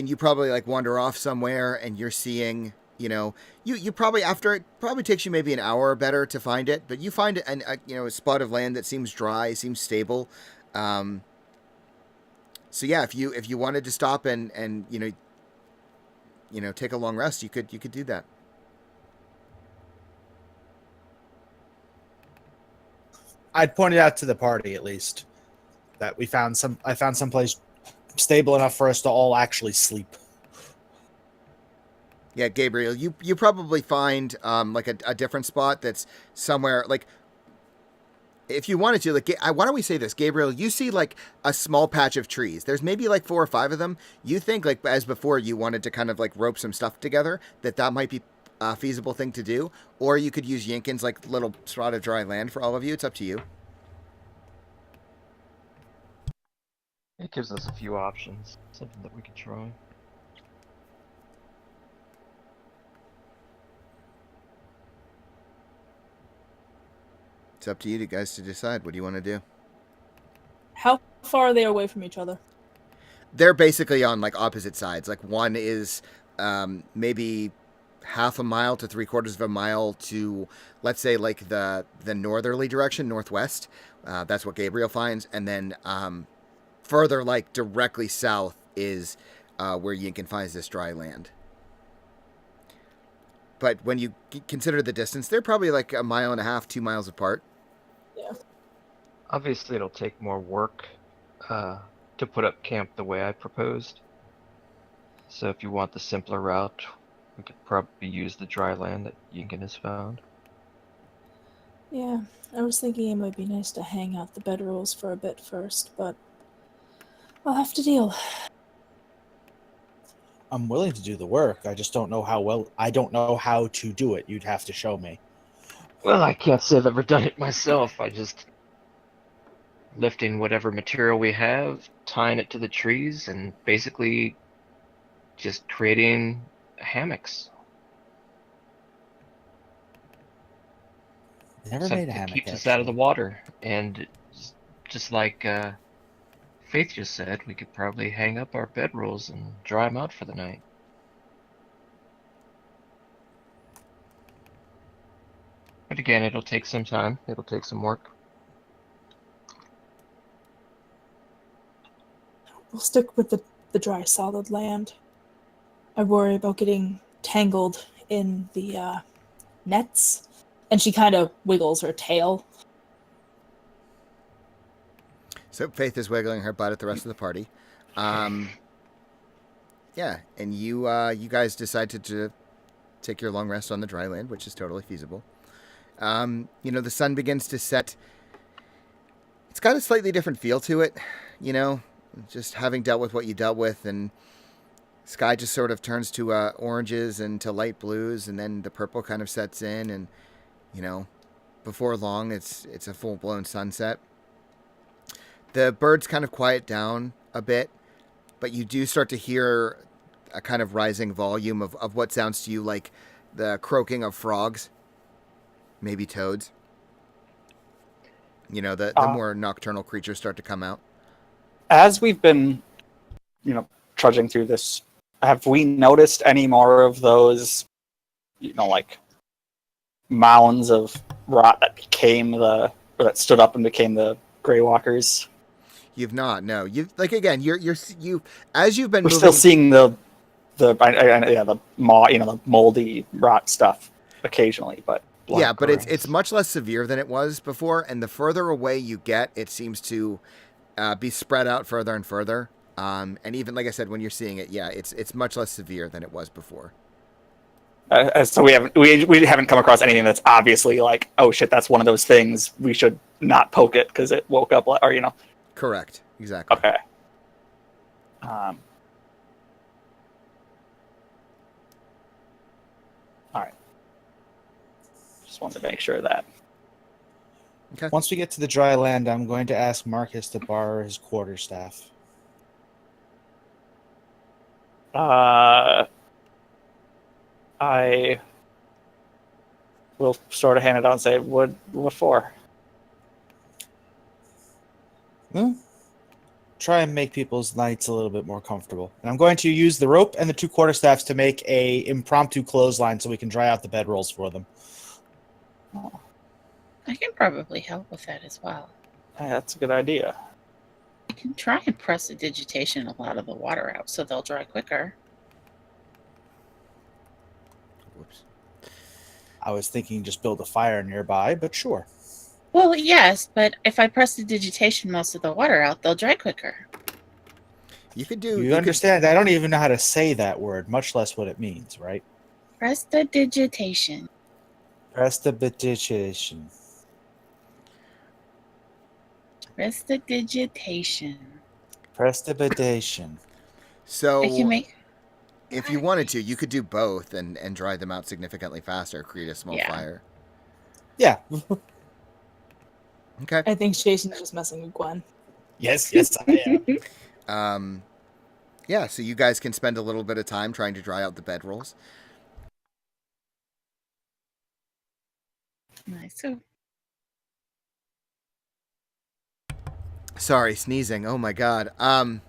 you probably like wander off somewhere and you're seeing, you probably, after it probably takes you maybe an hour or better to find it, but you find a spot of land that seems dry, seems stable. So yeah, if you wanted to stop and take a long rest, you could do that. I'd pointed out to the party at least that I found some place stable enough for us to all actually sleep. Yeah, Gabriel, you probably find like a different spot that's somewhere like if you wanted to, like, why don't we say this, Gabriel? You see like a small patch of trees. There's maybe like 4 or 5 of them. You think like as before you wanted to kind of like rope some stuff together that might be a feasible thing to do, or you could use Yinkin's like little spot of dry land for all of you. It's up to you. It gives us a few options, something that we could try. It's up to you guys to decide. What do you want to do? How far are they away from each other? They're basically on like opposite sides. Like one is maybe half a mile to 3/4 of a mile to, let's say, like the northerly direction, northwest. That's what Gabriel finds, and then further, like directly south, is where Yinkin finds this dry land. But when you consider the distance, they're probably like 1.5 miles, 2 miles apart. Yeah. Obviously, it'll take more work to put up camp the way I proposed. So if you want the simpler route, we could probably use the dry land that Yinkin has found. Yeah, I was thinking it might be nice to hang out the bedrolls for a bit first, but I'll have to deal. I'm willing to do the work. I just don't know how well. I don't know how to do it. You'd have to show me. Well, I can't say I've ever done it myself. I just lifting whatever material we have, tying it to the trees, and basically just creating hammocks. Never made a hammock. It keeps us out of the water, and just like Faith just said, we could probably hang up our bedrolls and dry them out for the night. But again, it'll take some time. It'll take some work. We'll stick with the dry, solid land. I worry about getting tangled in the nets. And she kind of wiggles her tail. So Faith is wiggling her butt at the rest of the party. Yeah, and you guys decide to take your long rest on the dry land, which is totally feasible. The sun begins to set. It's got a slightly different feel to it, just having dealt with what you dealt with, and sky just sort of turns to oranges and to light blues, and then the purple kind of sets in, and before long it's a full-blown sunset. The birds kind of quiet down a bit, but you do start to hear a kind of rising volume of what sounds to you like the croaking of frogs, maybe toads. The more nocturnal creatures start to come out. As we've been, trudging through this, have we noticed any more of those, like mounds of rot that that stood up and became the Grey Walkers? You've not, no. You like again. You as you've been. We're moving, still seeing the moldy rot stuff occasionally, but yeah, but it's much less severe than it was before, and the further away you get, it seems to be spread out further and further. And even like I said, when you're seeing it, yeah, it's much less severe than it was before. So we haven't come across anything that's obviously like, oh shit, that's one of those things. We should not poke it because it woke up, or Correct. Exactly. Okay. All right. Just wanted to make sure of that. Okay. Once we get to the dry land, I'm going to ask Marcus to borrow his quarterstaff. I will sort of hand it out and say, what for? Try and make people's nights a little bit more comfortable. And I'm going to use the rope and the 2 quarterstaffs to make a impromptu clothesline so we can dry out the bedrolls for them. I can probably help with that as well. Hey, that's a good idea. I can try and press the digitation a lot of the water out so they'll dry quicker. Whoops. I was thinking just build a fire nearby, but sure. Well, yes, but if I press the digitation most of the water out, they'll dry quicker. You could do. You understand? I don't even know how to say that word, much less what it means, right? Press the digitation. Prestidigitation. Press the digitation. Prestidigitation. I So can make. if you wanted to, you could do both and dry them out significantly faster, create a small Yeah. fire. Yeah. Okay. I think Jason's just messing with Gwen. Yes, I am. Yeah, so you guys can spend a little bit of time trying to dry out the bedrolls. Nice. So Sorry, sneezing. Oh my god. I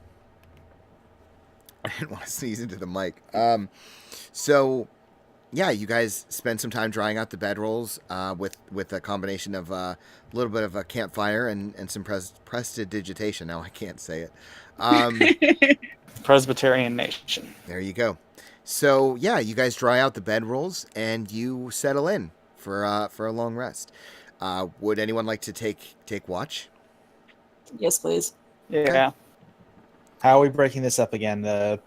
didn't want to sneeze into the mic. So yeah, you guys spend some time drying out the bedrolls with a combination of a little bit of a campfire and some prestidigitation. Now I can't say it. Presbyterian nation. There you go. So yeah, you guys dry out the bedrolls and you settle in for a long rest. Would anyone like to take watch? Yes, please. Yeah. How are we breaking this up again? The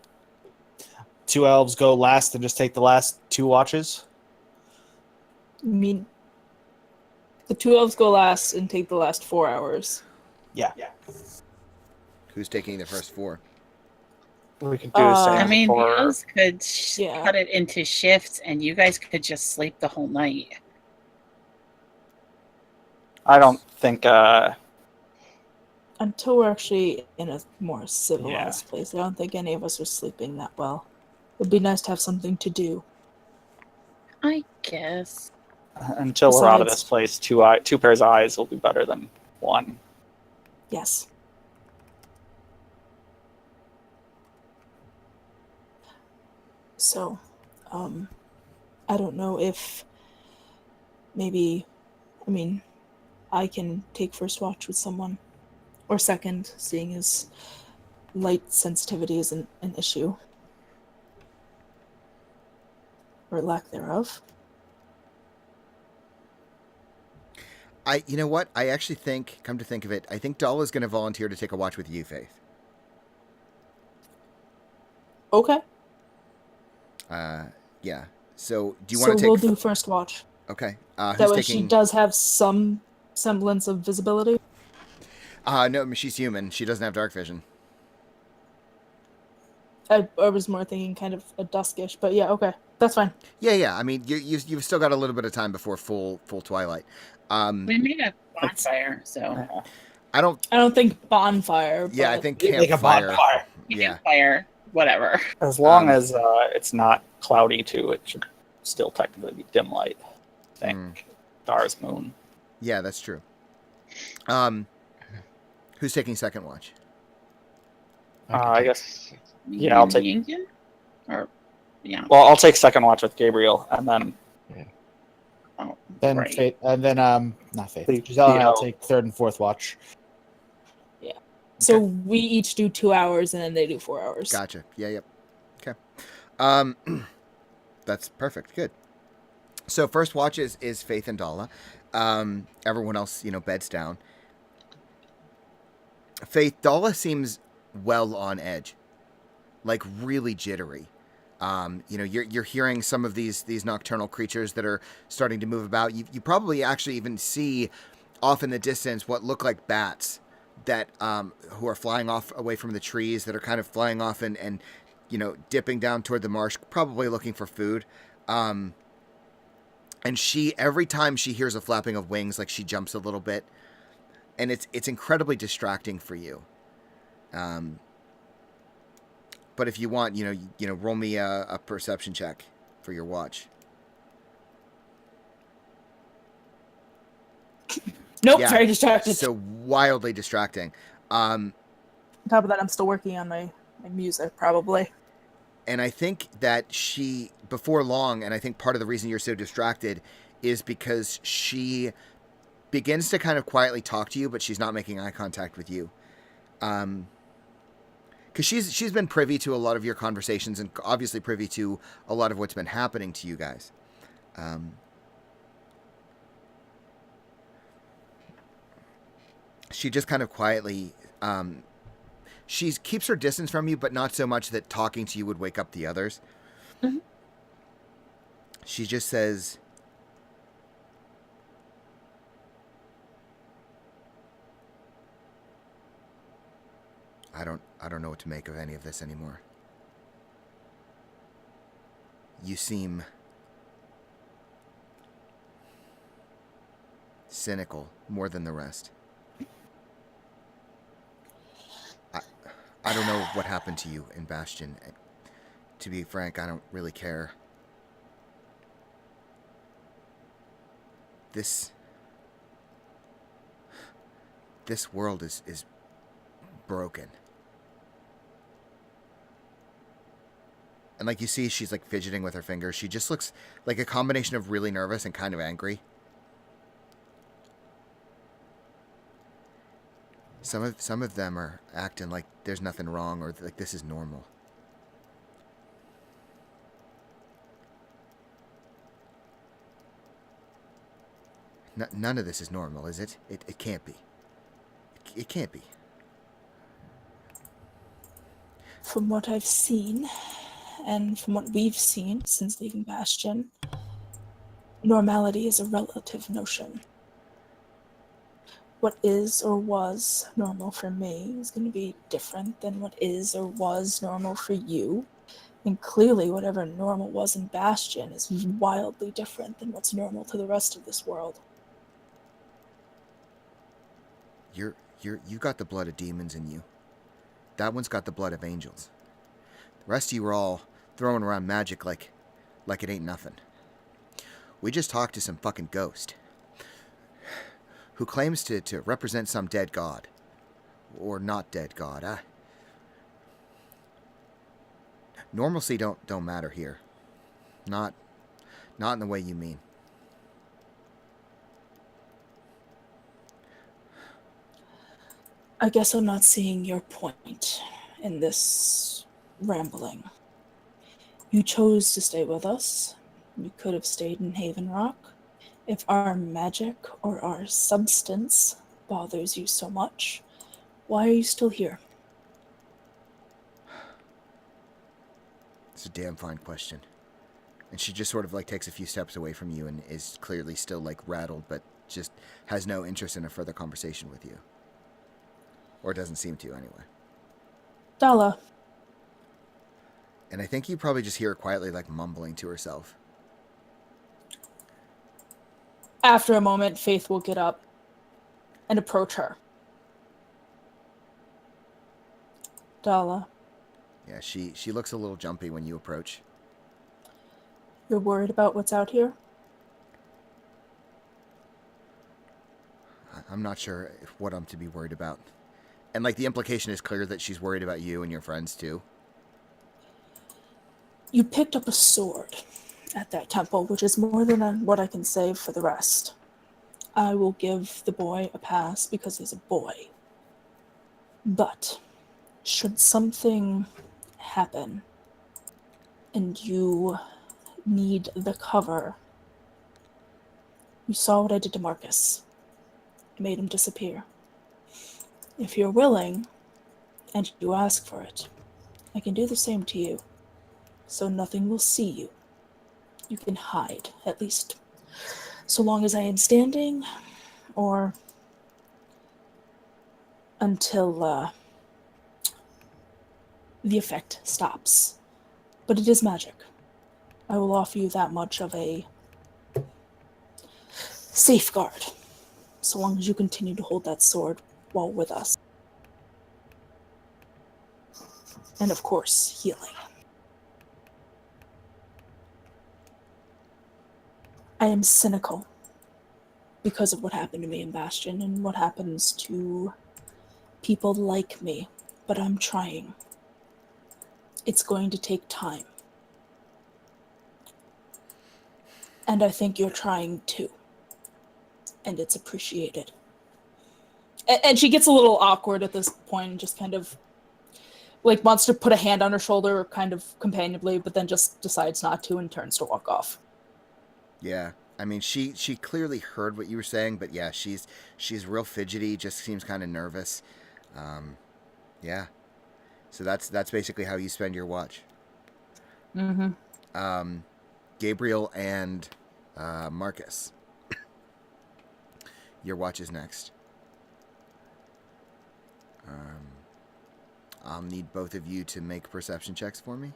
2 elves go last and just take the last 2 watches? I mean, the 2 elves go last and take the last 4 hours. Yeah. Who's taking the first 4? We could do the same. I mean, for- the elves could Yeah. cut it into shifts, and you guys could just sleep the whole night. I don't think. Until we're actually in a more civilized place, I don't think any of us are sleeping that well. It'd be nice to have something to do. I guess. Until we're out of Besides- this place, two pairs of eyes will be better than one. Yes. So, I don't know if maybe, I mean, I can take first watch with someone, or second, seeing as light sensitivity isn't an issue, or lack thereof. You know what? I actually think, come to think of it, I think Dalla's going to volunteer to take a watch with you, Faith. Okay. Yeah. So, do you want to take? We'll do first watch. Okay. That Who's way, taking? she does have some semblance of visibility. No, she's human. She doesn't have dark vision. I was more thinking kind of a duskish, but yeah, okay, that's fine. Yeah. I mean, you've still got a little bit of time before full twilight. We made a bonfire, so I don't. I don't think bonfire. Yeah, but I think Make a campfire. bonfire. Yeah. fire, whatever. As long Um, as it's not cloudy too, it should still technically be dim light. I think. Stars, moon. Yeah, that's true. Who's taking second watch? I guess. Yeah, I'll take- Yingyan? Or yeah. Well, I'll take second watch with Gabriel, and then Oh, Then right. Faith, and then not Faith. The- Giselle and I'll the- take third and fourth watch. So we each do 2 hours, and then they do 4 hours. Gotcha. Yeah. Yep. Okay. That's perfect. Good. So first watch is Faith and Dalla. Everyone else, beds down. Faith, Dalla seems well on edge, like really jittery. You're hearing some of these nocturnal creatures that are starting to move about. You probably actually even see off in the distance what look like bats that who are flying off away from the trees, that are kind of flying off and dipping down toward the marsh, probably looking for food. And she, every time she hears a flapping of wings, like she jumps a little bit, and it's incredibly distracting for you. But if you want, roll me a perception check for your watch. Nope, Yeah. very distracted. So wildly distracting. On top of that, I'm still working on my music, probably. And I think that she, before long, and I think part of the reason you're so distracted is because she begins to kind of quietly talk to you, but she's not making eye contact with you. Because she's been privy to a lot of your conversations and obviously privy to a lot of what's been happening to you guys. she just kind of quietly, she keeps her distance from you, but not so much that talking to you would wake up the others. Mhm. She just says, I don't know what to make of any of this anymore. You seem cynical more than the rest. I don't know what happened to you in Bastion. To be frank, I don't really care. This world is broken. And like you see, she's like fidgeting with her fingers. She just looks like a combination of really nervous and kind of angry. Some of them are acting like there's nothing wrong or like this is normal. None of this is normal, is it? It can't be. It can't be. From what I've seen, and from what we've seen since leaving Bastion, normality is a relative notion. What is or was normal for me is going to be different than what is or was normal for you. And clearly, whatever normal was in Bastion is wildly different than what's normal to the rest of this world. You got the blood of demons in you. That one's got the blood of angels. The rest of you are all throwing around magic like it ain't nothing. We just talked to some fucking ghost who claims to represent some dead god. Or not dead god. Normalcy don't matter here. Not in the way you mean. I guess I'm not seeing your point in this rambling. You chose to stay with us. You could have stayed in Haven Rock. If our magic or our substance bothers you so much, why are you still here? It's a damn fine question. And she just sort of like takes a few steps away from you and is clearly still like rattled, but just has no interest in a further conversation with you. Or doesn't seem to, anyway. Dala. And I think you probably just hear her quietly, like, mumbling to herself. After a moment, Faith will get up and approach her. Dala. Yeah, she looks a little jumpy when you approach. You're worried about what's out here? I'm not sure what I'm to be worried about. And, like, the implication is clear that she's worried about you and your friends, too. You picked up a sword at that temple, which is more than what I can say for the rest. I will give the boy a pass because he's a boy. But should something happen and you need the cover, you saw what I did to Marcus. I made him disappear. If you're willing, and you ask for it, I can do the same to you. So nothing will see you. You can hide, at least so long as I am standing, or until the effect stops. But it is magic. I will offer you that much of a safeguard, so long as you continue to hold that sword while with us. And of course, healing. I am cynical because of what happened to me in Bastion and what happens to people like me, but I'm trying. It's going to take time. And I think you're trying too. And it's appreciated. And she gets a little awkward at this point and just kind of like wants to put a hand on her shoulder kind of companionably, but then just decides not to and turns to walk off. Yeah. I mean, she clearly heard what you were saying, but yeah, she's real fidgety. Just seems kind of nervous. Yeah. So that's basically how you spend your watch. Mm-hmm. Gabriel and Marcus. Your watch is next. I'll need both of you to make perception checks for me.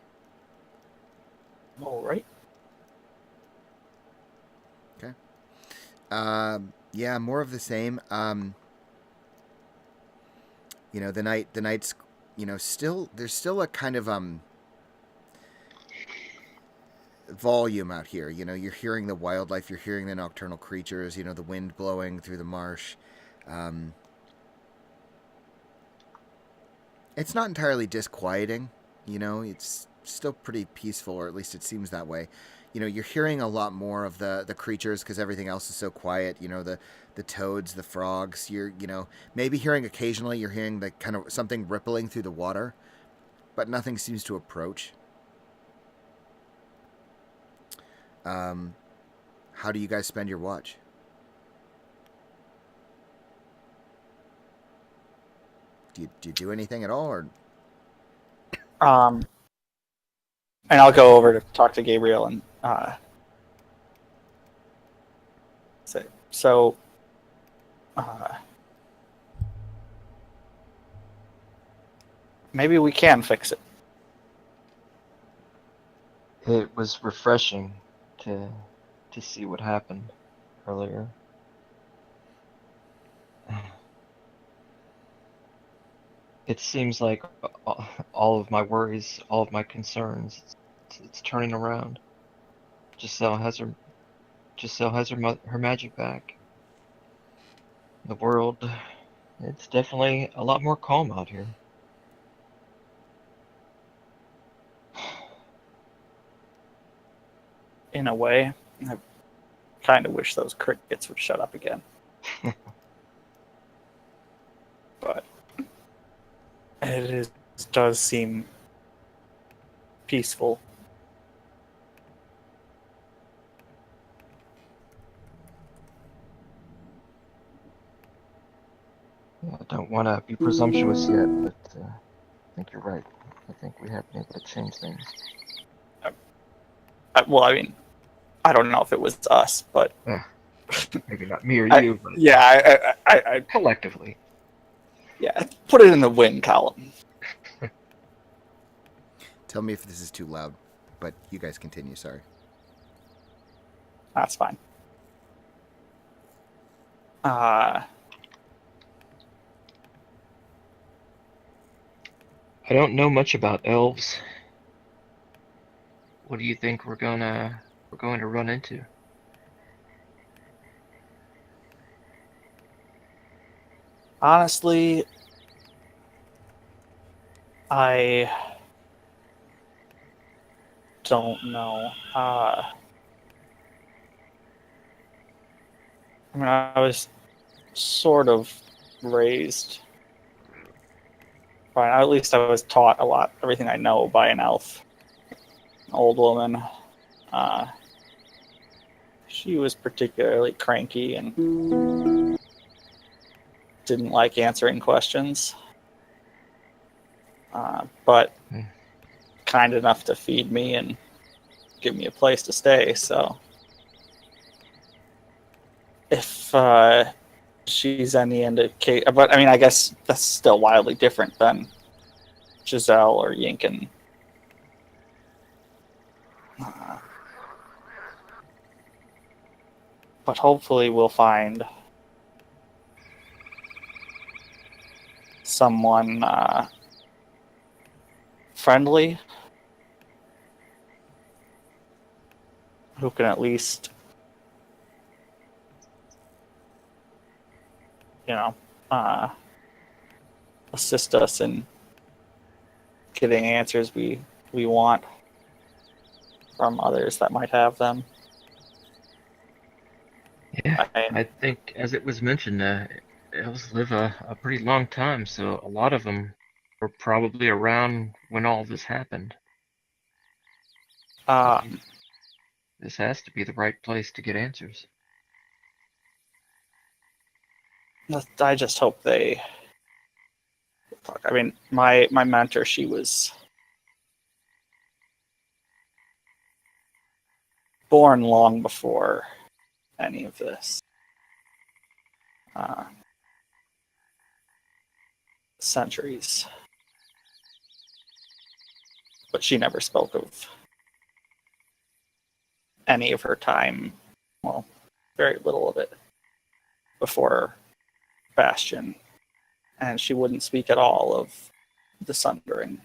All right. Okay. Yeah, more of the same. The night's, still there's still a kind of volume out here. You're hearing the wildlife, you're hearing the nocturnal creatures. The wind blowing through the marsh. It's not entirely disquieting. It's still pretty peaceful, or at least it seems that way. You're hearing a lot more of the creatures because everything else is so quiet. The toads, the frogs. You're maybe hearing occasionally. You're hearing the kind of something rippling through the water, but nothing seems to approach. How do you guys spend your watch? Do you do anything at all, or? And I'll go over to talk to Gabriel and say, so, maybe we can fix it. It was refreshing to see what happened earlier. It seems like all of my worries, all of my concerns, it's turning around. Giselle has her her magic back. The world, it's definitely a lot more calm out here. In a way, I kind of wish those crickets would shut up again. But does seem peaceful. Yeah, I don't want to be presumptuous yet, but I think you're right. I think we have been able to change things. Well, I mean, I don't know if it was us, but Maybe not me or you, but yeah, I collectively. yeah, put it in the win column. Tell me if this is too loud, but you guys continue. Sorry. That's fine. I don't know much about elves. What do you think we're going to run into? Honestly, I don't know. I mean, I was sort of raised by, at least I was taught a lot, everything I know by an elf, an old woman. She was particularly cranky and didn't like answering questions, but kind enough to feed me and give me a place to stay. So if she's any indication, but I mean, I guess that's still wildly different than Giselle or Yinkin. But hopefully we'll find someone friendly who can at least, assist us in getting answers we want from others that might have them. Yeah, I think, as it was mentioned, elves live a pretty long time, so a lot of them were probably around when all this happened. This has to be the right place to get answers. I just hope they talk. I mean, my mentor, she was born long before any of this. Centuries. But she never spoke of any of her time, well, very little of it, before Bastion. And she wouldn't speak at all of the Sundering.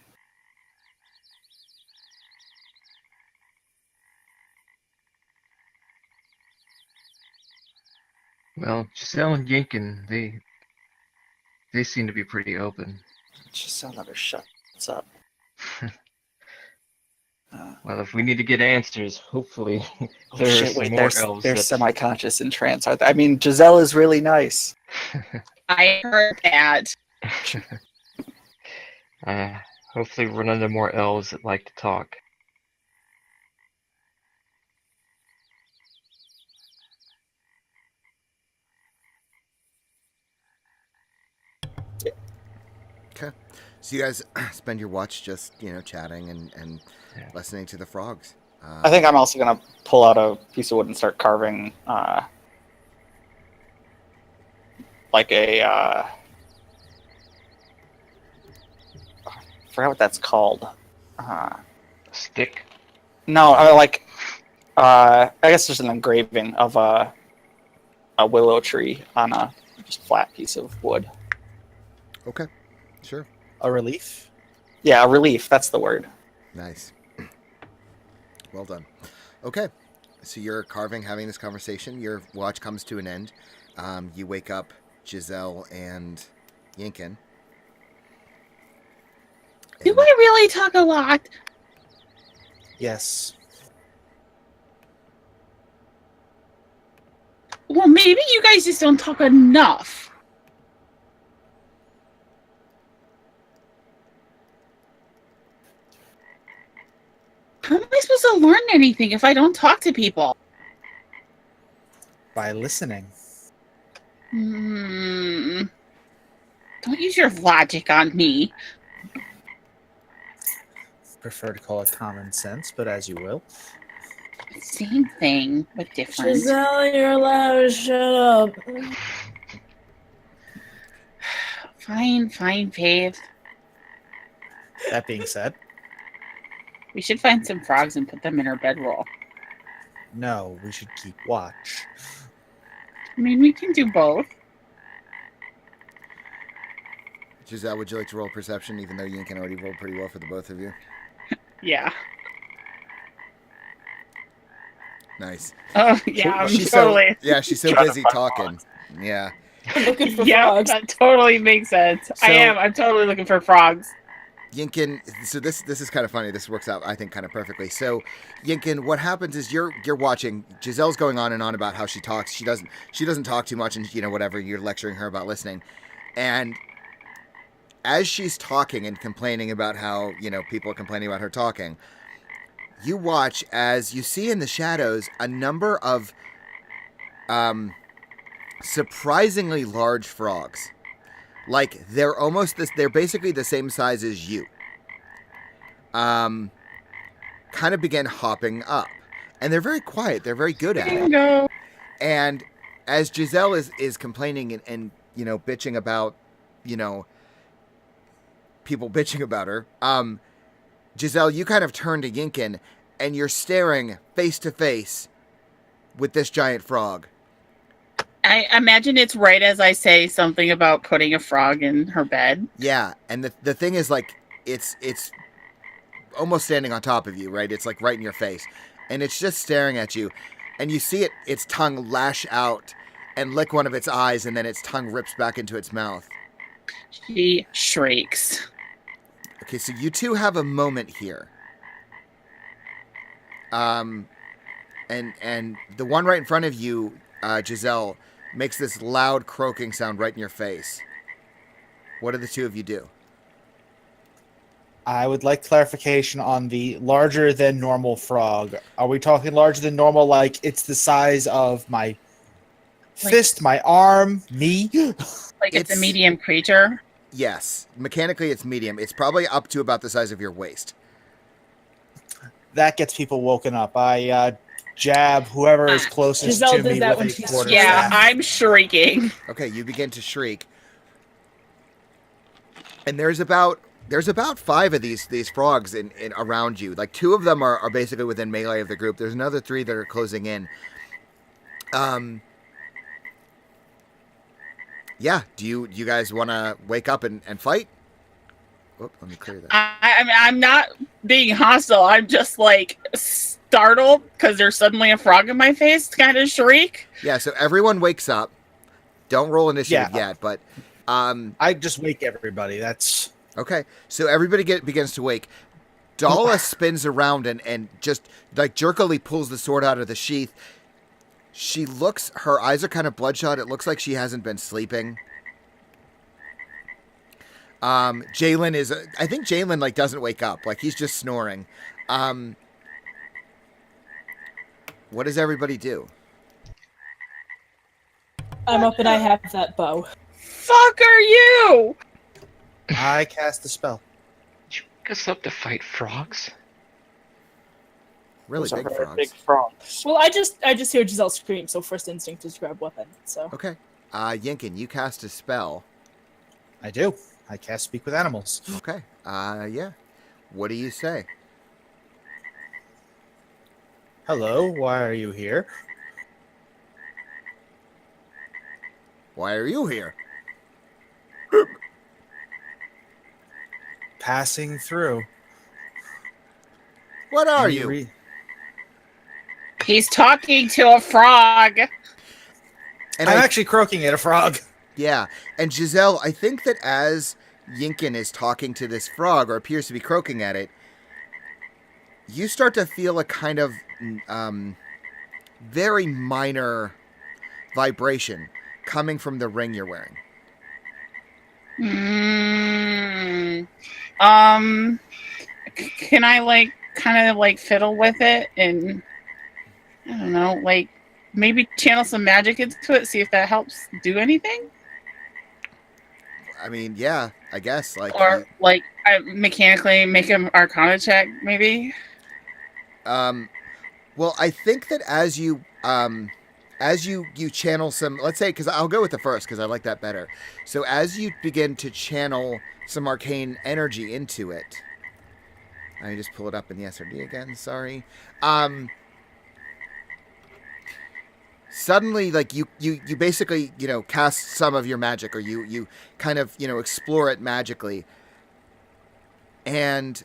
Well, Giselle and Yinkin, they seem to be pretty open. Giselle never shuts up. Well, if we need to get answers, hopefully Oh there are shit, some wait, more elves they're that... semi-conscious and trance. I mean, Giselle is really nice. I heard that. Hopefully run into more elves that like to talk. Okay. So you guys spend your watch just, chatting and Yeah. listening to the frogs. I think I'm also going to pull out a piece of wood and start carving like a... I forgot what that's called. Stick. No, I guess just an engraving of a willow tree on a just flat piece of wood. Okay. Sure. A relief? Yeah, a relief, that's the word. Nice. Well done. Okay. So you're carving, having this conversation. Your watch comes to an end. You wake up Giselle and Yinkin. Do I really talk a lot? Yes. Well, maybe you guys just don't talk enough. How am I supposed to learn anything if I don't talk to people? By listening. Don't use your logic on me. Prefer to call it common sense, but as you will. Same thing, but different. Giselle, you're allowed to shut up. Fine, Faith. That being said, We should find some frogs and put them in our bedroll. no, we should keep watch. I mean, we can do both. Giselle, would you like to roll perception, even though Yinkin already rolled pretty well for the both of you? Yeah. Nice. Oh, yeah, I'm She's totally. she's so Trying to busy find talking. Yeah. Looking for Yeah, frogs. that totally makes sense. So- I'm totally looking for frogs. Yinkin, so this is kind of funny. This works out, I think, kind of perfectly. So, Yinkin, what happens is you're watching. Giselle's going on and on about how she talks. She doesn't talk too much, and whatever. You're lecturing her about listening, and as she's talking and complaining about how people are complaining about her talking, you watch as you see in the shadows a number of surprisingly large frogs. Like they're basically the same size as you. Kind of begin hopping up, and they're very quiet. They're very good at it. Bingo. And as Giselle is complaining and bitching about people bitching about her, Giselle, you kind of turn to Yinkin, and you're staring face to face with this giant frog. I imagine it's right as I say something about putting a frog in her bed. Yeah, and the thing is, like, it's almost standing on top of you, right? It's like right in your face, and it's just staring at you, and you see its tongue lash out and lick one of its eyes, and then its tongue rips back into its mouth. She shrieks. Okay, so you two have a moment here. And the one right in front of you, Giselle, makes this loud croaking sound right in your face. What do the two of you do? I would like clarification on the larger than normal frog. Are we talking larger than normal, like it's the size of my fist, my arm, me? Like it's a It's- medium creature. Yes, mechanically it's medium. It's probably up to about the size of your waist. That gets people woken up. I jab whoever is closest Giselle to does me that with when a she's Yeah, quarterstaff. I'm shrieking. Okay, you begin to shriek, and there's about 5 of these frogs in around you. Like 2 of them are basically within melee of the group. There's another 3 that are closing in. Yeah. Do you guys want to wake up and fight? Whoop, let me clear that. I mean, I'm not being hostile. I'm just like startled because there's suddenly a frog in my face. Kind of shriek. Yeah. So everyone wakes up. Don't roll initiative Yeah. yet, but I just wake everybody. That's okay. So everybody begins to wake. Dala spins around and just like jerkily pulls the sword out of the sheath. She looks. Her eyes are kind of bloodshot. It looks like she hasn't been sleeping. Jalen is. I think Jalen like doesn't wake up. Like he's just snoring. What does everybody do? I'm up and I have that bow. Fuck are you? I cast the spell. Did you wake us up to fight frogs? Really Those are big very frogs. big frogs. Well, I just hear Giselle scream, so first instinct is grab weapon. So Okay. Yinkin, you cast a spell. I do. I cast Speak with Animals. Okay. Yeah. What do you say? Hello, why are you here? Why are you here? Passing through. What are Any you? re- He's talking to a frog. And I'm I- actually croaking at a frog. Yeah, and Giselle, I think that as Yinkin is talking to this frog, or appears to be croaking at it, you start to feel a kind of very minor vibration coming from the ring you're wearing. Can I like kind of like fiddle with it and I don't know, like maybe channel some magic into it, see if that helps do anything? I mean, yeah, I guess. Like, Or like I mechanically make an Arcana check, maybe. well, I think that as you channel some, let's say, because I'll go with the first because I like that better. So as you begin to channel some arcane energy into it, I just pull it up in the SRD again. Sorry. Suddenly, like you basically cast some of your magic, or you kind of explore it magically, and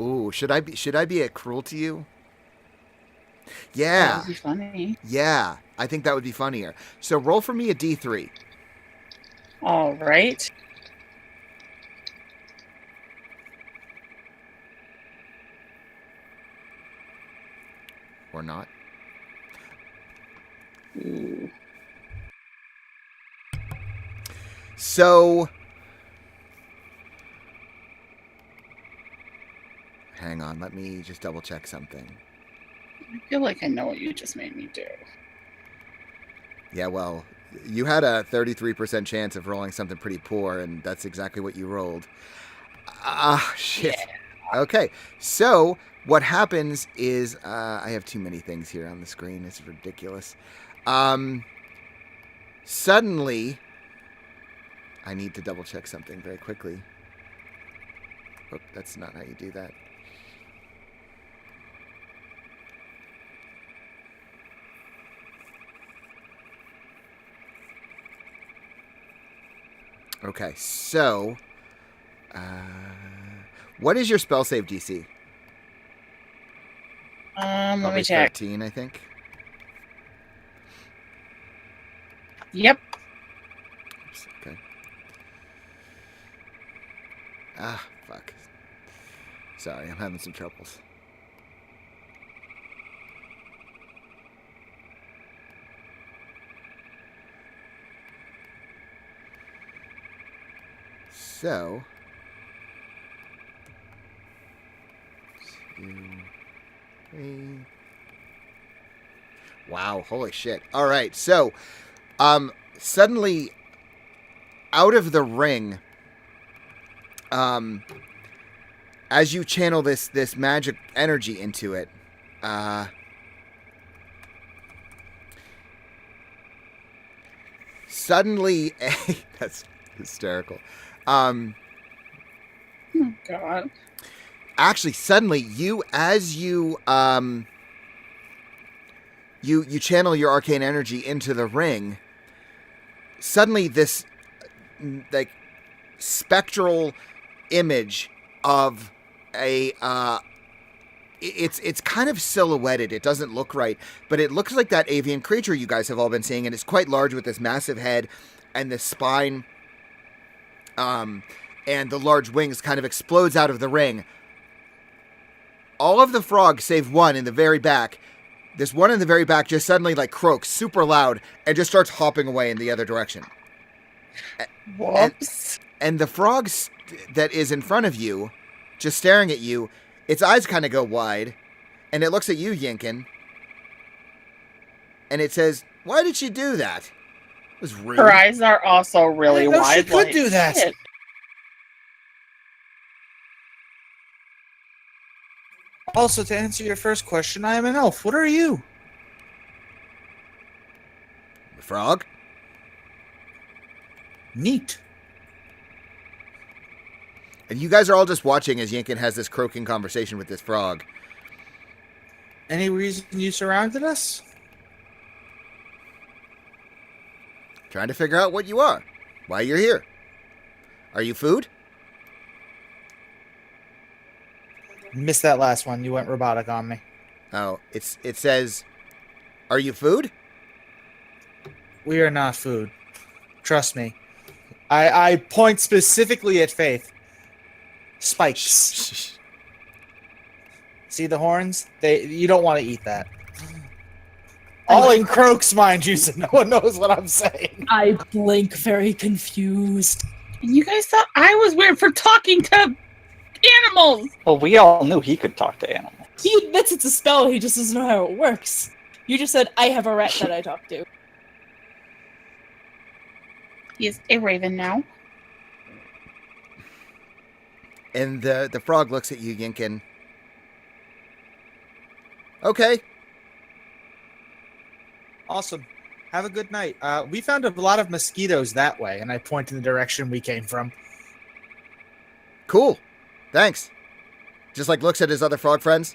ooh, should I be a cruel to you? That Yeah, would be funny. yeah, I think that would be funnier. So roll for me a D3. All right. Or not. Ooh. So, hang on, let me just double check something. I feel like I know what you just made me do. Yeah, well, you had a 33% chance of rolling something pretty poor, and that's exactly what you rolled. Ah, shit. Yeah. Okay, so what happens is I have too many things here on the screen. It's ridiculous. Suddenly, I need to double check something very quickly. Oh, that's not how you do that. Okay, so what is your spell save DC? Let Probably me check. 13, I think. Yep. Oops, okay. Ah, fuck. Sorry, I'm having some troubles. So, 2, 3. Wow, holy shit. All right, so suddenly out of the ring, as you channel this magic energy into it, suddenly that's hysterical. Oh, God. Actually, suddenly you channel your arcane energy into the ring. Suddenly, this like spectral image of a it's kind of silhouetted. It doesn't look right, but it looks like that avian creature you guys have all been seeing, and it's quite large with this massive head and the spine, and the large wings kind of explodes out of the ring. All of the frogs, save one in the very back, this one in the very back just suddenly like croaks super loud and just starts hopping away in the other direction. Whoops. And the frog that is in front of you, just staring at you, its eyes kind of go wide, and it looks at you, Yinkin, and it says, "Why did she do that? It was rude." Her eyes are also really I didn't know wide. she could do that. shit. Also, to answer your first question, I am an elf. What are you? The frog? Neat. And you guys are all just watching as Yinkin has this croaking conversation with this frog. Any reason you surrounded us? Trying to figure out what you are. Why you're here. Are you food? Missed that last one. You went robotic on me. Oh, it says, "Are you food?" We are not food. Trust me. I point specifically at Faith. Spikes. See the horns? You don't want to eat that. All in croaks, mind you, so no one knows what I'm saying. I blink, very confused. And you guys thought I was weird for talking to animals. Well, we all knew he could talk to animals. He admits it's a spell, he just doesn't know how it works. You just said, I have a rat that I talk to. He is a raven now. And the frog looks at you, Yinkin. Okay. Awesome. Have a good night. We found a lot of mosquitoes that way, and I point in the direction we came from. Cool. Thanks. Just like looks at his other frog friends,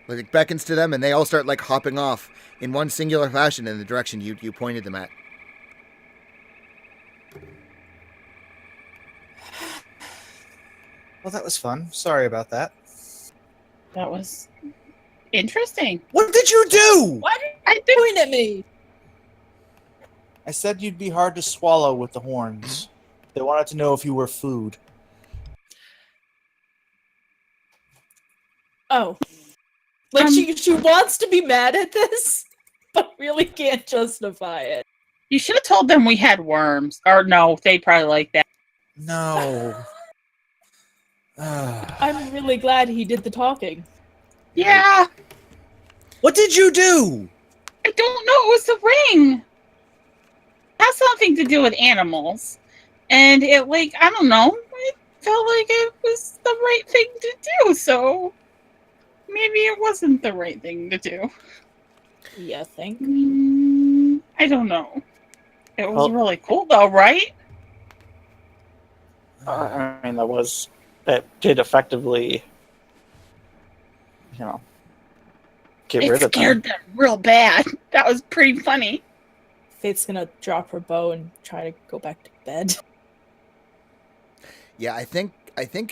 like beckons to them, and they all start like hopping off in one singular fashion in the direction you pointed them at. Well, that was fun. Sorry about that. That was interesting. What did you do? Why did I you think point at me? I said you'd be hard to swallow with the horns. They wanted to know if you were food. Oh. Like she wants to be mad at this, but really can't justify it. you should have told them we had worms. Or no, they probably like that. No. I'm really glad he did the talking. Yeah, What did you do? I don't know. It was the ring. It has something to do with animals. And it, like, I don't know. It felt like it was the right thing to do, so maybe it wasn't the right thing to do. Yeah, think. I don't know. It was Well- really cool, though, right? I mean, that did effectively, get It rid of scared them. them real bad. That was pretty funny. Faith's gonna drop her bow and try to go back to bed. Yeah, I think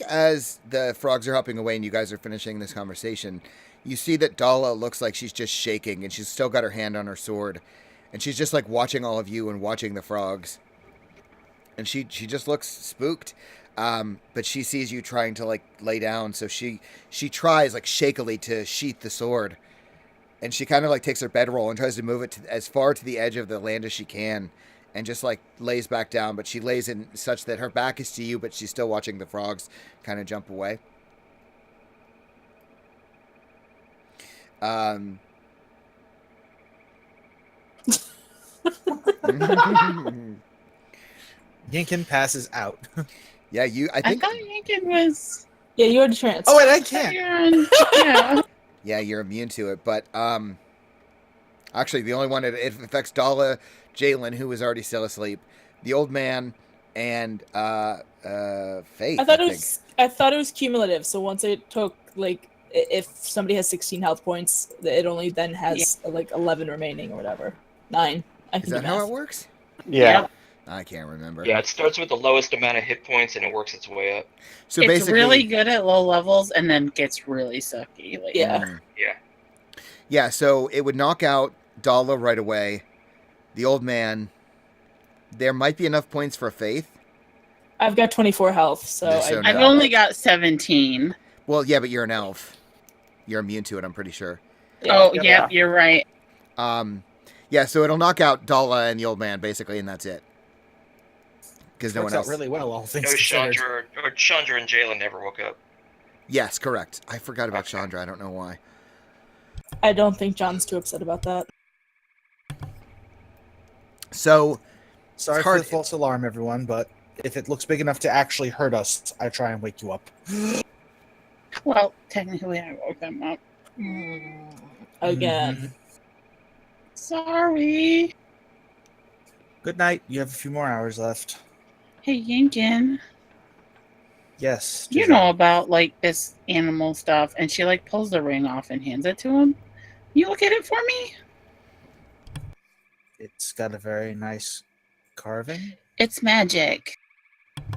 as the frogs are hopping away and you guys are finishing this conversation, you see that Dala looks like she's just shaking and she's still got her hand on her sword. And she's just like watching all of you and watching the frogs. And she just looks spooked. But she sees you trying to like lay down, so she tries like shakily to sheath the sword. And she kind of like takes her bedroll and tries to move it as far to the edge of the land as she can. and just like lays back down, but she lays in such that her back is to you, but she's still watching the frogs kind of jump away. Yinkin passes out. Yeah, I think. thought Yankin was. Yeah, you had a chance. Oh, wait, I can't. Yeah. Yeah, you're immune to it, but actually, the only one it affects Dala, Jalen, who was already still asleep, the old man, and Faith. I thought it was cumulative. So once it took like if somebody has 16 health points, it only then has like 11 remaining or whatever. 9. I Is can that do how math. it works? Yeah. I can't remember. Yeah, it starts with the lowest amount of hit points and it works its way up. So it's basically, really good at low levels and then gets really sucky. Like, Yeah. Yeah. Yeah, so it would knock out Dala right away. The old man. There might be enough points for Faith. I've got 24 health, so Yeah, so I've no. only got 17. Well, yeah, but you're an elf. You're immune to it, I'm pretty sure. Oh, yeah. yeah, you're right. Yeah, so it'll knock out Dala and the old man, basically, and that's it. Because no Works one out else. really well, all things No, considered. Chandra and Jalen never woke up. Yes, correct. I forgot about Okay. Chandra. I don't know why. I don't think John's too upset about that. So, Sorry It's for hard- the false alarm, everyone, but if it looks big enough to actually hurt us, I try and wake you up. Well, technically, I woke them up. Again. Sorry. Good night. You have a few more hours left. Hey, Yinkin, Yes. you Giselle. know about like this animal stuff, and she like pulls the ring off and hands it to him. You look at it for me. It's got a very nice carving. It's magic. I You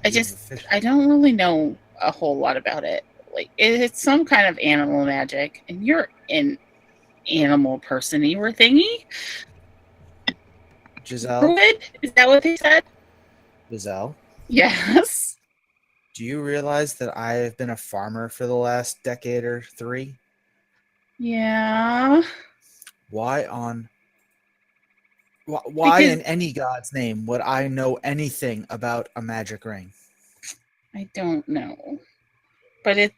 have a just, fish- I don't really know a whole lot about it. Like, it's some kind of animal magic, and you're an animal person-y or thingy. Giselle, Druid? Is that what they said? Giselle, Yes. do you realize that I have been a farmer for the last decade or 3? Yeah. Why in Because- any god's name would I know anything about a magic ring? I don't know. But it's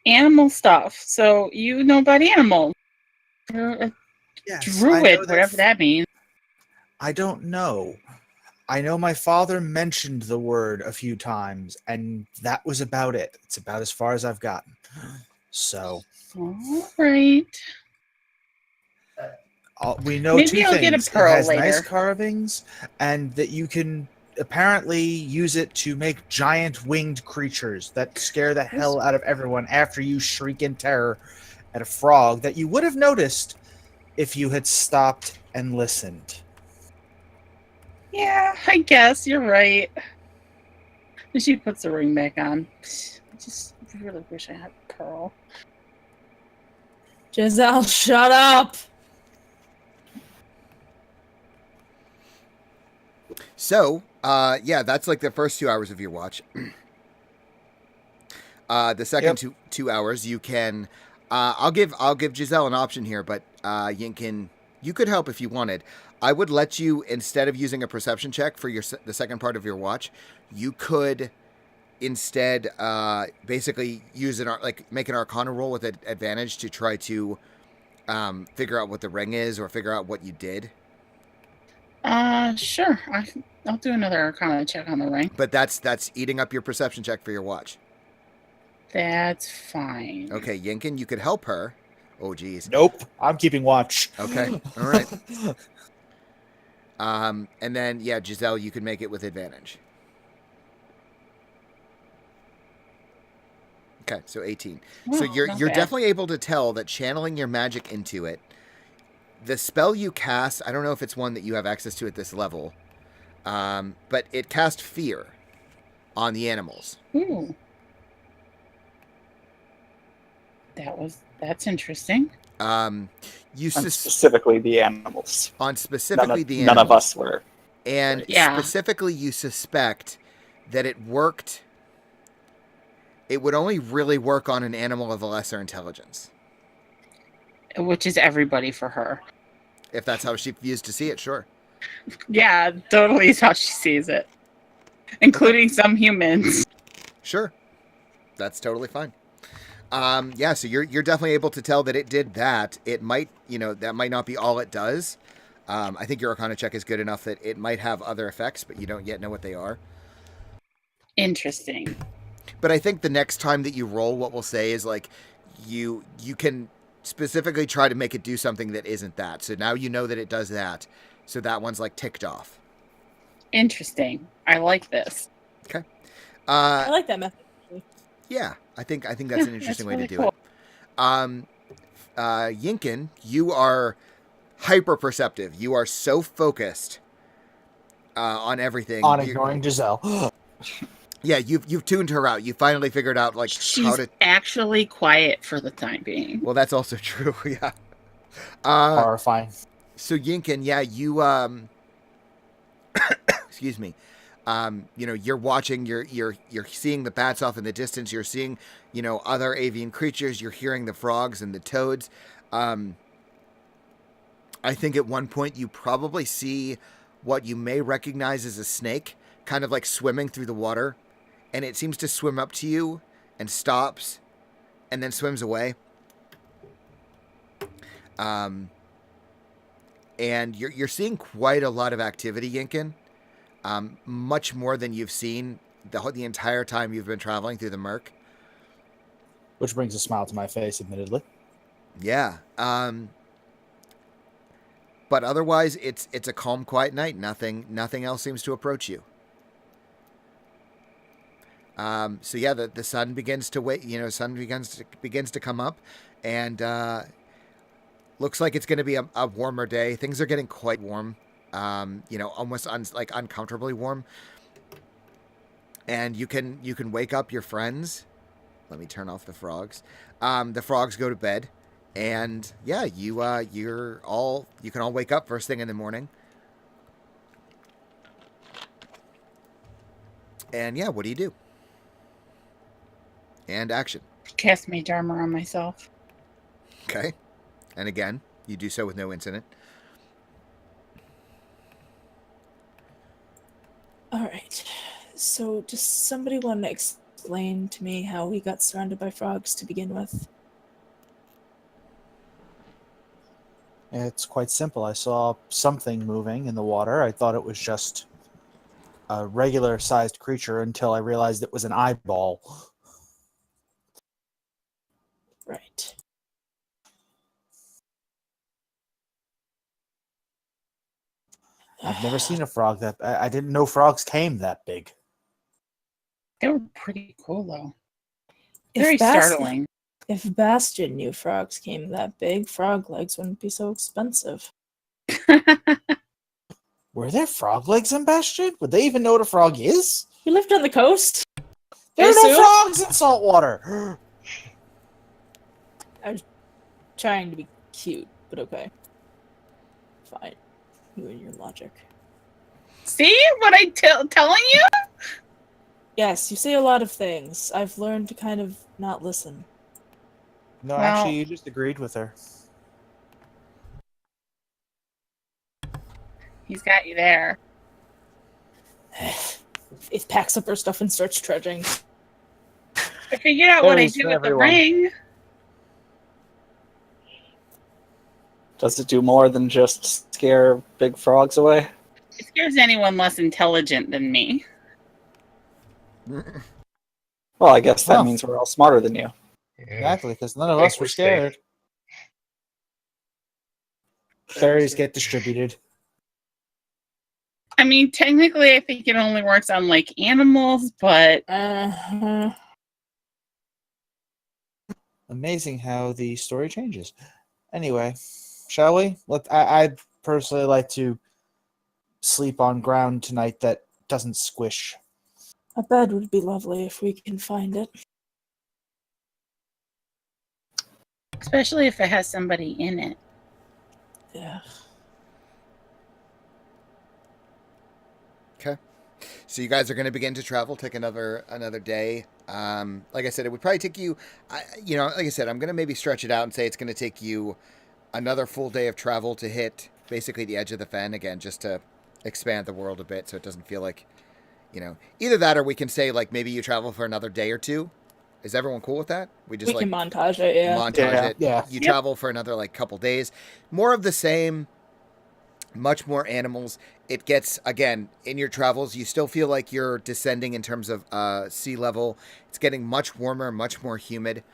animal stuff, so you know about animals. You're a Yes, druid, whatever that means. I don't know. I know my father mentioned the word a few times, and that was about it. It's about as far as I've gotten. So All right. we know Maybe 2 I'll things. get a It pearl has nice later. carvings, and that you can apparently use it to make giant winged creatures that scare the hell out of everyone after you shriek in terror at a frog that you would have noticed if you had stopped and listened. Yeah, I guess you're right. And she puts the ring back on. I just really wish I had a pearl. Giselle, shut up! So, yeah, that's like the first 2 hours of your watch. The second Yep. 2 hours, you can. I'll give Giselle an option here, but Yinkin, you could help if you wanted. I would let you, instead of using a perception check for the second part of your watch, you could instead basically use make an Arcana roll with an advantage to try to figure out what the ring is or figure out what you did. Sure. I'll do another Arcana check on the ring. But that's eating up your perception check for your watch. That's fine. Okay, Yinkin, you could help her. Oh, geez. Nope, I'm keeping watch. Okay, all right. And then, yeah, Giselle, you could make it with advantage. Okay, so 18. So Oh, you're not you're bad. definitely able to tell that channeling your magic into it. The spell you cast, I don't know if it's one that you have access to at this level, but it cast fear on the animals. Ooh. That's interesting. You On sus- specifically the animals. on specifically the None animals. of us were. And Yeah. specifically, you suspect that it worked. It would only really work on an animal of a lesser intelligence. Which is everybody for her. If that's how she used to see it, sure. Yeah, totally is how she sees it, including some humans. Sure, that's totally fine. Yeah, so you're definitely able to tell that it did that. It might, that might not be all it does. I think your Arcana check is good enough that it might have other effects, but you don't yet know what they are. Interesting. But I think the next time that you roll, what we'll say is like you can specifically try to make it do something that isn't that. So now you know that it does that. So that one's like ticked off. Interesting. I like this. Okay. I like that method. Actually. Yeah, I think that's an That's interesting way really to do cool. it. Yinkin, you are hyper perceptive. You are so focused on everything. On ignoring Giselle. Yeah, you've tuned her out. You finally figured out like She's how to. actually quiet for the time being. Well, that's also true. Yeah. Horrifying. So Yinkin, yeah, you excuse me. You're watching, you're seeing the bats off in the distance. You're seeing, other avian creatures. You're hearing the frogs and the toads. I think at one point you probably see what you may recognize as a snake, kind of like swimming through the water, and it seems to swim up to you and stops, and then swims away. And you're seeing quite a lot of activity, Yinkin. Much more than you've seen the entire time you've been traveling through the murk. Which brings a smile to my face, admittedly. Yeah. But otherwise, it's a calm, quiet night. Nothing else seems to approach you. So yeah, the sun begins to begins to come up, and looks like it's going to be a warmer day. Things are getting quite warm. Almost uncomfortably warm. And you can wake up your friends. Let me turn off the frogs. The frogs go to bed, and yeah, you can all wake up first thing in the morning. And yeah, what do you do? And action. Cast mage armor on myself. Okay. And again, you do so with no incident. All right. So, does somebody want to explain to me how we got surrounded by frogs to begin with? It's quite simple. I saw something moving in the water. I thought it was just a regular sized creature until I realized it was an eyeball. Right. I've never seen a frog that I didn't know frogs came that big. They were pretty cool, though. If Very Bas- startling. If Bastion knew frogs came that big, frog legs wouldn't be so expensive. Were there frog legs in Bastion? Would they even know what a frog is? You lived on the coast? There are no Assume? frogs in saltwater. Trying to be cute, but okay. Fine. You and your logic. See what I telling you? Yes, you say a lot of things. I've learned to kind of not listen. No, Well- actually, you just agreed with her. He's got you there. It packs up her stuff and starts trudging. I figured out what I Berries do for with the everyone. ring. Does it do more than just scare big frogs away? It scares anyone less intelligent than me. Well, I guess that Well. means we're all smarter than you. Exactly, because none of Think us were we're safe. scared. Berries get distributed. I mean, technically, I think it only works on like animals, but Amazing how the story changes. Anyway, shall we? I'd personally like to sleep on ground tonight that doesn't squish. a bed would be lovely if we can find it. especially if it has somebody in it. Yeah. Okay. So you guys are going to begin to travel, take another day. Like I said, it would probably take you, like I said, I'm going to maybe stretch it out and say it's going to take you another full day of travel to hit basically the edge of the fen again, just to expand the world a bit so it doesn't feel like, either that or we can say like maybe you travel for another day or two. Is everyone cool with that? We just We can montage it, yeah. montage it. Yeah. You Yep. travel for another like couple days. More of the same, much more animals. It gets, again, in your travels, you still feel like you're descending in terms of sea level. It's getting much warmer, much more humid.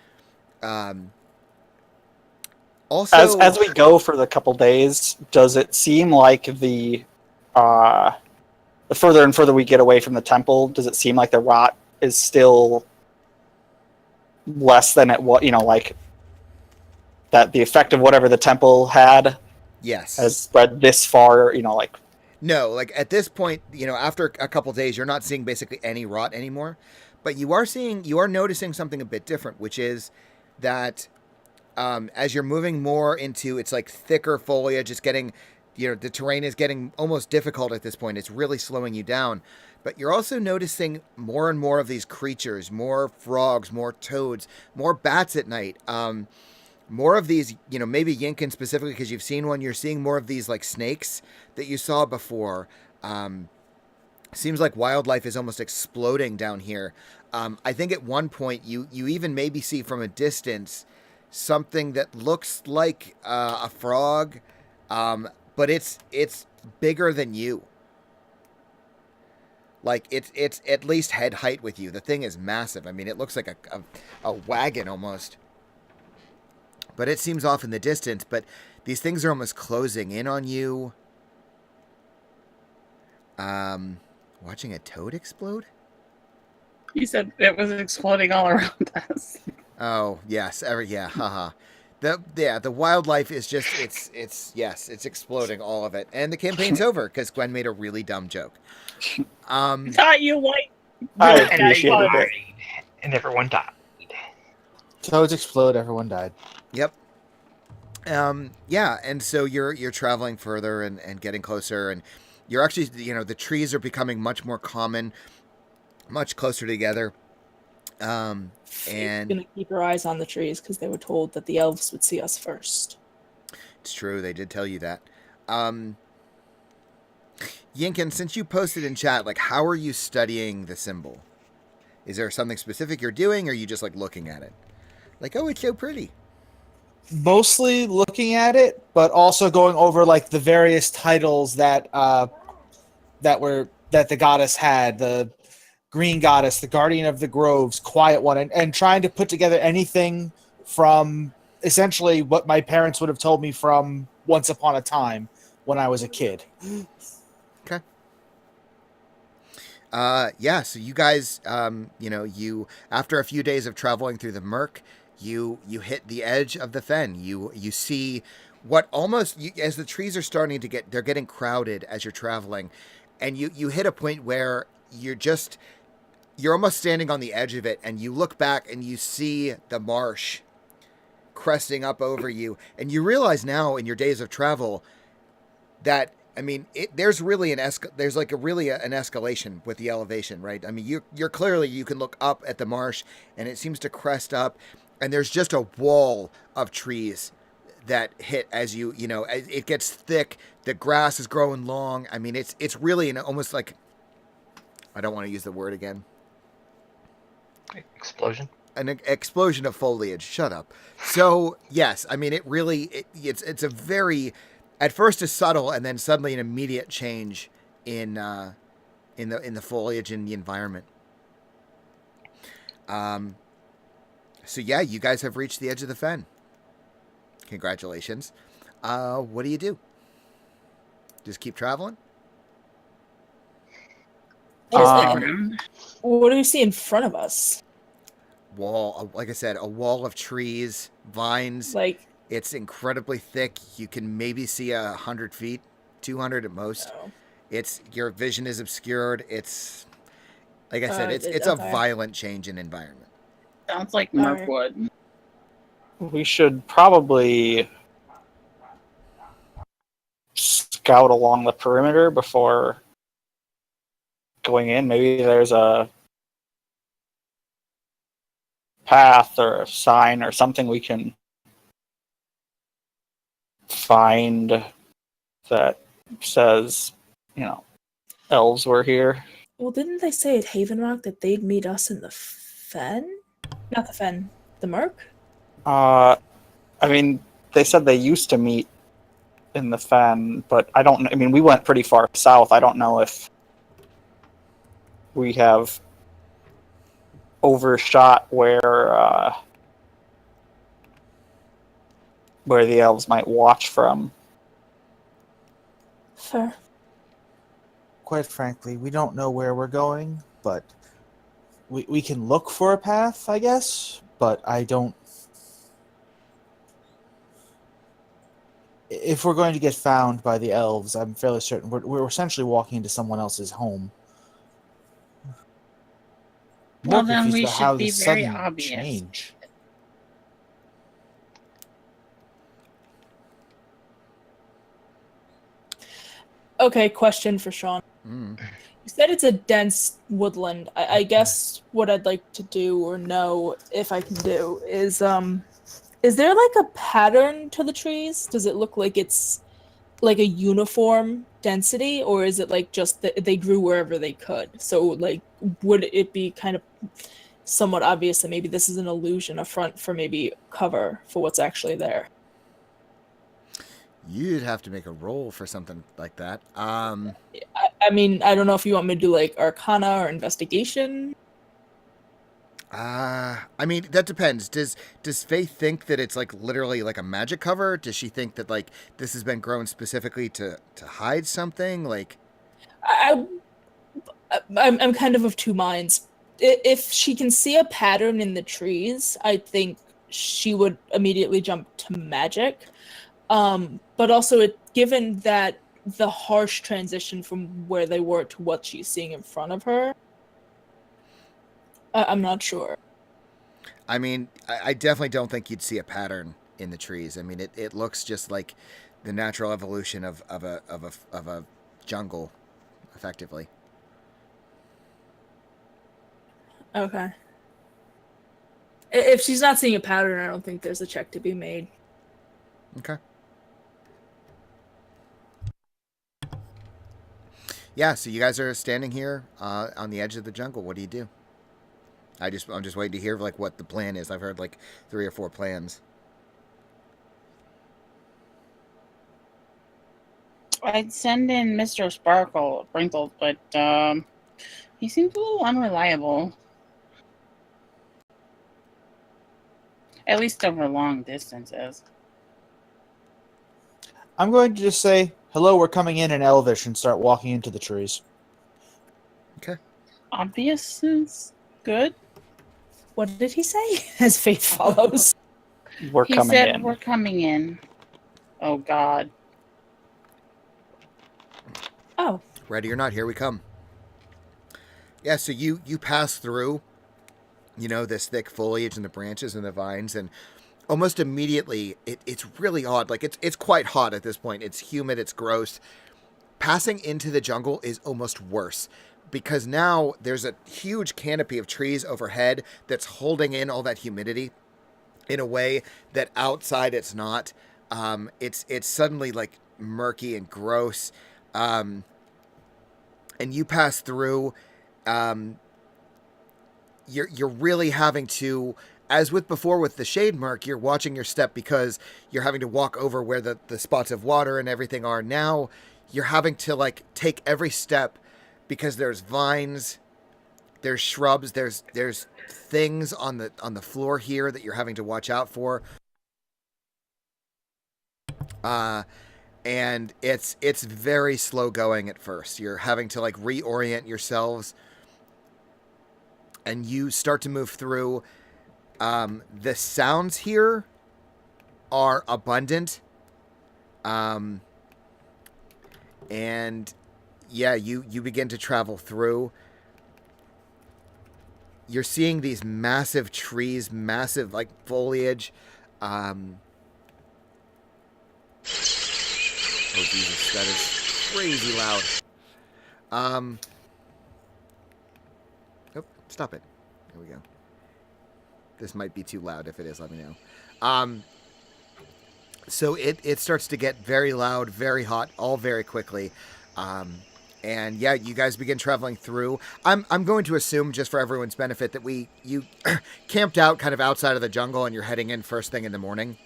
Also, As we go for the couple days, does it seem like the further and further we get away from the temple, does it seem like the rot is still less than it was? Like that the effect of whatever the temple had yes. has spread this far. Like No, like at this point, after a couple days, you're not seeing basically any rot anymore, but you are noticing something a bit different, which is that as you're moving more into, it's like thicker foliage, it's getting, the terrain is getting almost difficult at this point. It's really slowing you down, but you're also noticing more and more of these creatures, more frogs, more toads, more bats at night. More of these, maybe Yinkin specifically, because you've seen one, you're seeing more of these like snakes that you saw before. Seems like wildlife is almost exploding down here. I think at one point you even maybe see from a distance something that looks like a frog, but it's bigger than you. Like it's at least head height with you. The thing is massive. I mean, it looks like a wagon almost. But it seems off in the distance. But these things are almost closing in on you. Watching a toad explode? You said it was exploding all around us. Oh, yes. Yeah, haha. The wildlife is just, it's exploding, all of it. And the campaign's over, because Gwen made a really dumb joke. Thought you like. I Yeah, appreciated yeah. it. And everyone died. Toads explode. Everyone died. Yep. Yeah, and so you're traveling further and getting closer, and you're actually, the trees are becoming much more common, much closer together. And Gonna keep your eyes on the trees because they were told that the elves would see us first. it's true, they did tell you that. Yinkin, since you posted in chat, like, how are you studying the symbol? Is there something specific you're doing, or are you just like looking at it? Like, oh, it's so pretty. Mostly looking at it, but also going over like the various titles that the goddess had, the green goddess, the guardian of the groves, quiet one, and trying to put together anything from essentially what my parents would have told me from Once Upon a Time when I was a kid. Okay. Yeah, so you guys, you after a few days of traveling through the murk, you hit the edge of the fen. You see what almost, as the trees are starting to they're getting crowded as you're traveling, and you hit a point where you're almost standing on the edge of it, and you look back and you see the marsh cresting up over you, and you realize now in your days of travel that, I mean, there's really an escalation with the elevation, right? I mean, you're clearly, you can look up at the marsh, and it seems to crest up, and there's just a wall of trees that hit as it gets thick. The grass is growing long. I mean, it's really almost like, I don't want to use the word again. Explosion. An explosion of foliage. Shut up. So yes, I mean, it's a very, at first a subtle and then suddenly an immediate change in the foliage and the environment. So yeah, you guys have reached the edge of the fen. Congratulations. What do you do? Just keep traveling? What do we see in front of us? Wall, like I said, a wall of trees, vines. Like, It's incredibly thick. You can maybe see 100 feet, 200 at most. no. Your vision is obscured. It's, like I said, it's okay. a violent change in environment. Sounds like Alright. Mirkwood. We should probably scout along the perimeter before going in. Maybe there's a path or a sign or something we can find that says elves were here. Well, didn't they say at Haven Rock that they'd meet us in the Fen? Not the Fen, the Merc? I mean, they said they used to meet in the Fen, but I don't know. I mean, we went pretty far south. I don't know if we have overshot where the elves might watch from. Fair. Quite frankly, we don't know where we're going, but we can look for a path, I guess, but I don't... If we're going to get found by the elves, I'm fairly certain we're essentially walking into someone else's home. Well, More then confused we about should how be this very sudden obvious. change. Okay, question for Sean. Mm. You said it's a dense woodland. I guess what I'd like to do or know if I can do is there like a pattern to the trees? Does it look like it's like a uniform density, or is it like just that they grew wherever they could? So like, would it be kind of somewhat obvious that maybe this is an illusion, a front for maybe cover for what's actually there? You'd have to make a roll for something like that. I mean, I don't know if you want me to do like Arcana or Investigation. I mean, that depends. Does Faith think that it's like literally like a magic cover? Does she think that like this has been grown specifically to hide something? Like, I'm kind of two minds. If she can see a pattern in the trees, I think she would immediately jump to magic. But also, given that the harsh transition from where they were to what she's seeing in front of her, I'm not sure. I mean, I definitely don't think you'd see a pattern in the trees. I mean, it looks just like the natural evolution of a jungle, effectively. Okay. If she's not seeing a pattern, I don't think there's a check to be made. Okay. Yeah, so you guys are standing here on the edge of the jungle. What do you do? I'm just waiting to hear like what the plan is. I've heard like 3 or 4 plans. I'd send in Mr. Sprinkles, but he seems a little unreliable. At least over long distances. I'm going to just say, hello, we're coming in Elvish, and start walking into the trees. Okay. Obvious is good. What did he say? As Faith follows. He said we're coming in. Oh, God. Oh. Ready or not, here we come. Yeah, so you pass through, this thick foliage and the branches and the vines, and almost immediately it's really odd. Like it's quite hot at this point. It's humid, it's gross. Passing into the jungle is almost worse because now there's a huge canopy of trees overhead that's holding in all that humidity in a way that outside it's not. It's suddenly like murky and gross. And you pass through, you're really having to, as with before with the shade mark, you're watching your step because you're having to walk over where the spots of water and everything are. Now you're having to like take every step because there's vines, there's shrubs, there's things on the floor here that you're having to watch out for. And it's very slow going at first. You're having to like reorient yourselves, and you start to move through. The sounds here are abundant. And yeah, you begin to travel through. You're seeing these massive trees, massive like foliage. Oh Jesus, that is crazy loud. Oh, stop it. There we go. This might be too loud. If it is, let me know. So it starts to get very loud, very hot, all very quickly. And yeah, you guys begin traveling through. I'm going to assume, just for everyone's benefit, that you camped out kind of outside of the jungle and you're heading in first thing in the morning.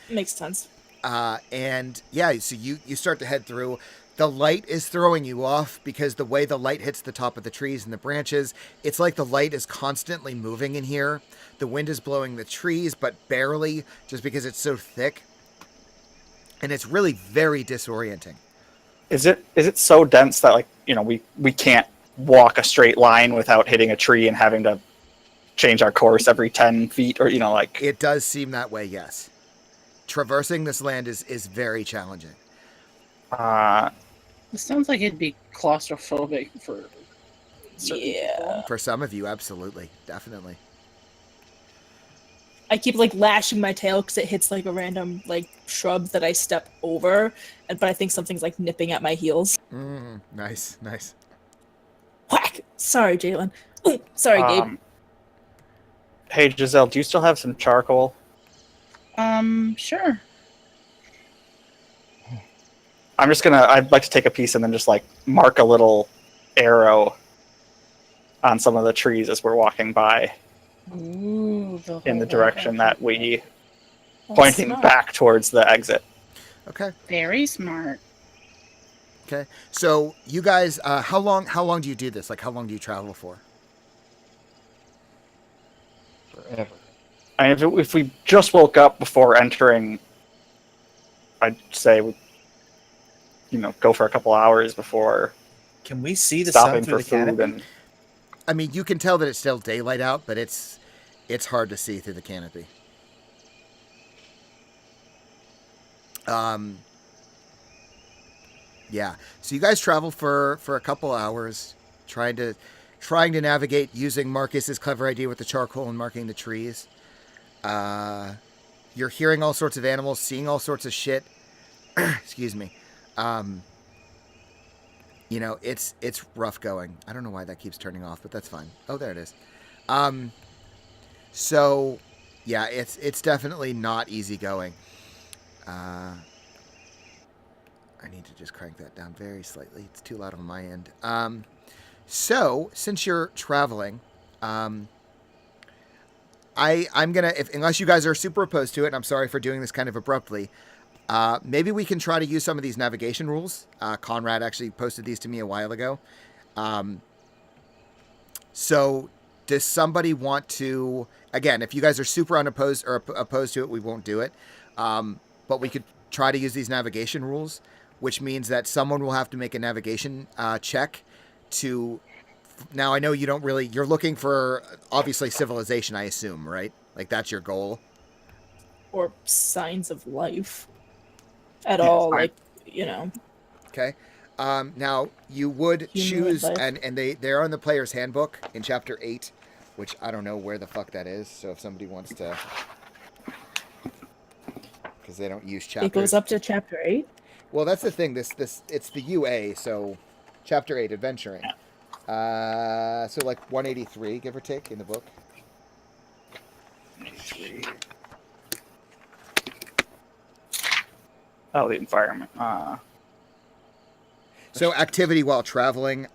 Makes sense. And yeah, so you start to head through. The light is throwing you off because the way the light hits the top of the trees and the branches, it's like the light is constantly moving in here. The wind is blowing the trees, but barely, just because it's so thick. And it's really very disorienting. Is it so dense that, like, you know, we can't walk a straight line without hitting a tree and having to change our course every 10 feet, or, you know, like... It does seem that way, yes. Traversing this land is very challenging. It sounds like it'd be claustrophobic for certain people. For some of you, absolutely. Definitely. I keep like lashing my tail because it hits like a random like shrub that I step over, but I think something's like nipping at my heels. Nice. Whack! Sorry, Jalen. Ooh, sorry, Gabe. Hey, Giselle, do you still have some charcoal? Sure. I'd like to take a piece and then just like mark a little arrow on some of the trees as we're walking by. Ooh, In the direction that we That's pointing smart. back towards the exit. Okay. Very smart. Okay. So you guys, how long do you do this? Like, how long do you travel for? Forever. I mean, if we just woke up before entering, I'd say we, you know, go for a couple hours before Can we see the sun stopping through for the food. canopy? And I mean, you can tell that it's still daylight out, but it's hard to see through the canopy. Yeah. So you guys travel for a couple hours, trying to navigate using Marcus's clever idea with the charcoal and marking the trees. You're hearing all sorts of animals, seeing all sorts of shit. Excuse me. You know, it's rough going. I don't know why that keeps turning off, but that's fine. Oh, there it is. So yeah, it's definitely not easy going. I need to just crank that down very slightly. It's too loud on my end. So since you're traveling, I'm gonna, unless you guys are super opposed to it, and I'm sorry for doing this kind of abruptly, maybe we can try to use some of these navigation rules. Conrad actually posted these to me a while ago. So does somebody want to, again, if you guys are super unopposed or opposed to it, we won't do it. But we could try to use these navigation rules, which means that someone will have to make a navigation check to, now I know you don't really, you're looking for obviously civilization, I assume, right? Like that's your goal. Or signs of life at all, fine. like, you know. Okay. Now you would Human choose, life. and they're on the player's handbook in chapter 8, which I don't know where the fuck that is. So if somebody wants to, because they don't use chapters. It goes up to chapter 8. Well, that's the thing. This it's the UA, so chapter 8, adventuring. So like 183, give or take, in the book. oh, the environment. So activity while traveling.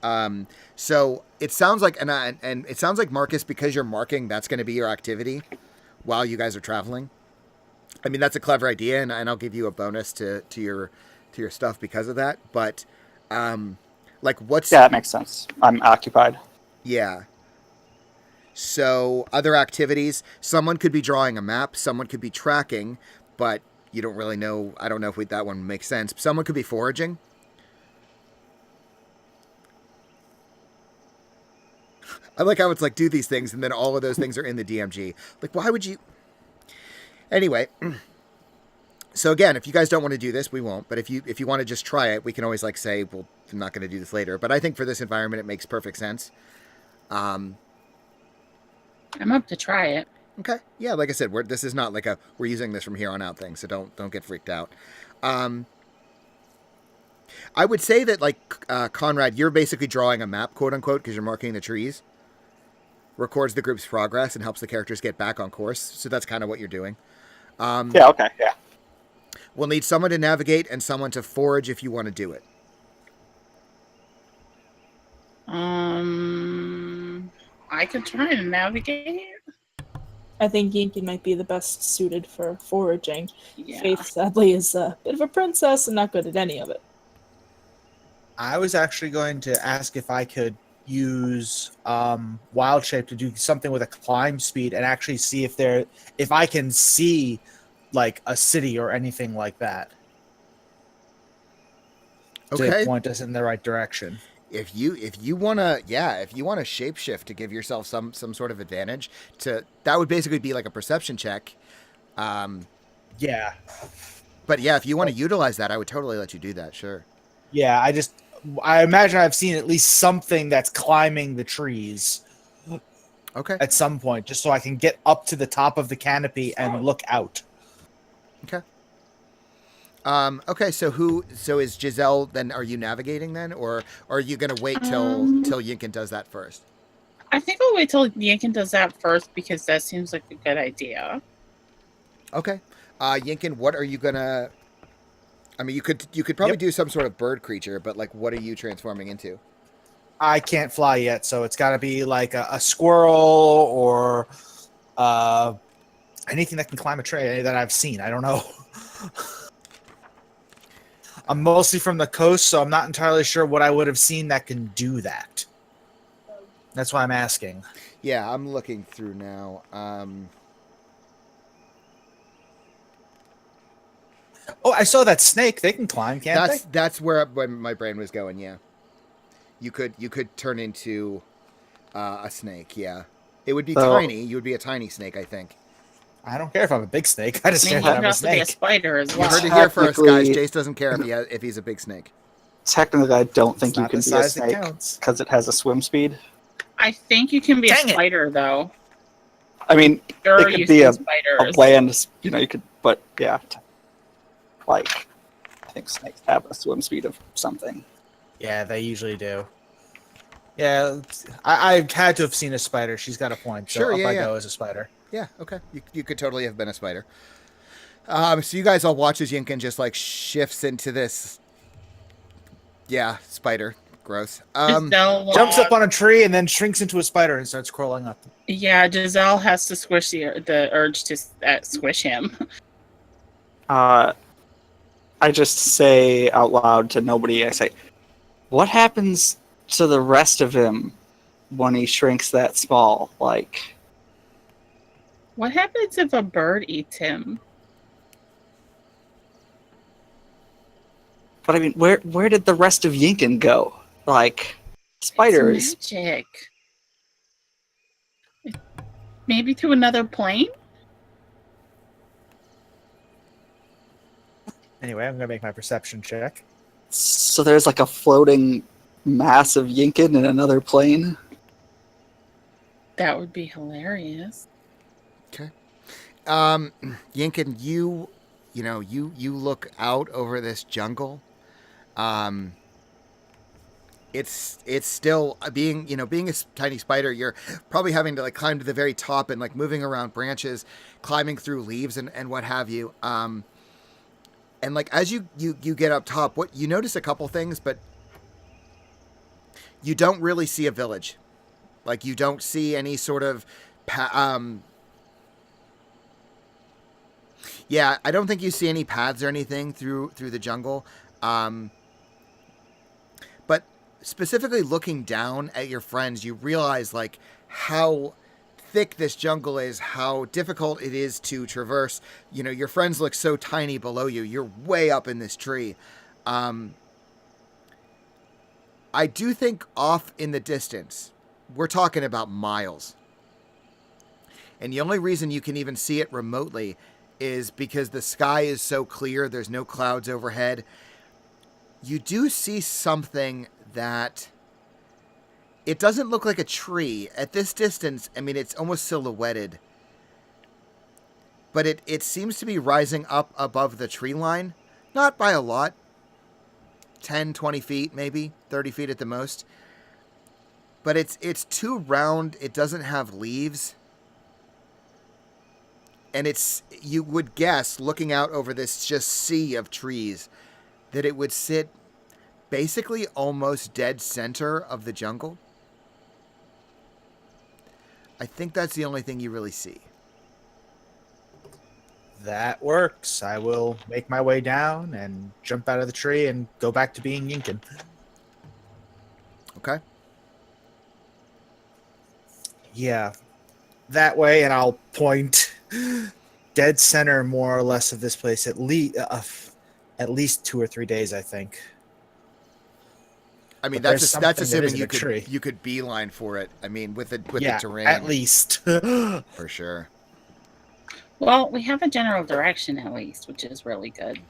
So it sounds like, and it sounds like Marcus, because you're marking, that's going to be your activity while you guys are traveling. I mean, that's a clever idea, and I'll give you a bonus to your stuff because of that. But like, what's Yeah, that makes sense. I'm occupied. yeah. So other activities, someone could be drawing a map, someone could be tracking, but you don't really know. I don't know if that one makes sense. Someone could be foraging. I like how it's like do these things, and then all of those things are in the DMG. Like, why would you? Anyway, so again, if you guys don't want to do this, we won't. But if you want to just try it, we can always like say, well, I'm not going to do this later. But I think for this environment, it makes perfect sense. I'm up to try it. Okay, yeah, like I said, this is not like we're using this from here on out thing, so don't get freaked out. I would say that like Conrad, you're basically drawing a map, quote unquote, because you're marking the trees. Records the group's progress and helps the characters get back on course. So that's kind of what you're doing. Yeah, okay, yeah. We'll need someone to navigate and someone to forage if you want to do it. I could try to navigate. I think Yinkin might be the best suited for foraging. Yeah. Faith, sadly, is a bit of a princess and not good at any of it. I was actually going to ask if I could use wild shape to do something with a climb speed and actually see if I can see like a city or anything like that Okay. to point us in the right direction. If you wanna shapeshift to give yourself some sort of advantage, that would basically be like a perception check. Yeah. But yeah, if you want to utilize that, I would totally let you do that. Sure. Yeah, I imagine I've seen at least something that's climbing the trees Okay. at some point, just so I can get up to the top of the canopy and look out. Okay. Okay. So is Giselle then? Are you navigating then, or are you gonna wait till Yinkin does that first? I think I'll wait till Yankin does that first because that seems like a good idea. Okay. Yinkin, what are you gonna? I mean, you could probably do some sort of bird creature, but like, what are you transforming into? I can't fly yet, so it's got to be like a squirrel or anything that can climb a tree that I've seen. I don't know. I'm mostly from the coast, so I'm not entirely sure what I would have seen that can do that. That's why I'm asking. Yeah, I'm looking through now. Oh, I saw that snake. They can climb, can't they? That's where my brain was going. Yeah, you could turn into a snake. Yeah, it would be tiny. You would be a tiny snake, I think. I don't care if I'm a big snake. I just I mean, care he that I'm a could also be a snake. spider as You well. heard it here first, guys. Technically- Jace doesn't care if he's a big snake. Technically, I don't think It's you not can the be a size that snake counts. because it has a swim speed. I think you can be Dang a it. spider, though. I mean, Sure, it you could be see a spiders. bland, you could, but yeah, like, I think snakes have a swim speed of something. Yeah, they usually do. Yeah, I've had to have seen a spider. She's got a point. So Sure, up yeah, I yeah. go as a spider. Yeah, okay. You could totally have been a spider. So you guys all watch as Yinkin just like shifts into this. Yeah, spider. Gross. Giselle, Jumps up on a tree and then shrinks into a spider and starts crawling up. Yeah, Giselle has to squish the urge to squish him. I just say out loud to nobody, I say, what happens to the rest of him when he shrinks that small? Like, What happens if a bird eats him? but I mean, where did the rest of Yinkin go? Like, spiders. It's magic. Maybe to another plane? Anyway, I'm going to make my perception check. So there's like a floating mass of Yinkin in another plane. That would be hilarious. Yinkin, you look out over this jungle. It's still being a tiny spider. You're probably having to like climb to the very top and like moving around branches, climbing through leaves and what have you. And like as you get up top, what you notice a couple things, but you don't really see a village. Like you don't see any sort of yeah, I don't think you see any paths or anything through the jungle. But specifically looking down at your friends, you realize like how thick this jungle is, how difficult it is to traverse. You know, your friends look so tiny below you. You're way up in this tree. I do think off in the distance, we're talking about miles. And the only reason you can even see it remotely is because the sky is so clear, there's no clouds overhead. You do see something that it doesn't look like a tree. At this distance, I mean, it's almost silhouetted. But it seems to be rising up above the tree line. Not by a lot. 10, 20 feet, maybe. 30 feet at the most. But it's too round. It doesn't have leaves. And you would guess, looking out over this just sea of trees, that it would sit basically almost dead center of the jungle. I think that's the only thing you really see. That works. I will make my way down and jump out of the tree and go back to being Yinkin. Okay. Yeah, that way, and I'll point dead center, more or less, of this place. At least 2 or 3 days, I think. I mean, But that's there's that's something that assuming isn't a tree. you could beeline for it. I mean, with the Yeah, terrain, at least. for sure. Well, we have a general direction at least, which is really good.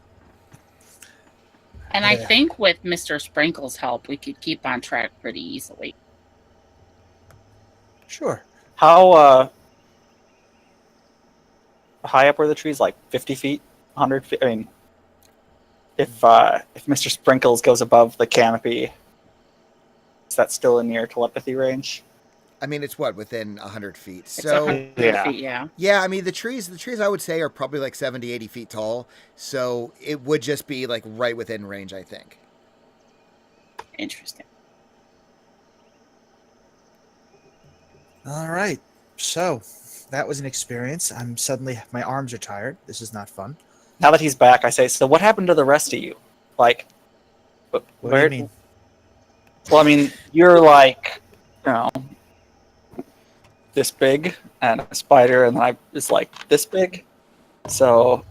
And I Yeah. think with Mr. Sprinkle's help, we could keep on track pretty easily. Sure. How high up were the trees? Like 50 feet, 100 feet. I mean, if Mr. Sprinkles goes above the canopy, is that still in your telepathy range? I mean, it's what, within 100 feet. It's So 100 Yeah. feet, yeah. yeah, I mean, the trees I would say are probably like 70, 80 feet tall. So it would just be like right within range, I think. Interesting. All right. So that was an experience. My arms are tired. This is not fun. Now that he's back, I say, so what happened to the rest of you? Like, What where? do you mean? Well, I mean, you're like, you know, this big, and a spider, and I is like this big. So,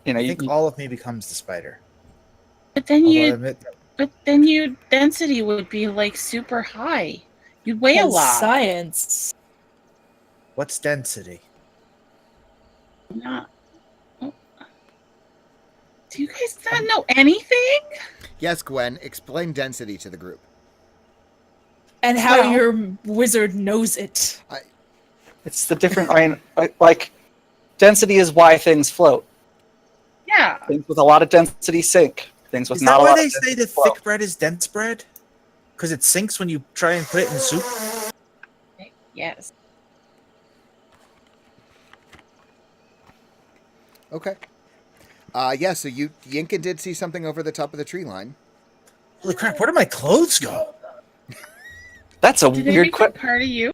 you know, I you, think all of me becomes the spider. But then Although I you, admit that your density would be like super high. You'd weigh a Because lot. Science. what's density? Not. Oh. Do you guys not know anything? Yes, Gwen, explain density to the group. And how Well- your wizard knows it. it's the different. I mean, like, density is why things float. Yeah. Things with a lot of density sink. Things with Is not that a why lot they of say density that float. thick bread is dense bread? Because it sinks when you try and put it in soup? Yes. Okay. Yeah, so Yinkin did see something over the top of the tree line. Holy crap, where did my clothes go? That's a Did they weird become question. part of you?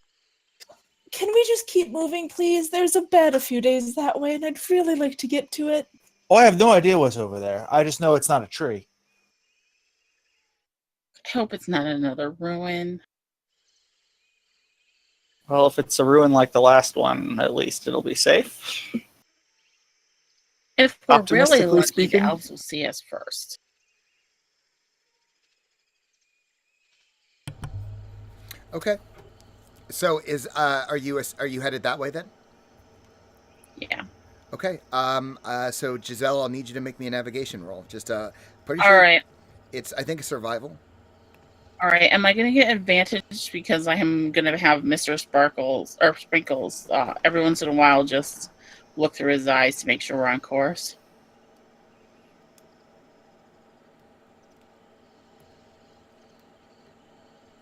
Can we just keep moving, please? There's a bed a few days that way, and I'd really like to get to it. Oh, I have no idea what's over there. I just know it's not a tree. I hope it's not another ruin. Well, if it's a ruin like the last one, at least it'll be safe. If we're really Optimistically lucky, speaking. the elves will see us first. Okay. So are you headed that way then? Yeah. Okay. So Giselle, I'll need you to make me a navigation roll. Just pretty All sure right. it's, I think, a survival. All right. Am I going to get advantage because I am going to have Mr. Sprinkles every once in a while just look through his eyes to make sure we're on course?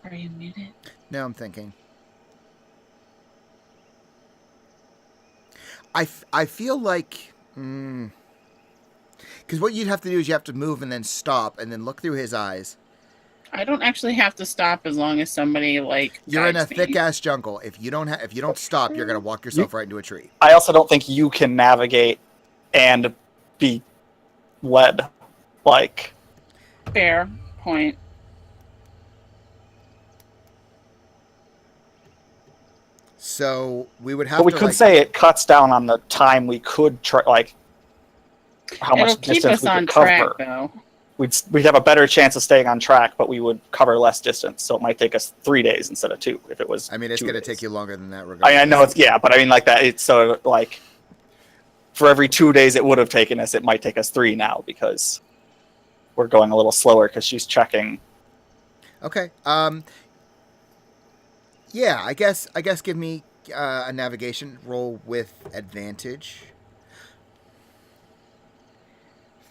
Are you muted? No, I'm thinking. I feel like, because what you'd have to do is you have to move and then stop and then look through his eyes. I don't actually have to stop as long as somebody You're in a guides me. thick ass jungle. If you don't stop, you're gonna walk yourself right into a tree. I also don't think you can navigate and be led. Like, Fair point. So we would have but we to. could like, say it cuts down on the time we could try, like, how It'll much keep distance us we on could cover. track, though. We'd have a better chance of staying on track, but we would cover less distance. So it might take us 3 days instead of 2 if it was. I mean, it's 2 gonna days. take you longer than that. Regardless. I know it's but I mean like that. It's so like for every 2 days it would have taken us, it might take us 3 now because we're going a little slower because she's checking. Okay. Yeah, I guess give me a navigation roll with advantage.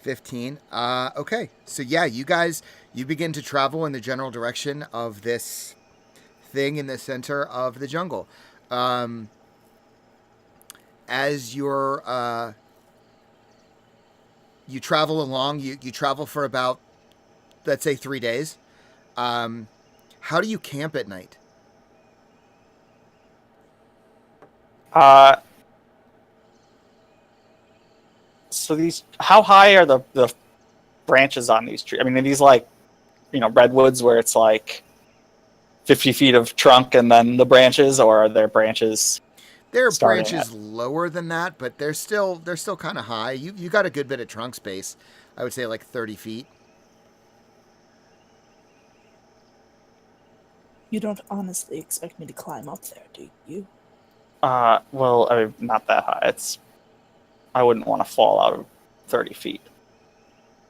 15. Okay. So yeah, you begin to travel in the general direction of this thing in the center of the jungle. As you're you travel along. You travel for about, let's say, 3 days. How do you camp at night? So these, how high are the branches on these trees? I mean, are these like, redwoods where it's like 50 feet of trunk and then the branches, or are there branches There are starting branches lower than that, but they're still kind of high. You got a good bit of trunk space. I would say like 30 feet. You don't honestly expect me to climb up there, do you? Well, I mean, not that high. I wouldn't want to fall out of 30 feet.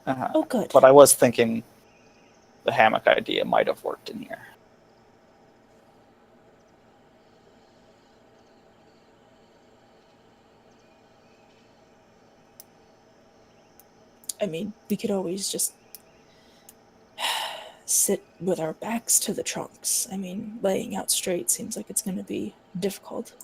Oh, good. But I was thinking the hammock idea might have worked in here. I mean, we could always just sit with our backs to the trunks. I mean, laying out straight seems like it's going to be difficult.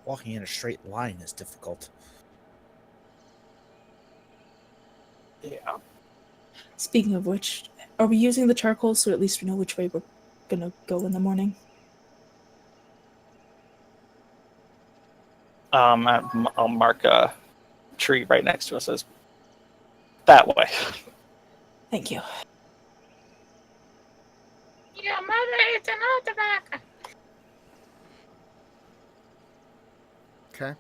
Walking in a straight line is difficult. Yeah. Speaking of which, are we using the charcoal so at least we know which way we're going to go in the morning? I'll mark a tree right next to us as that way. Thank you. Your mother is an tobacco. Okay.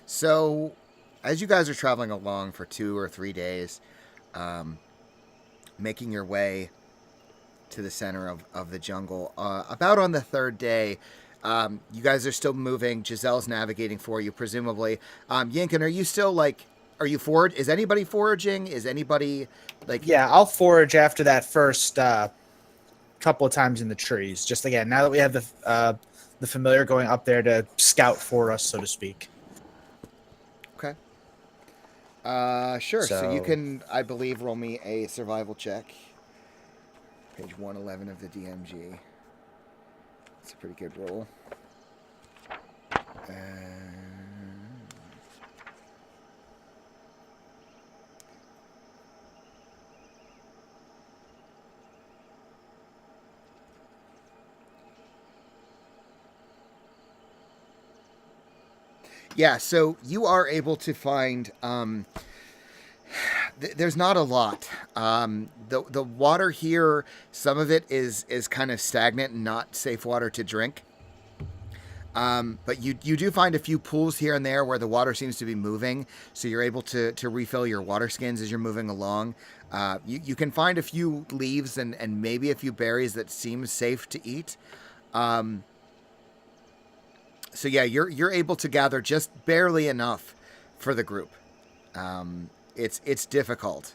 So, as you guys are traveling along for 2 or 3 days, making your way to the center of the jungle, about on the 3rd day, you guys are still moving. Giselle's navigating for you, presumably. Yinkin, are you still are you forward? Is anybody foraging? Is anybody Yeah, I'll forage after that first couple of times in the trees. Just again, now that we have the familiar going up there to scout for us, so to speak. Okay. Sure. So you So- can, I believe, roll me a survival check. Page 111 of the DMG. It's a pretty good roll. Yeah, so you are able to find. There's not a lot. The water here, some of it is kind of stagnant and not safe water to drink. But you do find a few pools here and there where the water seems to be moving, so you're able to refill your water skins as you're moving along. You can find a few leaves and maybe a few berries that seem safe to eat. So yeah, you're able to gather just barely enough for the group. It's difficult.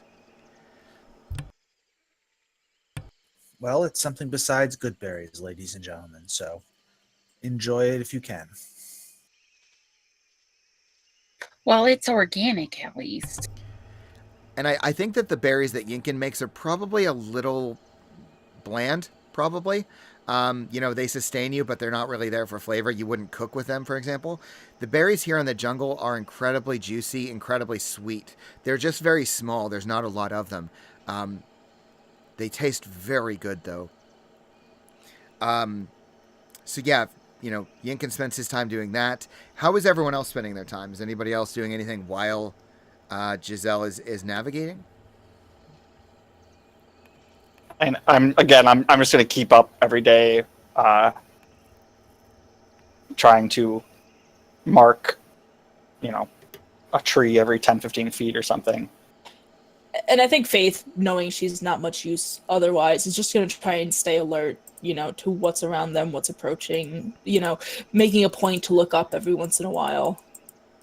Well, it's something besides good berries, ladies and gentlemen. So enjoy it if you can. Well, it's organic at least. And I think that the berries that Yinkin makes are probably a little bland, probably. They sustain you, but they're not really there for flavor. You wouldn't cook with them, for example. The berries here in the jungle are incredibly juicy, incredibly sweet. They're just very small. There's not a lot of them. They taste very good, though. So yeah, Yinkin spends his time doing that. How is everyone else spending their time? Is anybody else doing anything while Giselle is navigating? And I'm just going to keep up every day, trying to mark, a tree every 10, 15 feet or something. And I think Faith, knowing she's not much use otherwise, is just going to try and stay alert, to what's around them, what's approaching, making a point to look up every once in a while.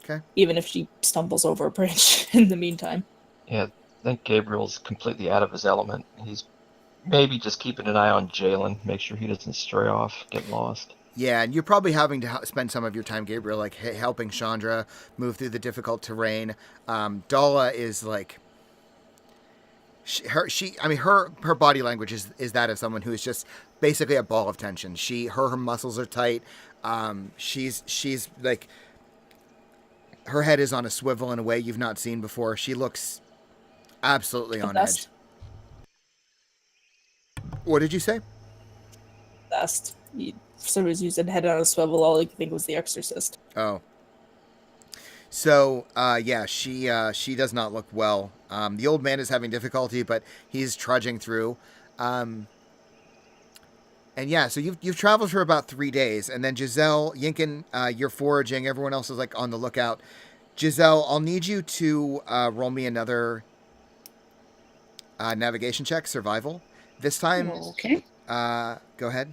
Okay. Even if she stumbles over a branch in the meantime. Yeah, I think Gabriel's completely out of his element. He's maybe just keeping an eye on Jalen, make sure he doesn't stray off, get lost. Yeah, and you're probably having to spend some of your time, Gabriel, helping Chandra move through the difficult terrain. Dala is her body language is that of someone who is just basically a ball of tension. Her muscles are tight. She's like, her head is on a swivel in a way you've not seen before. She looks absolutely on edge. What did you say? Best. For some reason, you said head on a swivel. All I could think was The Exorcist. Oh. So, yeah, she does not look well. The old man is having difficulty, but he's trudging through. And yeah, so you've traveled for about 3 days, and then Giselle, Yinkin, you're foraging. Everyone else is like on the lookout. Giselle, I'll need you to roll me another navigation check, survival. This time, Okay. Go ahead.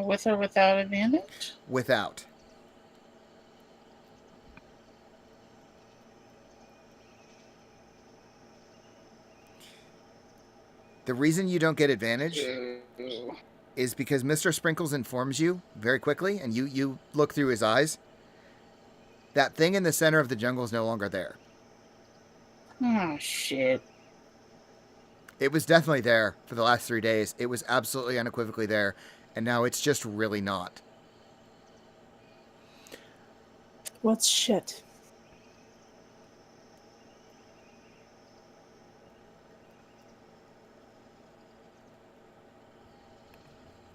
With or without advantage? Without. The reason you don't get advantage is because Mr. Sprinkles informs you very quickly, and you look through his eyes. That thing in the center of the jungle is no longer there. Oh, shit. It was definitely there for the last 3 days. It was absolutely unequivocally there, and now it's just really not. What's shit?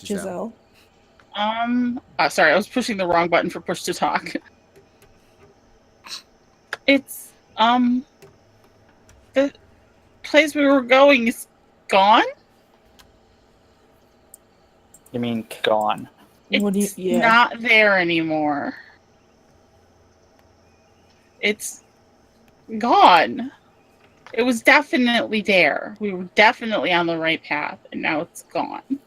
Giselle. Sorry, I was pushing the wrong button for push to talk. It's, the place we were going is gone? You mean gone? It's not there anymore. It's gone. It was definitely there. We were definitely on the right path, and now it's gone.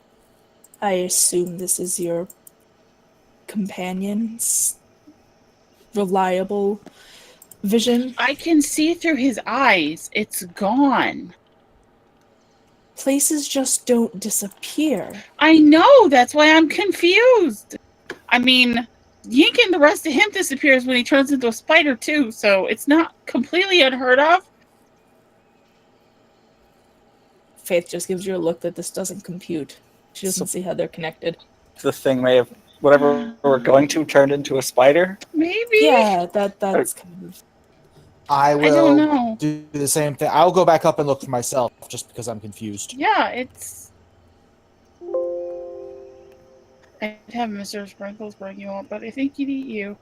I assume this is your companion's reliable vision. I can see through his eyes. It's gone. Places just don't disappear. I know. That's why I'm confused. I mean, Yink and the rest of him disappears when he turns into a spider, too, so it's not completely unheard of. Faith just gives you a look that this doesn't compute. She doesn't see how they're connected. The thing may have, whatever we're going to, turned into a spider? Maybe. Yeah, that's kind of... I don't will know. do the same thing. I'll go back up and look for myself, just because I'm confused. Yeah, it's... I'd have Mr. Sprinkles bring you up, but I think he'd eat you.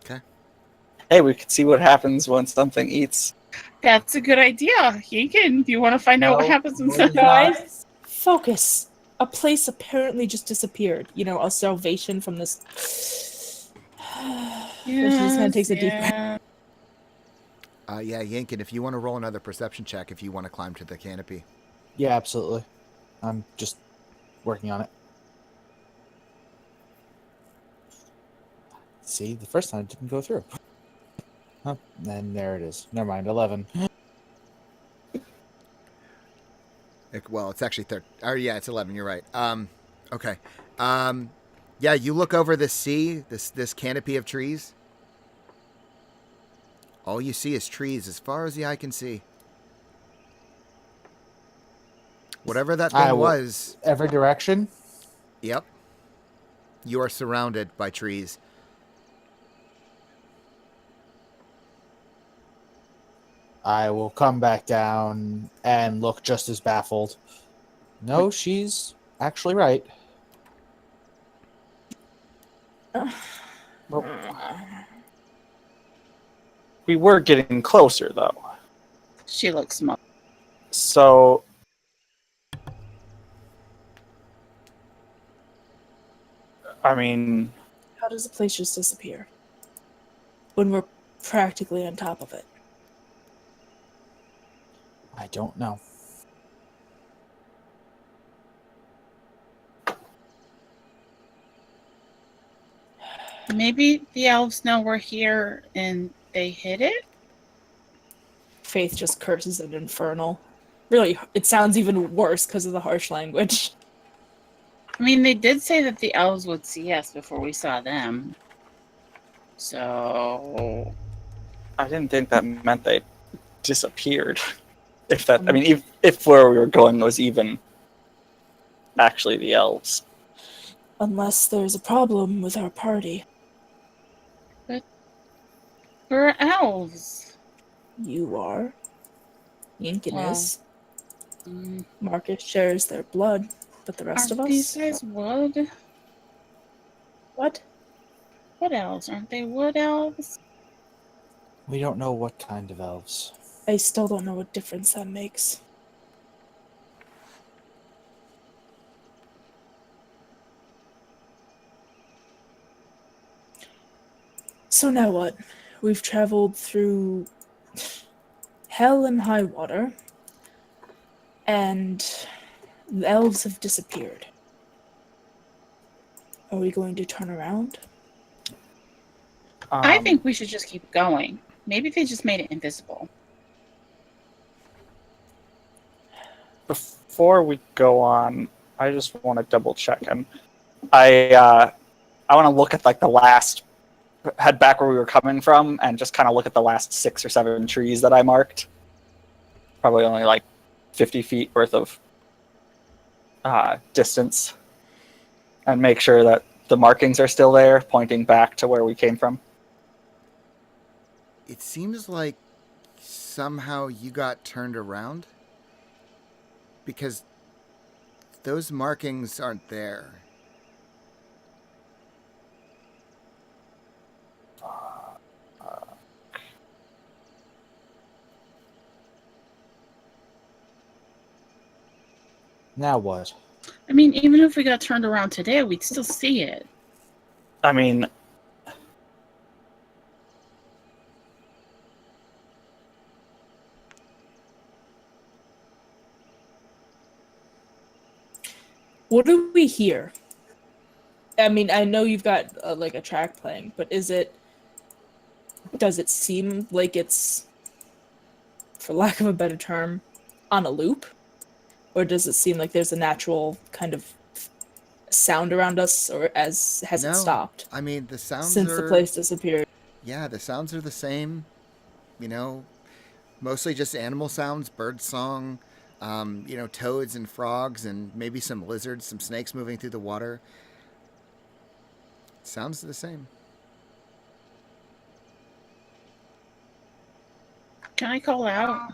Okay. Hey, we could see what happens when something eats. That's a good idea. Yinkin, do you want to find out what happens when something Guys, focus. A place apparently just disappeared. You know, a salvation from this... She just kind of takes a deep breath. Yeah, Yinkin, if you want to roll another perception check, if you want to climb to the canopy. Yeah, absolutely. I'm just working on it. See, the first time it didn't go through. Oh, and there it is. Never mind, 11. Well, it's actually yeah, it's 11. You're right. Okay. Yeah, you look over the sea, this canopy of trees. All you see is trees as far as the eye can see. Whatever that thing was. Every direction? Yep. You are surrounded by trees. I will come back down and look just as baffled. No, she's actually right. Well, we were getting closer, though. She looks smug. So... I mean... How does a place just disappear? When we're practically on top of it. I don't know. Maybe the elves know we're here and they hid it? Faith just curses at Infernal. Really, it sounds even worse because of the harsh language. I mean, they did say that the elves would see us before we saw them. So... I didn't think that meant they disappeared. If that, I mean, if where we were going was even actually the elves. Unless there's a problem with our party. We're elves. You are. Yinkin Well, is. Mm, Marcus shares their blood, but the rest of aren't these us? guys wood? What? What elves? Aren't they wood elves? We don't know what kind of elves. I still don't know what difference that makes. So now what? We've traveled through hell and high water, and the elves have disappeared. Are we going to turn around? I think we should just keep going. Maybe they just made it invisible. Before we go on, I just want to double check, and I want to look at like the last, head back where we were coming from, and just kind of look at the last 6 or 7 trees that I marked. Probably only like 50 feet worth of distance, and make sure that the markings are still there, pointing back to where we came from. It seems like somehow you got turned around because those markings aren't there. Now what? I mean, even if we got turned around today, we'd still see it. I mean, What do we hear? I mean, I know you've got like a track playing, but does it seem like it's, for lack of a better term, on a loop? Or does it seem like there's a natural kind of sound around us, or has No, it stopped I mean, the sounds since are... the place disappeared? Yeah, the sounds are the same. You know, mostly just animal sounds, bird song, toads and frogs, and maybe some lizards, some snakes moving through the water. Sounds the same. Can I call out?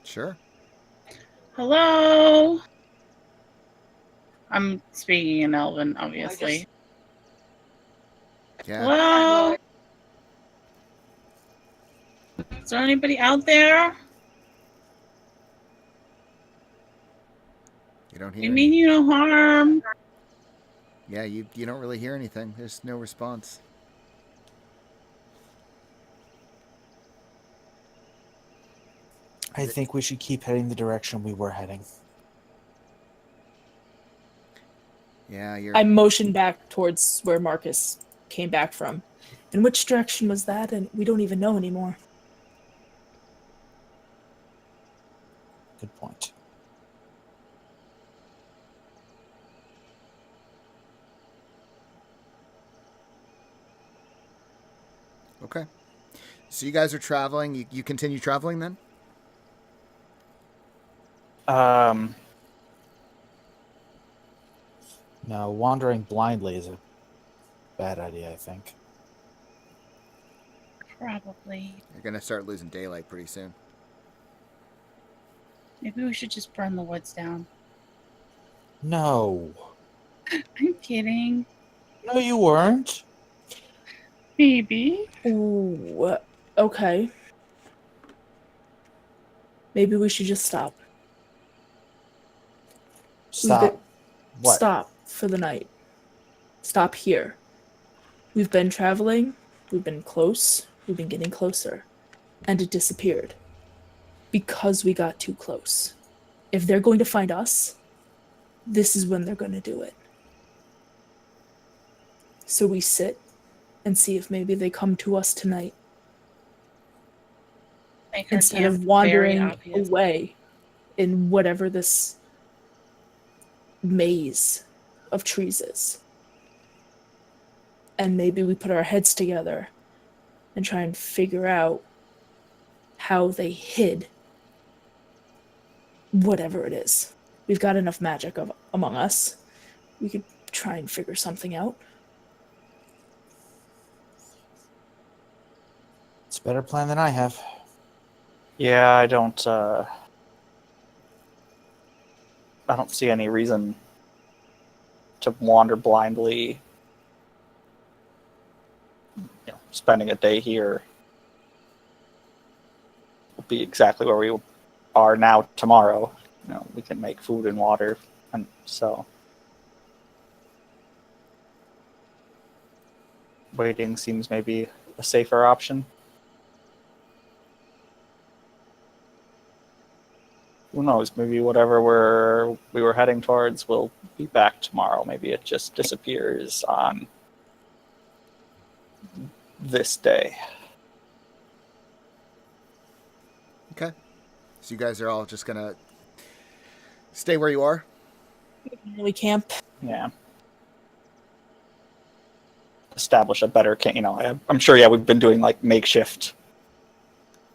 Sure. Hello? I'm speaking in Elven, obviously. Yeah. Hello? Is there anybody out there? You don't We hear mean any... you no harm. Yeah, you don't really hear anything. There's no response. I think we should keep heading the direction we were heading. Yeah, you're... I motioned back towards where Marcus came back from. In which direction was that? And we don't even know anymore. Good point. Okay. So you guys are traveling. You continue traveling then? No, wandering blindly is a bad idea, I think. Probably. You're going to start losing daylight pretty soon. Maybe we should just burn the woods down. No. I'm kidding. No, you weren't. Maybe. Ooh, okay. Maybe we should just stop. Stop. What? Stop for the night. Stop here. We've been traveling. We've been close. We've been getting closer. And it disappeared. Because we got too close. If they're going to find us, this is when they're going to do it. So we sit and see if maybe they come to us tonight. Make our Instead camp of very wandering obvious. away in whatever this maze of trees is. And maybe we put our heads together and try and figure out how they hid whatever it is. We've got enough magic among us. We could try and figure something out. It's a better plan than I have. Yeah, I don't see any reason to wander blindly. Spending a day here will be exactly where we are now tomorrow. We can make food and water, and so waiting seems maybe a safer option. Who knows? Maybe whatever we were heading towards will be back tomorrow. Maybe it just disappears on this day. Okay. So you guys are all just gonna stay where you are? We camp. Yeah. Establish a better I'm sure, yeah, we've been doing like makeshift,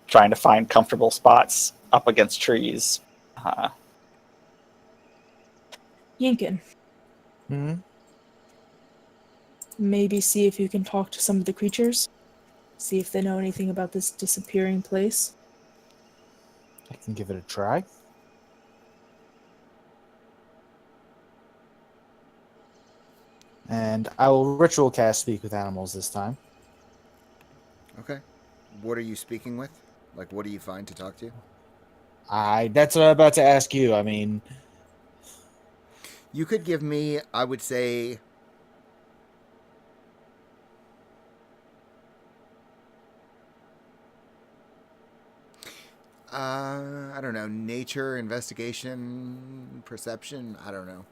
trying to find comfortable spots up against trees. Yinkin, Hmm. maybe see if you can talk to some of the creatures. See if they know anything about this disappearing place. I can give it a try. And I will ritual cast Speak with Animals this time. Okay. What are you speaking with? Like, what do you find to talk to? That's what I'm about to ask you. I mean, You could give me, I would say, I don't know, nature, investigation, perception. I don't know.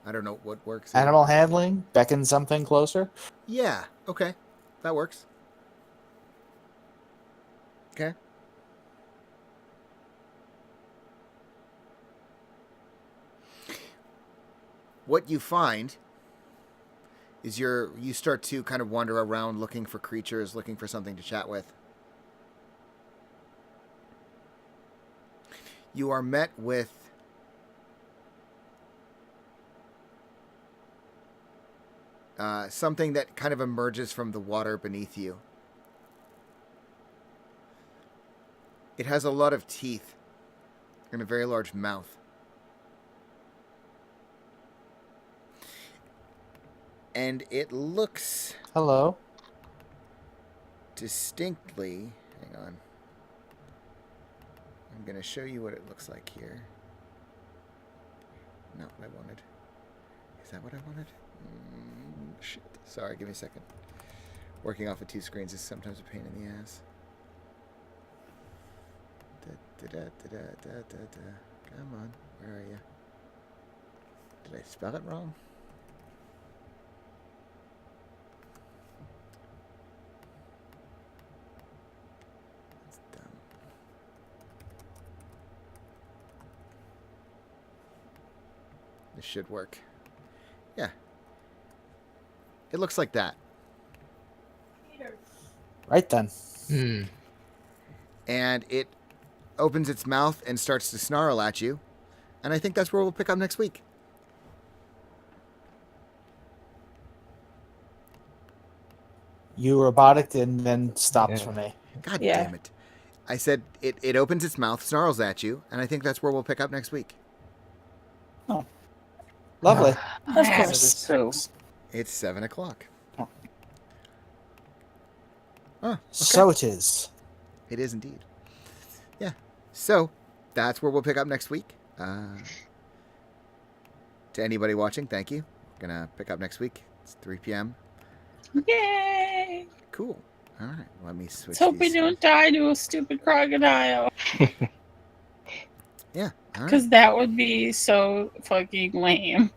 I don't know what works. here. animal handling, beckon something closer. Yeah. Okay. That works. Okay. What you find is you start to kind of wander around looking for creatures, looking for something to chat with. You are met with something that kind of emerges from the water beneath you. It has a lot of teeth and a very large mouth. And it looks Hello. distinctly... Hang on. I'm going to show you what it looks like here. Not what I wanted. Is that what I wanted? Shit. Sorry, give me a second. Working off of two screens is sometimes a pain in the ass. Come on, where are you? Did I spell it wrong? That's dumb. This should work. Yeah. It looks like that. Right then. And it opens its mouth and starts to snarl at you. And I think that's where we'll pick up next week. You robotic and then stopped for me. God Yeah. damn it. I said it opens its mouth, snarls at you, and I think that's where we'll pick up next week. Lovely. Of Yeah, course. so It's 7 o'clock. Oh. Oh, okay. So it is. It is indeed. Yeah. So, that's where we'll pick up next week. To anybody watching, thank you. We're going to pick up next week. It's 3 p.m. yay! Cool. All right. Let me switch Let's hope we these. don't die to a stupid crocodile. Yeah. All right. Because that would be so fucking lame.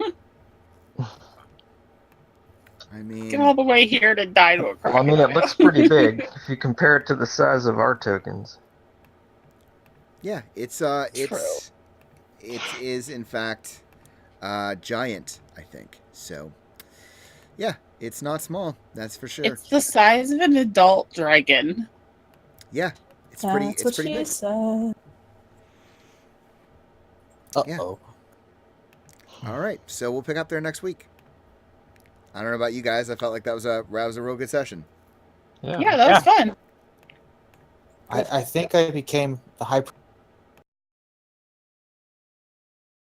I mean, Get all the way here to die to a Well, I crocodile. mean, it looks pretty big if you compare it to the size of our tokens. yeah, it is in fact giant, I think. So, yeah, it's not small. That's for sure. It's the size of an adult dragon. Yeah, it's pretty. That's It's what pretty she big. said. Uh-oh. All right, so we'll pick up there next week. I don't know about you guys. I felt like that was a real good session. Yeah, that was fun. I think I became the high